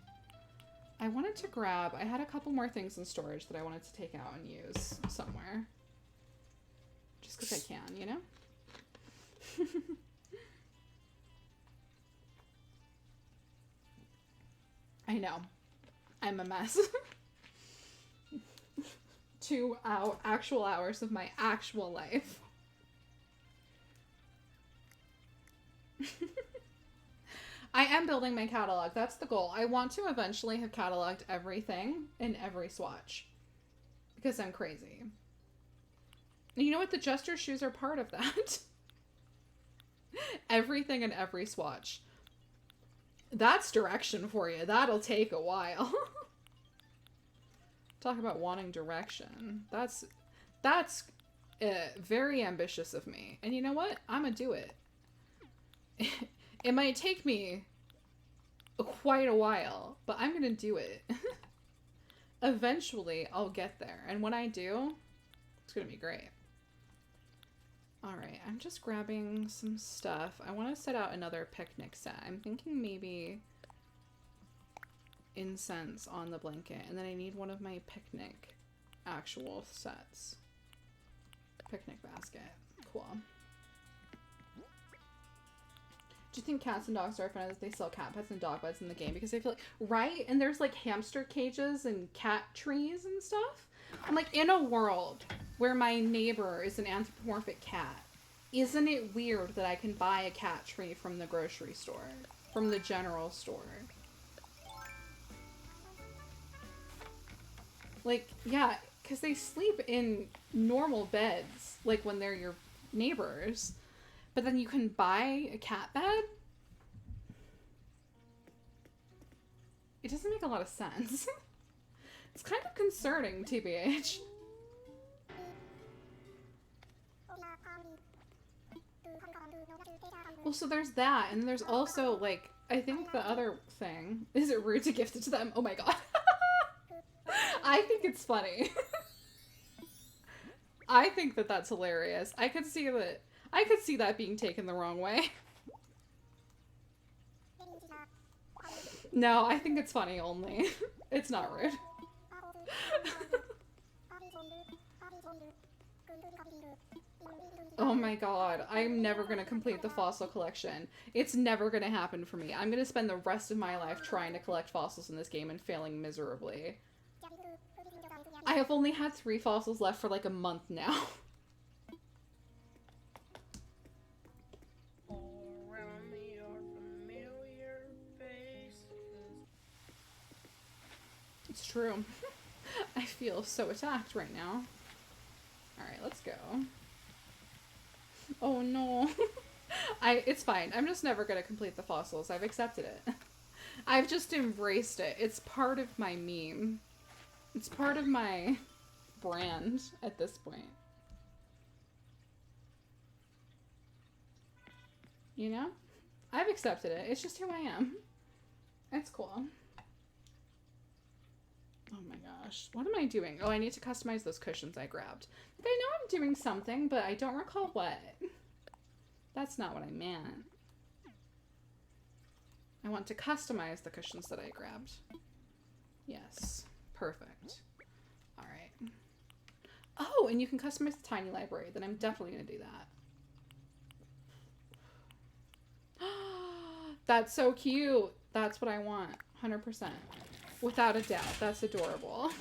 I wanted to grab, I had a couple more things in storage that I wanted to take out and use somewhere. Just because I can, you know? I know. I'm a mess. 2 actual hours of my actual life. I am building my catalog. That's the goal. I want to eventually have cataloged everything in every swatch. Because I'm crazy. And you know what? The Jester shoes are part of that. Everything in every swatch. That's direction for you. That'll take a while. Talk about wanting direction. That's very ambitious of me. And you know what? I'm gonna do it. It might take me quite a while, but I'm gonna do it. Eventually, I'll get there. And when I do, it's gonna be great. Alright, I'm just grabbing some stuff. I want to set out another picnic set. I'm thinking maybe incense on the blanket. And then I need one of my picnic actual sets. Picnic basket. Cool. Do you think cats and dogs are offended that they sell cat pets and dog beds in the game? Because I feel like, right? And there's like hamster cages and cat trees and stuff. I'm like, in a world where my neighbor is an anthropomorphic cat, isn't it weird that I can buy a cat tree from the grocery store? From the general store? Like, yeah, because they sleep in normal beds, like when they're your neighbors. But then you can buy a cat bed? It doesn't make a lot of sense. It's kind of concerning, TBH. Well, so there's that, and there's also, like, I think the other thing, is it rude to gift it to them? Oh my god. I think it's funny. I think that that's hilarious. I could see that being taken the wrong way. No, I think it's funny only. It's not rude. Oh my god, I'm never gonna complete the fossil collection. It's never gonna happen for me. I'm gonna spend the rest of my life trying to collect fossils in this game and failing miserably. I have only had 3 fossils left for like a month now. It's true. I feel so attacked right now. Alright, let's go. Oh no. It's fine. I'm just never gonna complete the fossils. I've accepted it. I've just embraced it. It's part of my meme. It's part of my brand at this point. You know? I've accepted it. It's just who I am. It's cool. Oh my gosh. What am I doing? Oh, I need to customize those cushions I grabbed. Like, I know I'm doing something, but I don't recall what. That's not what I meant. I want to customize the cushions that I grabbed. Yes. Perfect. All right. Oh, and you can customize the tiny library. Then I'm definitely going to do that. That's so cute. That's what I want. 100%. Without a doubt. That's adorable.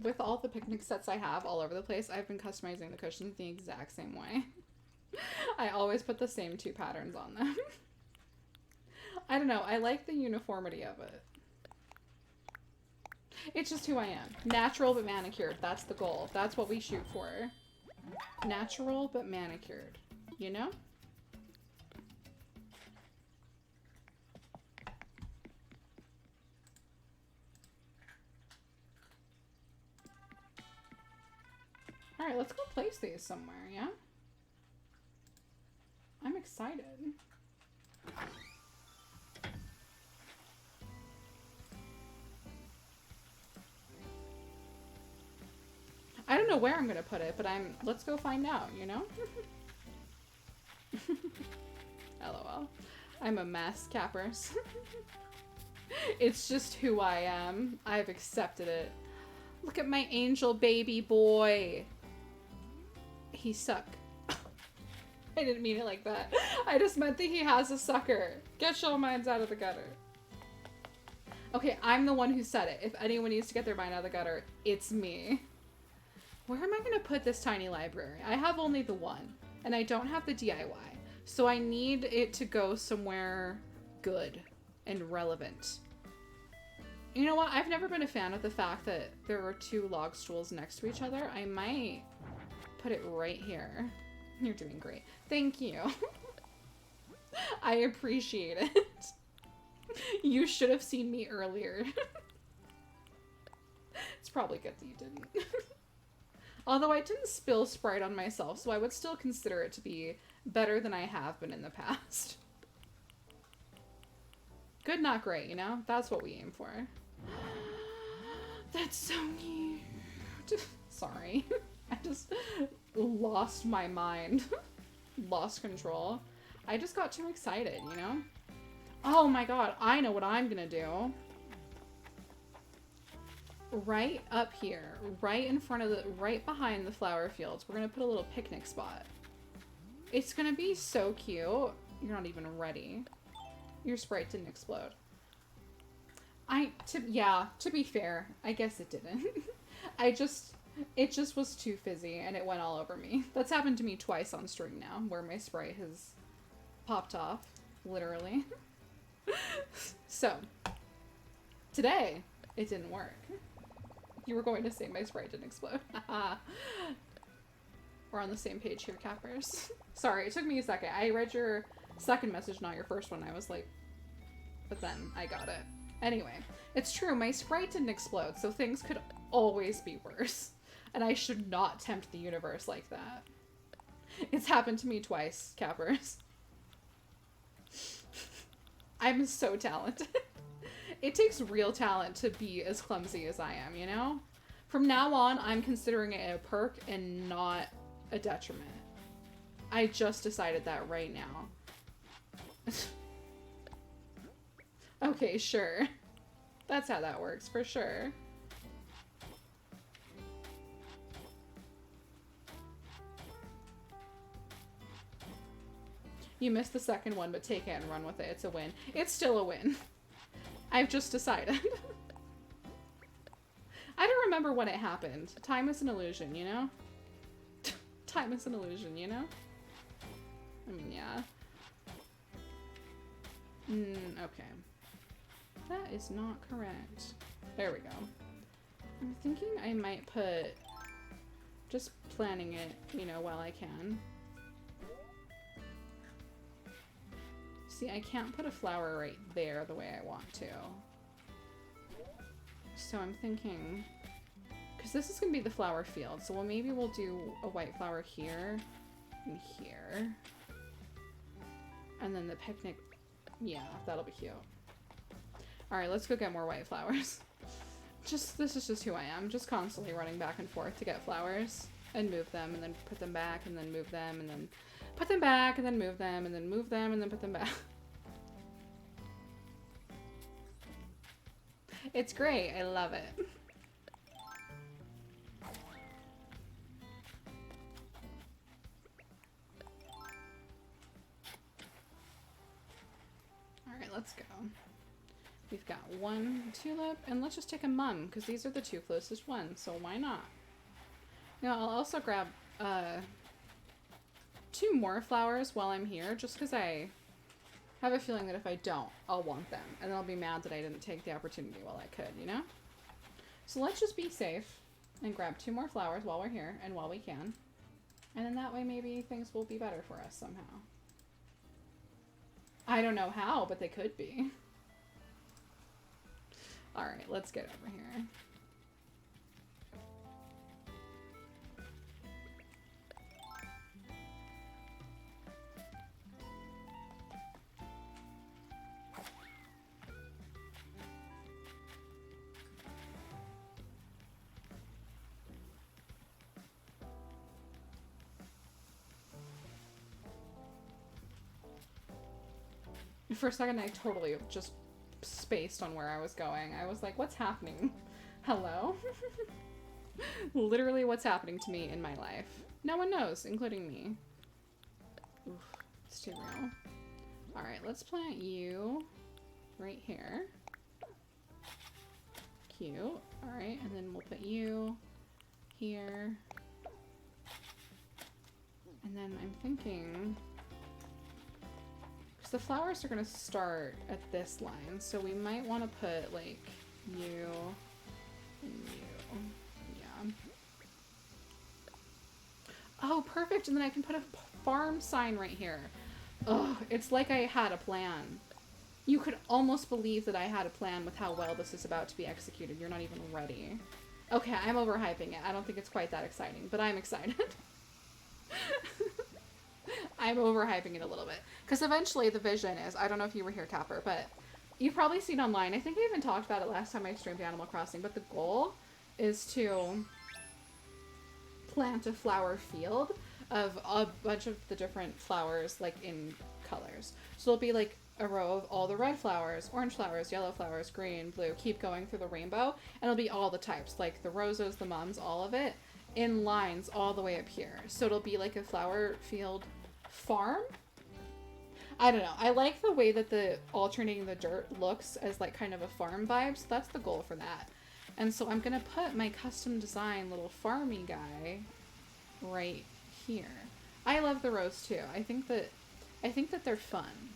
With all the picnic sets I have all over the place, I've been customizing the cushions the exact same way. I always put the same 2 patterns on them. I don't know. I like the uniformity of it. It's just who I am. Natural but manicured. That's the goal. That's what we shoot for. Natural but manicured. You know? Alright, let's go place these somewhere, yeah? I'm excited. I don't know where I'm gonna put it, but let's go find out, you know? LOL. I'm a mess, cappers. It's just who I am. I've accepted it. Look at my angel baby boy. He suck. I didn't mean it like that. I just meant that he has a sucker. Get your minds out of the gutter. Okay, I'm the one who said it. If anyone needs to get their mind out of the gutter, it's me. Where am I going to put this tiny library? I have only the one, and I don't have the DIY. So I need it to go somewhere good and relevant. You know what? I've never been a fan of the fact that there are 2 log stools next to each other. I might put it right here. You're doing great. Thank you. I appreciate it. You should have seen me earlier. It's probably good that you didn't. Although I didn't spill Sprite on myself, so I would still consider it to be better than I have been in the past. Good, not great, you know? That's what we aim for. That's so cute. Sorry. I just lost my mind. Lost control. I just got too excited, you know? Oh my god, I know what I'm gonna do. Right up here, right in front of right behind the flower fields, we're gonna put a little picnic spot. It's gonna be so cute. You're not even ready. Your Sprite didn't explode. Yeah, to be fair, I guess it didn't. It just was too fizzy and it went all over me. That's happened to me twice on stream now, where my Sprite has popped off, literally. So, today, it didn't work. You were going to say my Sprite didn't explode. We're on the same page here, cappers. Sorry, it took me a second. I read your second message, not your first one. I was like, but then I got it. Anyway, it's true. My Sprite didn't explode, so things could always be worse. And I should not tempt the universe like that. It's happened to me twice, cappers. I'm so talented. It takes real talent to be as clumsy as I am, you know? From now on, I'm considering it a perk and not a detriment. I just decided that right now. Okay, sure. That's how that works, for sure. You missed the second one, but take it and run with it. It's a win. It's still a win. I've just decided. I don't remember when it happened. Time is an illusion, you know? Time is an illusion, you know? I mean, yeah. Okay. That is not correct. There we go. I'm thinking I might put... Just planning it, you know, while I can. See, I can't put a flower right there the way I want to. So I'm thinking... Because this is going to be the flower field, so maybe we'll do a white flower here and here. And then the picnic... Yeah, that'll be cute. Alright, let's go get more white flowers. This is just who I am. Just constantly running back and forth to get flowers. And move them, and then put them back, and then move them, and then put them back, and then move them, and then move them, and then put them back. It's great. I love it. Alright, let's go. We've got one tulip, and let's just take a mum, because these are the two closest ones, so why not? Now, I'll also grab 2 more flowers while I'm here, just because I have a feeling that if I don't, I'll want them, and then I'll be mad that I didn't take the opportunity while I could, you know? So let's just be safe and grab 2 more flowers while we're here, and while we can. And then that way maybe things will be better for us somehow. I don't know how, but they could be. Alright, let's get over here. For a second, I totally just spaced on where I was going. I was like, what's happening? Hello? Literally what's happening to me in my life. No one knows, including me. Oof, it's too real. Alright, let's plant you right here. Cute. Alright, and then we'll put you here. And then I'm thinking... the flowers are going to start at this line, so we might want to put, like, you and you. Yeah. Oh, perfect! And then I can put a farm sign right here. Ugh, it's like I had a plan. You could almost believe that I had a plan with how well this is about to be executed. You're not even ready. Okay, I'm overhyping it. I don't think it's quite that exciting, but I'm excited. I'm overhyping it a little bit. Because eventually the vision is, I don't know if you were here, Capper, but you've probably seen online, I think I even talked about it last time I streamed Animal Crossing, but the goal is to plant a flower field of a bunch of the different flowers, like, in colors. So it'll be, like, a row of all the red flowers, orange flowers, yellow flowers, green, blue, keep going through the rainbow, and it'll be all the types, like the roses, the mums, all of it, in lines all the way up here. So it'll be like a flower field farm? I don't know. I like the way that the alternating the dirt looks as like kind of a farm vibe, so that's the goal for that. And so I'm gonna put my custom design little farmy guy right here. I love the rose too. I think that they're fun.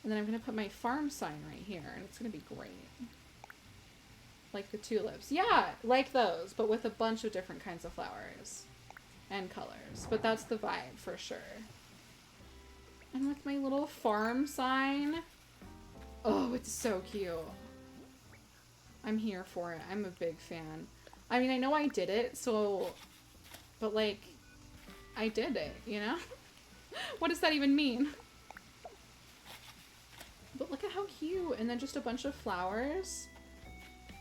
And then I'm gonna put my farm sign right here, and it's gonna be great. Like the tulips. Yeah, like those, but with a bunch of different kinds of flowers and colors. But that's the vibe for sure. And with my little farm sign. Oh, it's so cute. I'm here for it. I'm a big fan. I mean, I know I did it, so... But, like, I did it, you know? What does that even mean? But look at how cute. And then just a bunch of flowers.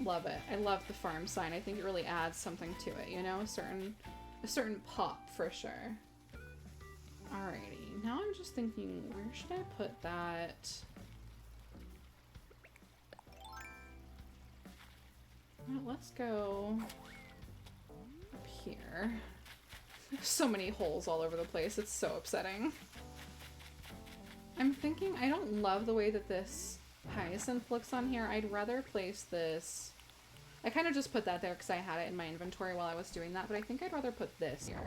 Love it. I love the farm sign. I think it really adds something to it, you know? A certain pop, for sure. Alrighty. Now I'm just thinking, where should I put that? Well, let's go up here. There's so many holes all over the place. It's so upsetting. I'm thinking, I don't love the way that this hyacinth looks on here. I'd rather place this I kind of just put that there because I had it in my inventory while I was doing that, but I think I'd rather put this here.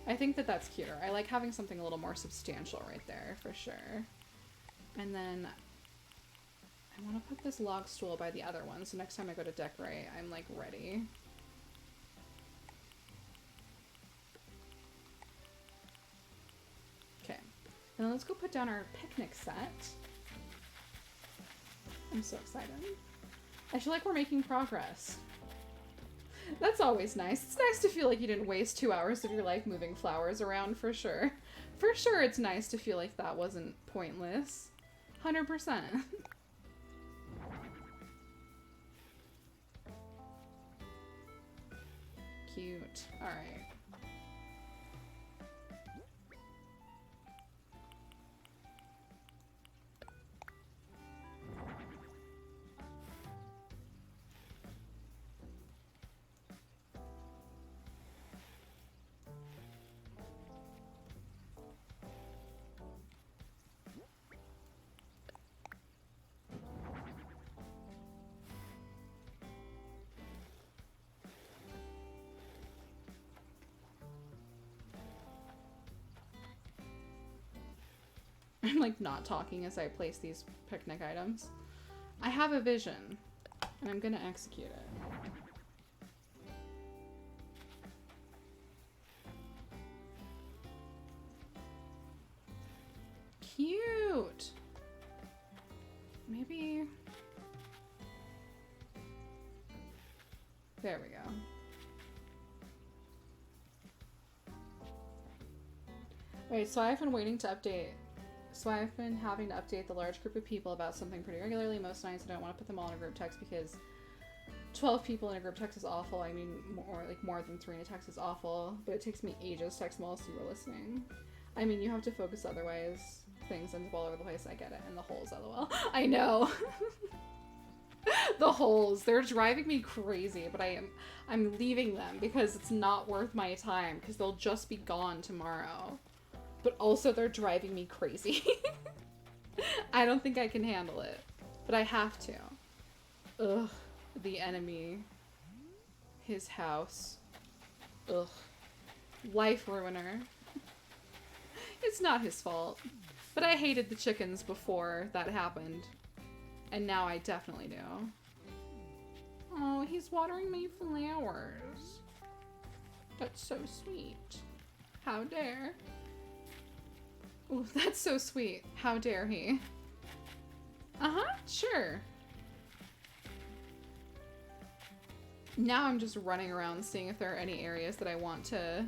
I think that that's cuter. I like having something a little more substantial right there, for sure. And then I want to put this log stool by the other one, so next time I go to decorate, I'm like ready. Okay, and then let's go put down our picnic set. I'm so excited. I feel like we're making progress. That's always nice. It's nice to feel like you didn't waste 2 hours of your life moving flowers around, for sure. For sure it's nice to feel like that wasn't pointless. 100%. Cute. Alright. I'm like not talking as I place these picnic items. I have a vision and I'm gonna execute it. Cute. Maybe. There we go. Wait, so I've been waiting to update. So I've been having to update the large group of people about something pretty regularly. Most nights I don't want to put them all in a group text because 12 people in a group text is awful. I mean, more than 3 in a text is awful, but it takes me ages to text them all so you were listening. I mean, you have to focus otherwise. Things end up all over the place. I get it. And the holes, lol. I know. The holes. They're driving me crazy, but I'm leaving them because it's not worth my time because they'll just be gone tomorrow. But also they're driving me crazy. I don't think I can handle it. But I have to. Ugh. The enemy. His house. Ugh. Life ruiner. It's not his fault. But I hated the chickens before that happened. And now I definitely do. Oh, he's watering my flowers. That's so sweet. How dare. Ooh, that's so sweet. How dare he? Uh-huh, sure. Now I'm just running around seeing if there are any areas that I want to...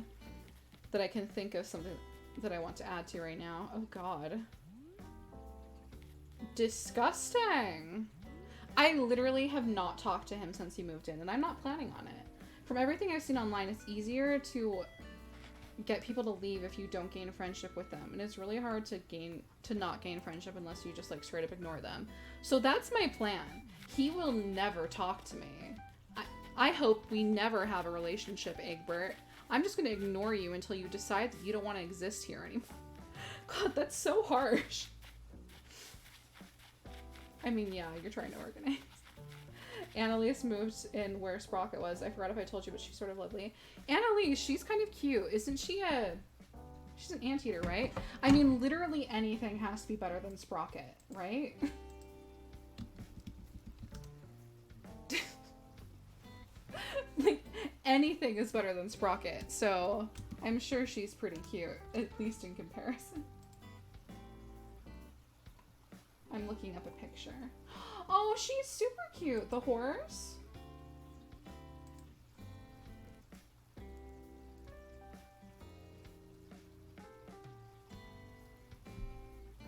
that I can think of something that I want to add to right now. Oh god. Disgusting! I literally have not talked to him since he moved in, and I'm not planning on it. From everything I've seen online, it's easier to get people to leave if you don't gain a friendship with them, and it's really hard to not gain friendship unless you just like straight up ignore them. So that's my plan. He will never talk to me. I hope we never have a relationship, Egbert. I'm just gonna ignore you until you decide that you don't want to exist here anymore. God, that's so harsh. I mean, yeah, you're trying to organize. Annalise moved in where Sprocket was. I forgot if I told you, but she's sort of lovely. Annalise, she's kind of cute. Isn't she she's an anteater, right? I mean, literally anything has to be better than Sprocket, right? Like, anything is better than Sprocket, so I'm sure she's pretty cute, at least in comparison. I'm looking up a picture. Oh, she's super cute. The horse.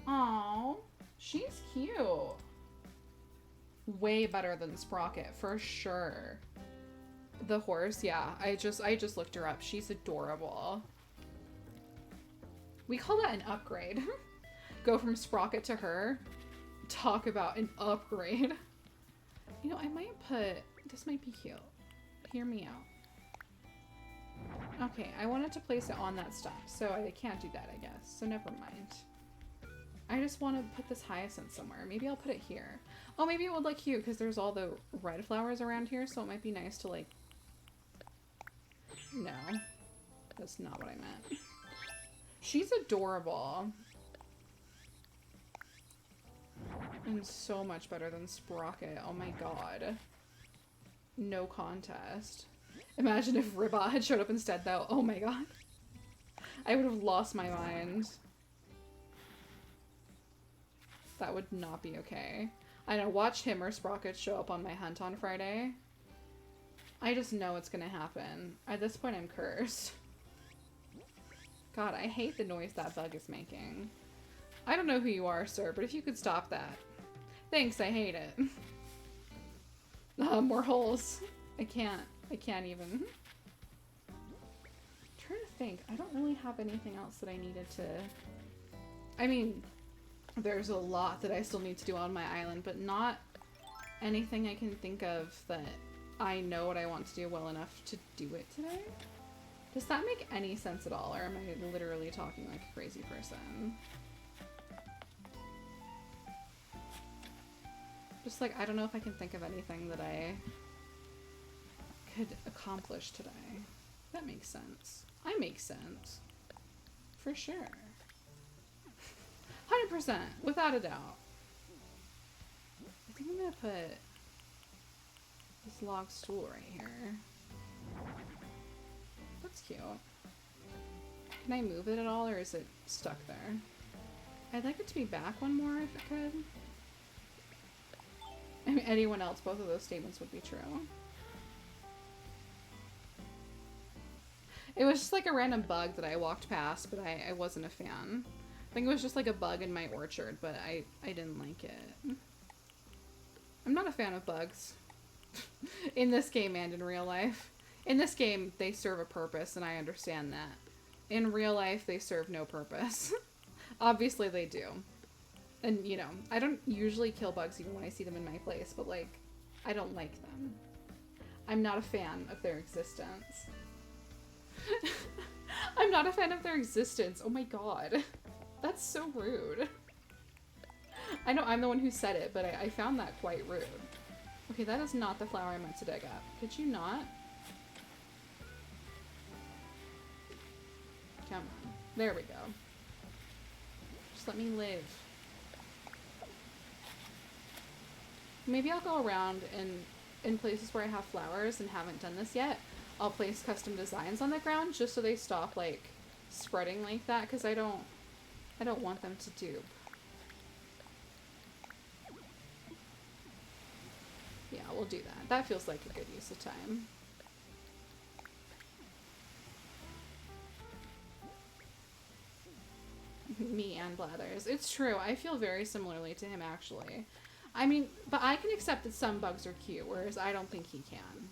Oh, she's cute. Way better than Sprocket, for sure. The horse, yeah. I just looked her up. She's adorable. We call that an upgrade. Go from Sprocket to her. Talk about an upgrade. You know, I might put... This might be cute. Hear me out. Okay, I wanted to place it on that stuff, so I can't do that, I guess. So never mind. I just want to put this hyacinth somewhere. Maybe I'll put it here. Oh, maybe it would look cute because there's all the red flowers around here, so it might be nice to like... No. That's not what I meant. She's adorable. And so much better than Sprocket. Oh my god. No contest. Imagine if Ribbot had showed up instead though. Oh my god. I would have lost my mind. That would not be okay. I know, watch him or Sprocket show up on my hunt on Friday. I just know it's gonna happen. At this point, I'm cursed. God, I hate the noise that bug is making. I don't know who you are, sir, but if you could stop that. Thanks, I hate it. More holes. I can't even. I'm trying to think. I don't really have anything else that I needed to... I mean, there's a lot that I still need to do on my island, but not anything I can think of that I know what I want to do well enough to do it today. Does that make any sense at all, or am I literally talking like a crazy person? Just like, I don't know if I can think of anything that I could accomplish today. That makes sense. I make sense. For sure. 100%, without a doubt. I think I'm gonna put this log stool right here. That's cute. Can I move it at all, or is it stuck there? I'd like it to be back one more if it could. I mean, anyone else, both of those statements would be true. It was just like a random bug that I walked past, but I wasn't a fan. I think it was just like a bug in my orchard, but I didn't like it. I'm not a fan of bugs. In this game and in real life. In this game, they serve a purpose, and I understand that. In real life, they serve no purpose. Obviously, they do. And, you know, I don't usually kill bugs even when I see them in my place, but, like, I don't like them. I'm not a fan of their existence. I'm not a fan of their existence. Oh my god. That's so rude. I know I'm the one who said it, but I found that quite rude. Okay, that is not the flower I meant to dig up. Could you not? Come on. There we go. Just let me live. Maybe I'll go around in places where I have flowers and haven't done this yet. I'll place custom designs on the ground just so they stop, like, spreading like that, because I don't want them to dupe. Yeah, we'll do that. That feels like a good use of time. Me and Blathers. It's true. I feel very similarly to him, actually. I mean, but I can accept that some bugs are cute, whereas I don't think he can.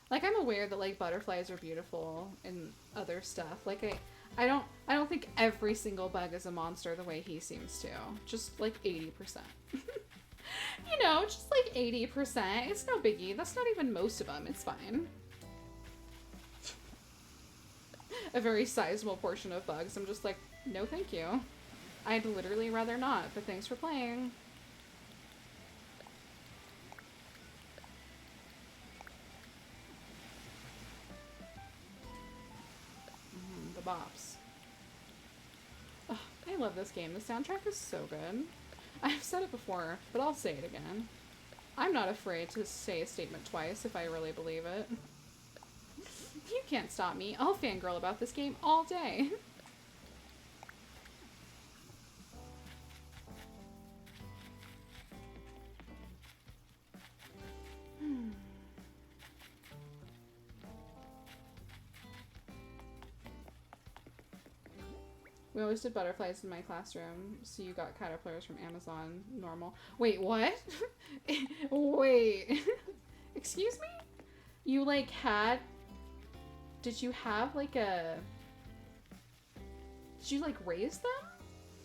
Like, I'm aware that, like, butterflies are beautiful and other stuff. Like, I don't think every single bug is a monster the way he seems to. Just, like, 80%. You know, just, like, 80%. It's no biggie. That's not even most of them. It's fine. A very sizable portion of bugs. I'm just like, no thank you. I'd literally rather not, but thanks for playing. The bops. Oh, I love this game. The soundtrack is so good. I've said it before, but I'll say it again. I'm not afraid to say a statement twice if I really believe it. You can't stop me. I'll fangirl about this game all day. We always did butterflies in my classroom, so you got caterpillars from Amazon. Normal. Wait, what? Wait. Excuse me? You, like, had... Did you have, like, a... Did you, like, raise them?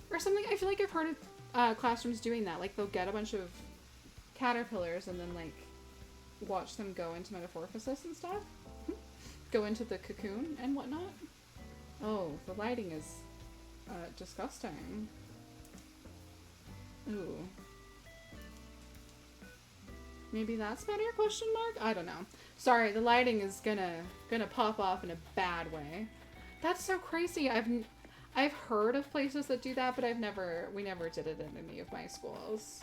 Or something? I feel like I've heard of classrooms doing that. Like, they'll get a bunch of caterpillars and then, like, watch them go into metamorphosis and stuff. Go into the cocoon and whatnot. Oh, the lighting is... disgusting. Ooh. Maybe that's better? Question mark? I don't know. Sorry, the lighting is gonna pop off in a bad way. That's so crazy. I've heard of places that do that, but we never did it in any of my schools.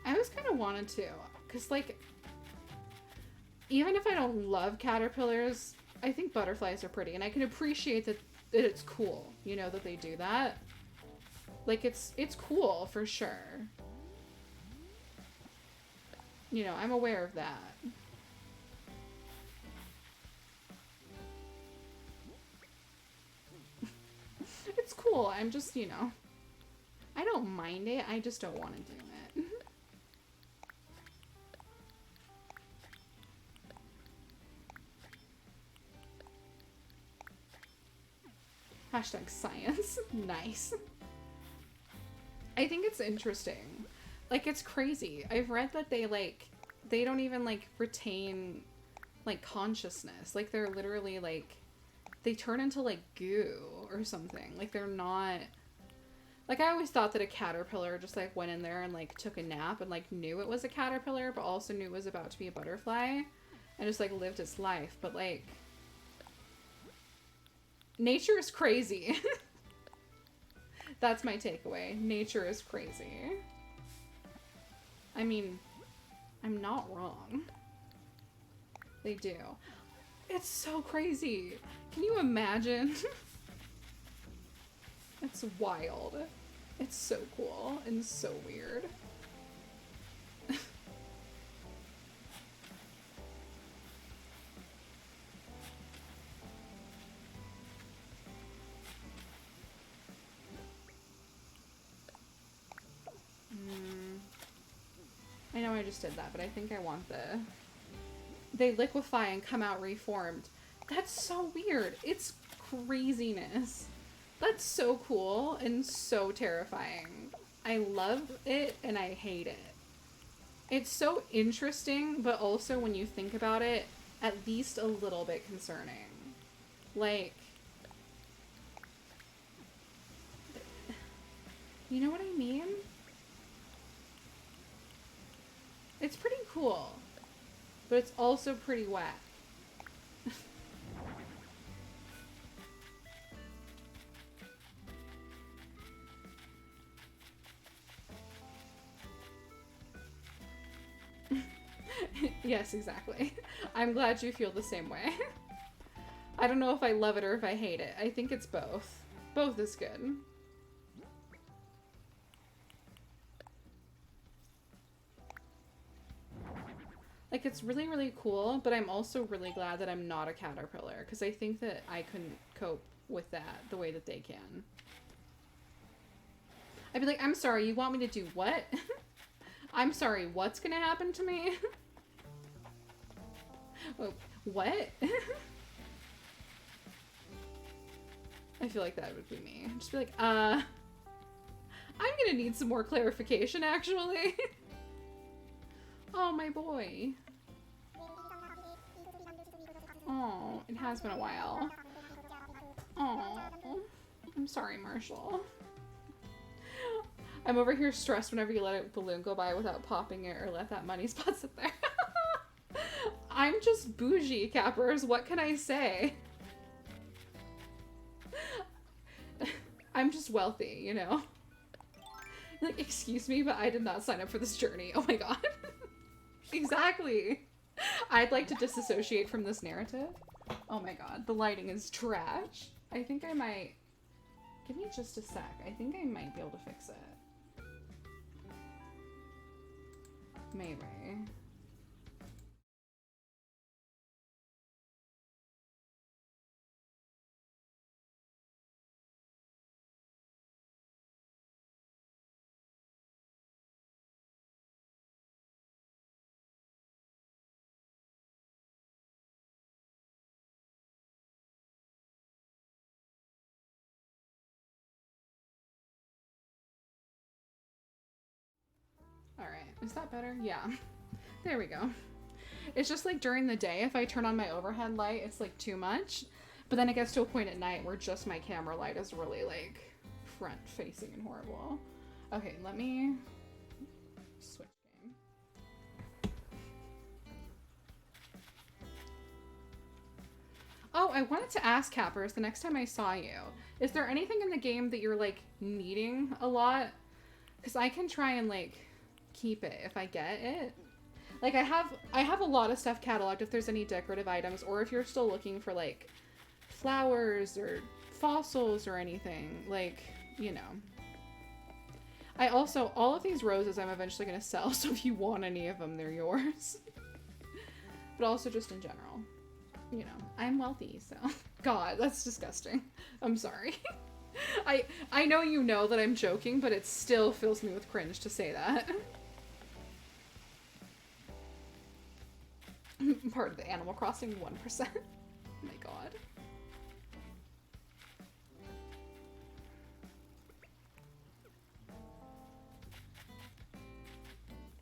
I always kind of wanted to, cause like, even if I don't love caterpillars, I think butterflies are pretty, and I can appreciate that it's cool, you know, that they do that. Like, it's cool for sure. You know, I'm aware of that. It's cool. I'm just, you know, I don't mind it. I just don't want to do it. Hashtag science. Nice. I think it's interesting. Like, it's crazy. I've read that they don't even, like, retain, like, consciousness. Like, they're literally, like, they turn into, like, goo or something. Like, they're not... Like, I always thought that a caterpillar just, like, went in there and, like, took a nap and, like, knew it was a caterpillar, but also knew it was about to be a butterfly. And just, like, lived its life. But, like... Nature is crazy. That's my takeaway. Nature is crazy. I mean, I'm not wrong. They do. It's so crazy. Can you imagine? It's wild. It's so cool and so weird. I know I just did that, but I think I want they liquefy and come out reformed. That's so weird. It's craziness. That's so cool and so terrifying. I love it and I hate it. It's so interesting, but also when you think about it, at least a little bit concerning. Like, you know what I mean? It's pretty cool, but it's also pretty whack. Yes, exactly. I'm glad you feel the same way. I don't know if I love it or if I hate it. I think it's both. Both is good. Like, it's really, really cool, but I'm also really glad that I'm not a caterpillar, because I think that I couldn't cope with that the way that they can. I'd be like, I'm sorry, you want me to do what? I'm sorry, what's gonna happen to me? What? I feel like that would be me. Just be like, I'm gonna need some more clarification, actually. Oh, my boy. Oh, it has been a while. Oh, I'm sorry, Marshall. I'm over here stressed whenever you let a balloon go by without popping it or let that money spot sit there. I'm just bougie, Cappers. What can I say? I'm just wealthy, you know? Like, excuse me, but I did not sign up for this journey. Oh my god. Exactly. I'd like to disassociate from this narrative. Oh my god, the lighting is trash. I think I might... Give me just a sec. I think I might be able to fix it. Maybe. Alright, is that better? Yeah. There we go. It's just like during the day, if I turn on my overhead light, it's like too much. But then it gets to a point at night where just my camera light is really like front facing and horrible. Okay, let me switch game. Oh, I wanted to ask Cappers the next time I saw you. Is there anything in the game that you're like needing a lot? Because I can try and like keep it if I get it. Like I have a lot of stuff cataloged if there's any decorative items, or if you're still looking for like flowers or fossils or anything, like, you know. I also, all of these roses I'm eventually going to sell, so if you want any of them, they're yours. But also just in general. You know, I'm wealthy, so. God, that's disgusting. I'm sorry. I know you know that I'm joking, but it still fills me with cringe to say that. Part of the Animal Crossing 1%. Oh my god.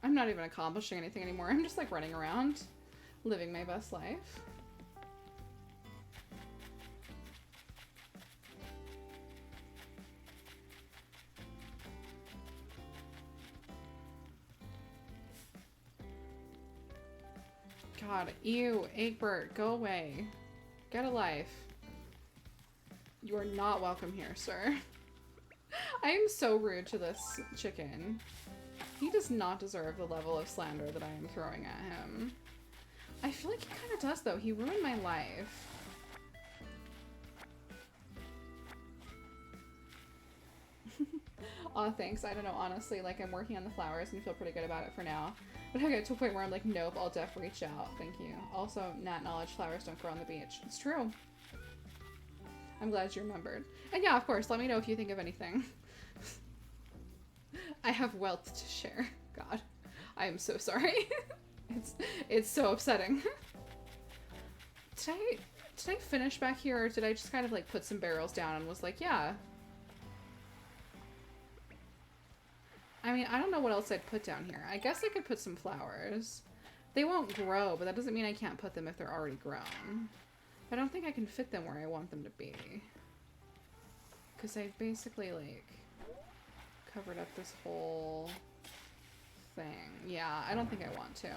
I'm not even accomplishing anything anymore. I'm just like running around, living my best life. God, ew, Egbert, go away. Get a life. You are not welcome here, sir. I am so rude to this chicken. He does not deserve the level of slander that I am throwing at him. I feel like he kind of does, though. He ruined my life. Aw, thanks. I don't know, honestly. Like, I'm working on the flowers and feel pretty good about it for now. But I get to a point where I'm like, nope, I'll def reach out. Thank you. Also, Nat knowledge, flowers don't grow on the beach. It's true. I'm glad you remembered. And yeah, of course, let me know if you think of anything. I have wealth to share. God, I am so sorry. It's so upsetting. Did I finish back here, or did I just kind of like put some barrels down and was like, yeah. I mean, I don't know what else I'd put down here. I guess I could put some flowers. They won't grow, but that doesn't mean I can't put them if they're already grown. I don't think I can fit them where I want them to be. Because I've basically, like, covered up this whole thing. Yeah, I don't think I want to.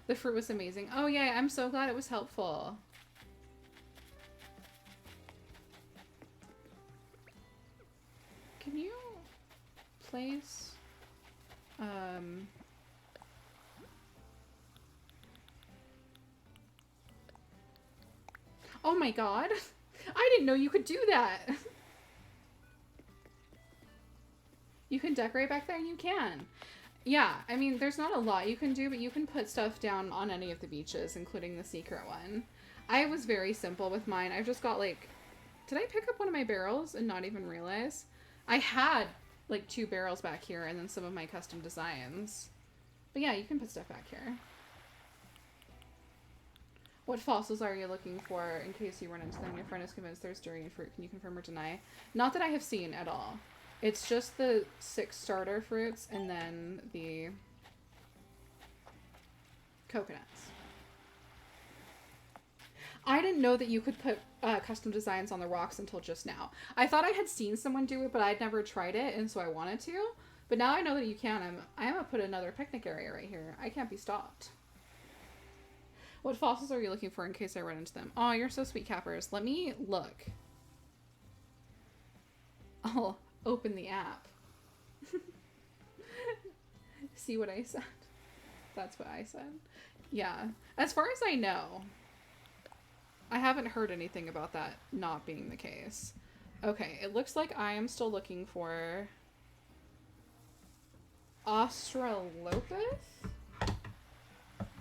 The fruit was amazing. Oh, yeah, I'm so glad it was helpful. Can you place... Oh my god! I didn't know you could do that! You can decorate back there? You can. Yeah, I mean, there's not a lot you can do, but you can put stuff down on any of the beaches, including the secret one. I was very simple with mine. I've just got, like... Did I pick up one of my barrels and not even realize? I had, like, 2 barrels back here and then some of my custom designs. But yeah, you can put stuff back here. What fossils are you looking for in case you run into them? Your friend is convinced there's durian fruit. Can you confirm or deny? Not that I have seen at all. It's just the 6 starter fruits and then the coconuts. I didn't know that you could put custom designs on the rocks until just now. I thought I had seen someone do it, but I'd never tried it, and so I wanted to. But now I know that you can. I'm gonna put another picnic area right here. I can't be stopped. What fossils are you looking for in case I run into them? Oh, you're so sweet, Cappers. Let me look. I'll open the app. See what I said? That's what I said. Yeah. As far as I know, I haven't heard anything about that not being the case. Okay, it looks like I am still looking for Australopith?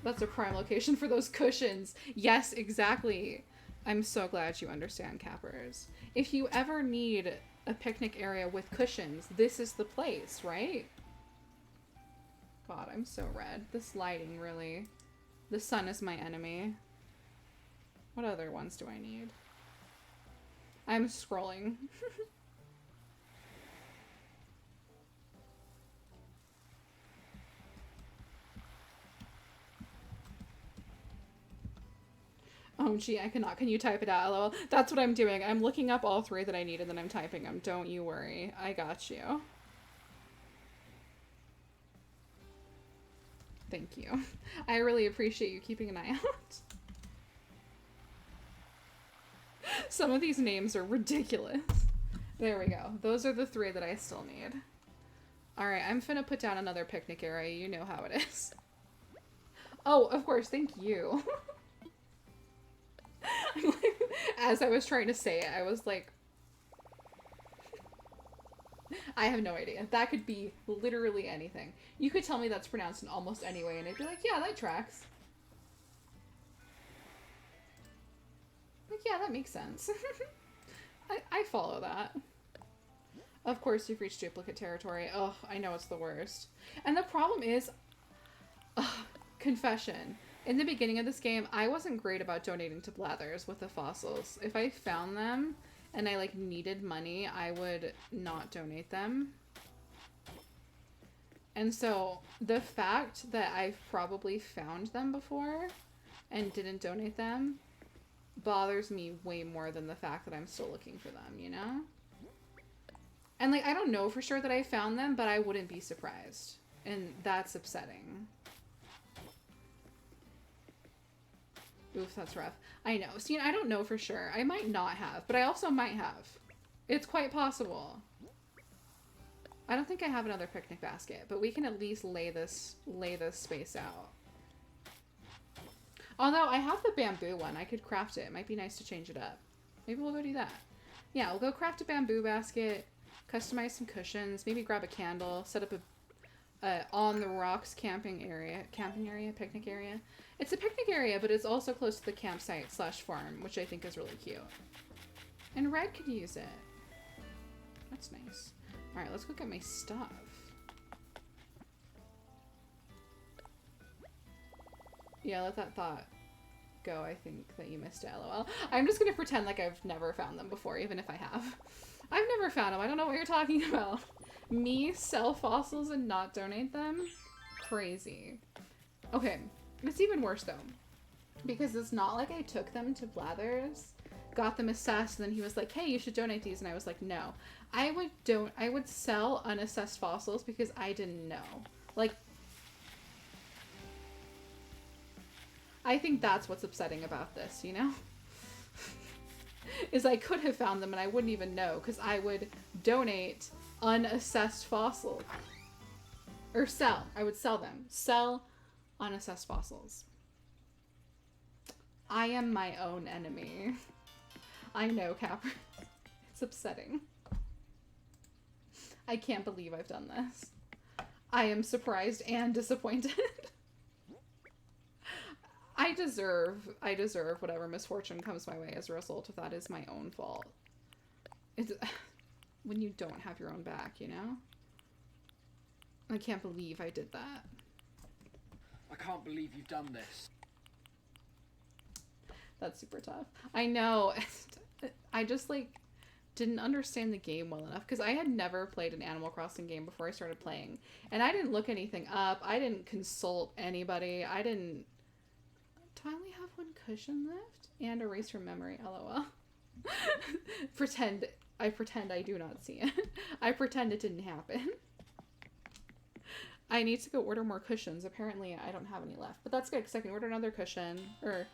That's a prime location for those cushions. Yes, exactly. I'm so glad you understand, Cappers. If you ever need a picnic area with cushions, this is the place, right? God, I'm so red. This lighting, really. The sun is my enemy. What other ones do I need? I'm scrolling. Oh, gee, I cannot. Can you type it out, lol? That's what I'm doing. I'm looking up all 3 that I need, and then I'm typing them. Don't you worry. I got you. Thank you. I really appreciate you keeping an eye out. Some of these names are ridiculous. There we go. Those are the 3 that I still need. Alright, I'm finna put down another picnic area. You know how it is. Oh, of course. Thank you. As I was trying to say it, I was like... I have no idea. That could be literally anything. You could tell me that's pronounced in almost any way, and I'd be like, yeah, that tracks. Like, yeah, that makes sense. I follow that. Of course, you've reached duplicate territory. Oh, I know it's the worst. And the problem is... confession. In the beginning of this game, I wasn't great about donating to Blathers with the fossils. If I found them... and I, like, needed money, I would not donate them. And so, the fact that I've probably found them before and didn't donate them bothers me way more than the fact that I'm still looking for them, you know? And, like, I don't know for sure that I found them, but I wouldn't be surprised. And that's upsetting. Oof, that's rough. I know. See, I don't know for sure. I might not have, but I also might have. It's quite possible. I don't think I have another picnic basket, but we can at least lay this space out. Although I have the bamboo one. I could craft it. It might be nice to change it up. Maybe we'll go do that. Yeah, we'll go craft a bamboo basket, customize some cushions, maybe grab a candle, set up a on the rocks picnic area. It's a picnic area, but it's also close to the campsite / farm, which I think is really cute. And Red could use it. That's nice. All right, let's go get my stuff. Yeah, let that thought go. I think that you missed it, lol. I'm just gonna pretend like I've never found them before, even if I have. I've never found them. I don't know what you're talking about. Me sell fossils and not donate them? Crazy. Okay, it's even worse though. Because it's not like I took them to Blathers, got them assessed, and then he was like, hey, you should donate these. And I was like, no. I would sell unassessed fossils because I didn't know. Like, I think that's what's upsetting about this, you know? Is I could have found them and I wouldn't even know because I would donate unassessed fossils. Or sell. I would sell them. Sell unassessed fossils. I am my own enemy. I know, Capra. It's upsetting. I can't believe I've done this. I am surprised and disappointed. I deserve whatever misfortune comes my way as a result of that. Is my own fault. It's when you don't have your own back, you know? I can't believe I did that. I can't believe you've done this. That's super tough. I know. I just, like, didn't understand the game well enough because I had never played an Animal Crossing game before I started playing. And I didn't look anything up. I didn't consult anybody. I didn't... Do I only have one cushion left? And erase from memory, lol. I pretend I do not see it. I pretend it didn't happen. I need to go order more cushions. Apparently I don't have any left. But that's good because I can order another cushion. Or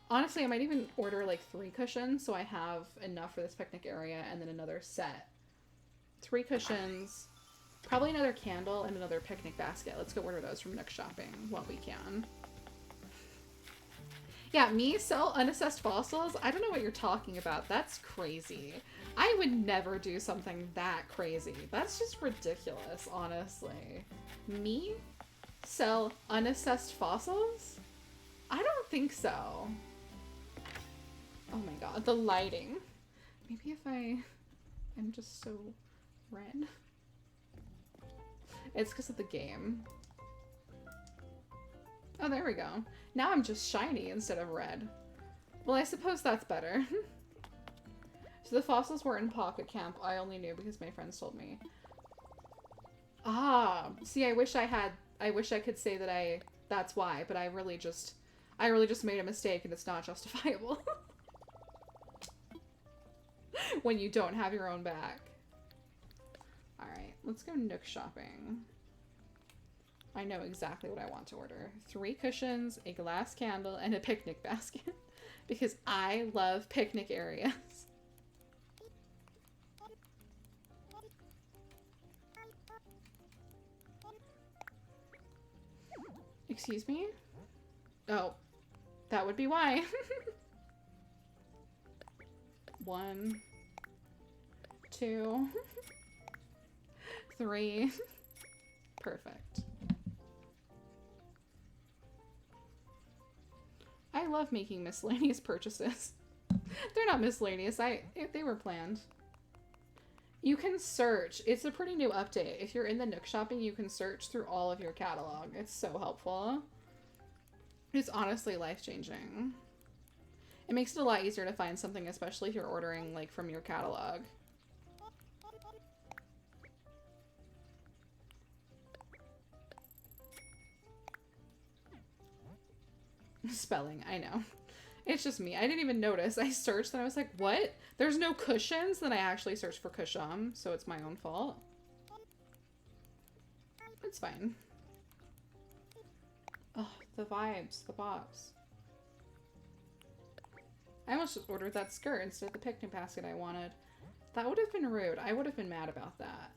honestly, I might even order like 3 cushions so I have enough for this picnic area and then another set. 3 cushions, probably another candle, and another picnic basket. Let's go order those from Nook Shopping while we can. Yeah, me sell unassessed fossils? I don't know what you're talking about. That's crazy. I would never do something that crazy. That's just ridiculous, honestly. Me sell unassessed fossils? I don't think so. Oh my god, the lighting. Maybe if I'm just so red. It's because of the game. Oh, there we go. Now I'm just shiny instead of red. Well, I suppose that's better. So the fossils were in Pocket Camp. I only knew because my friends told me. Ah, see, I wish I could say that that's why, but I really just made a mistake and it's not justifiable. When you don't have your own back. Alright, let's go Nook Shopping. I know exactly what I want to order. 3 cushions, a glass candle, and a picnic basket. Because I love picnic areas. Excuse me? Oh, that would be why. 1, 2, 3. Perfect. I love making miscellaneous purchases. They're not miscellaneous. They were planned. You can search. It's a pretty new update. If you're in the Nook shopping, you can search through all of your catalog. It's so helpful. It's honestly life-changing. It makes it a lot easier to find something, especially if you're ordering like from your catalog. Spelling, I know. It's just me. I didn't even notice. I searched and I was like, what? There's no cushions? Then I actually searched for cushion, so it's my own fault. It's fine. Oh, the vibes, the bops. I almost just ordered that skirt instead of the picnic basket I wanted. That would have been rude. I would have been mad about that.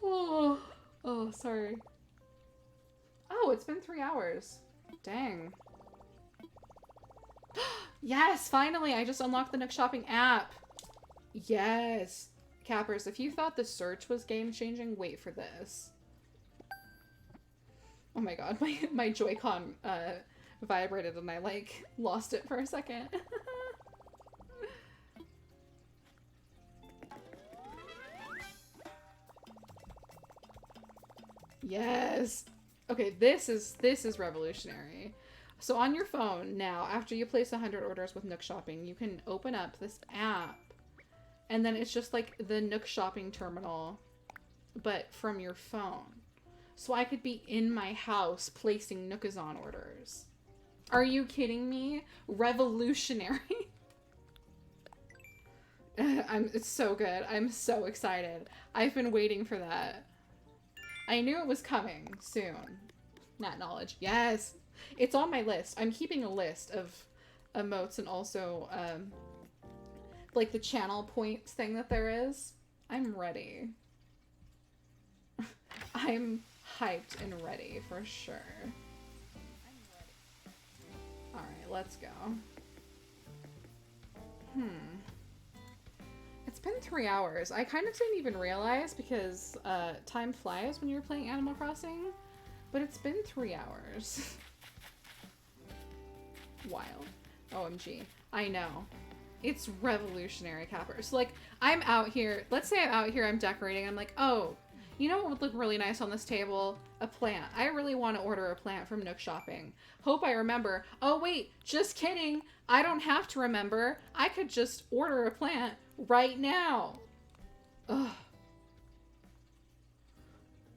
Oh, sorry. Oh, it's been 3 hours. Dang. Yes, finally, I just unlocked the Nook Shopping app. Yes. Cappers, if you thought the search was game-changing, wait for this. Oh my god, my Joy-Con vibrated and I, like, lost it for a second. Yes. Okay, this is revolutionary. So on your phone now, after you place 100 orders with Nook Shopping, you can open up this app, and then it's just like the Nook Shopping terminal, but from your phone. So I could be in my house placing Nookazon orders. Are you kidding me? Revolutionary. It's so good. I'm so excited. I've been waiting for that. I knew it was coming soon. Not knowledge. Yes. It's on my list. I'm keeping a list of emotes and also like the channel points thing that there is. I'm ready. I'm hyped and ready for sure. Alright, let's go. It's been 3 hours. I kind of didn't even realize because time flies when you're playing Animal Crossing, but it's been 3 hours. Wild. OMG. I know. It's revolutionary, Capper. So, like, I'm out here. Let's say I'm out here, I'm decorating. I'm like, oh, you know what would look really nice on this table? A plant. I really want to order a plant from Nook Shopping. Hope I remember. Oh, wait. Just kidding. I don't have to remember. I could just order a plant right now. Ugh.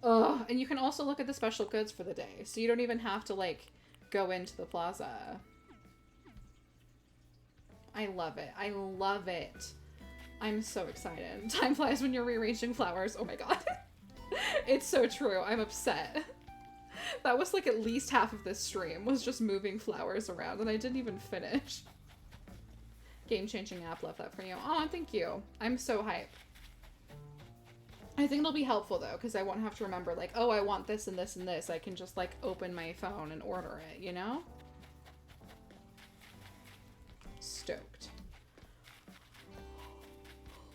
Ugh. And you can also look at the special goods for the day. So you don't even have to, like, go into the plaza. I love it. I love it. I'm so excited. Time flies when you're rearranging flowers. Oh my god. It's so true. I'm upset. That was like at least half of this stream was just moving flowers around and I didn't even finish. Game-changing app. Love that for you. Aw, thank you. I'm so hyped. I think it'll be helpful though because I won't have to remember like, oh, I want this and this and this. I can just like open my phone and order it, you know? Stoked.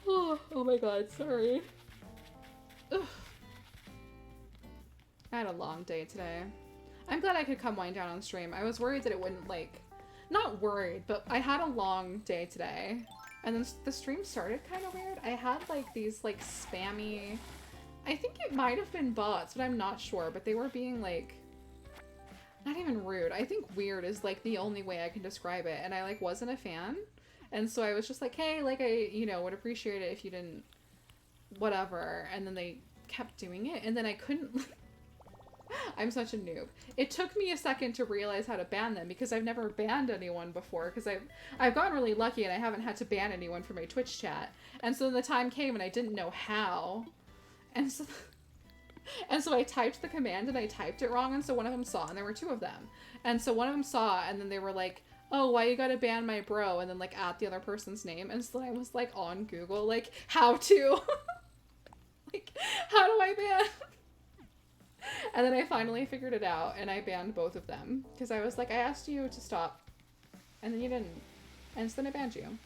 Oh my god, sorry. Ugh. I had a long day today. I'm glad I could come wind down on stream. I was worried that it wouldn't, like, not worried, but I had a long day today. And then the stream started kind of weird. I had, like, these, like, spammy... I think it might have been bots, but I'm not sure. But they were being, like... not even rude. I think weird is, like, the only way I can describe it. And I, like, wasn't a fan. And so I was just like, hey, like, I, you know, would appreciate it if you didn't... whatever. And then they kept doing it. And then I couldn't... I'm such a noob. It took me a second to realize how to ban them because I've never banned anyone before because I've gotten really lucky and I haven't had to ban anyone from my Twitch chat. And so the time came and I didn't know how. And so And so I typed the command and I typed it wrong, and so one of them saw, and there were two of them. And so one of them saw, and then they were like, oh, why you gotta ban my bro? And then like at the other person's name. And so then I was like on Google, like, how to? Like, how do I ban? And then I finally figured it out, and I banned both of them. Because I was like, I asked you to stop, and then you didn't. And so then I banned you.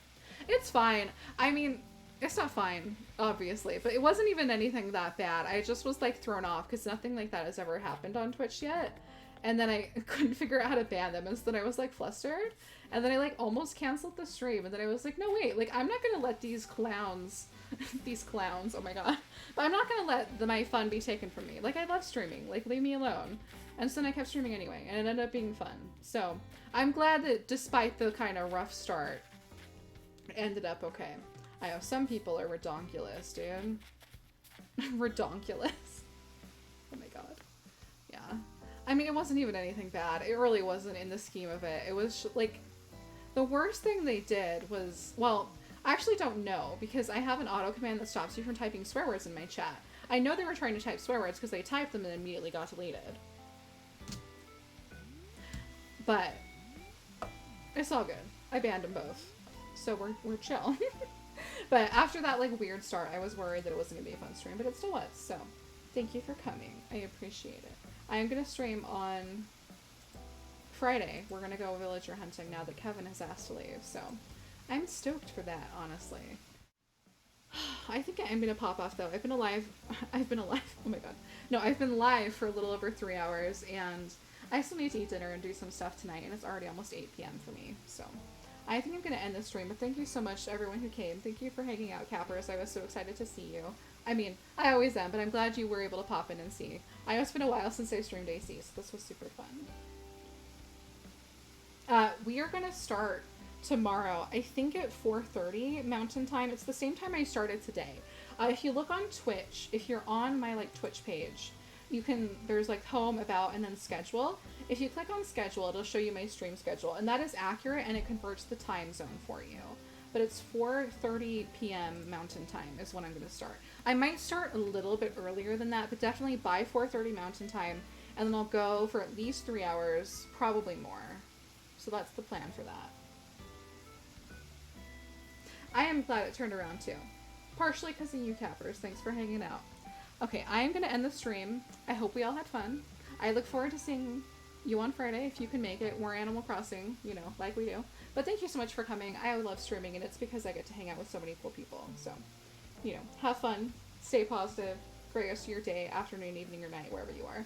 It's fine. I mean, it's not fine, obviously, but it wasn't even anything that bad. I just was like thrown off because nothing like that has ever happened on Twitch yet. And then I couldn't figure out how to ban them, and so then I was like flustered. And then I like almost canceled the stream, and then I was like, no wait, like I'm not gonna let these clowns, oh my god. But I'm not gonna let my fun be taken from me. Like I love streaming, like leave me alone. And so then I kept streaming anyway, and it ended up being fun. So I'm glad that despite the kind of rough start, it ended up okay. I know some people are redonkulous, dude. Redonkulous. Oh my god. Yeah. I mean, it wasn't even anything bad. It really wasn't in the scheme of it. It was like, the worst thing they did was, well, I actually don't know because I have an auto command that stops you from typing swear words in my chat. I know they were trying to type swear words because they typed them and immediately got deleted. But it's all good. I banned them both. So we're chill. But after that like weird start, I was worried that it wasn't gonna be a fun stream, but it still was. So thank you for coming. I appreciate it. I am gonna stream on Friday. We're gonna go villager hunting now that Kevin has asked to leave, so I'm stoked for that, honestly. I think I am gonna pop off though. I've been alive, oh my god. No, I've been live for a little over 3 hours, and I still need to eat dinner and do some stuff tonight, and it's already almost 8 p.m. for me, so I think I'm gonna end the stream, but thank you so much to everyone who came. Thank you for hanging out, Cappers. I was so excited to see you. I mean, I always am, but I'm glad you were able to pop in and see. I know it's been a while since I streamed AC, so this was super fun. We are gonna start tomorrow, I think at 4:30 Mountain Time. It's the same time I started today. If you look on Twitch, if you're on my like Twitch page, you can, there's like home, about, and then schedule. If you click on schedule, it'll show you my stream schedule, and that is accurate, and it converts the time zone for you. But it's 4:30 p.m. Mountain Time is when I'm going to start. I might start a little bit earlier than that, but definitely by 4:30 Mountain Time, and then I'll go for at least 3 hours, probably more. So that's the plan for that. I am glad it turned around too. Partially because of you, Cappers. Thanks for hanging out. Okay, I am going to end the stream. I hope we all had fun. I look forward to seeing you on Friday if you can make it. More Animal Crossing, you know, like we do. But thank you so much for coming. I love streaming, and it's because I get to hang out with so many cool people. So, you know, have fun, stay positive, great rest of your day, afternoon, evening, or night, wherever you are.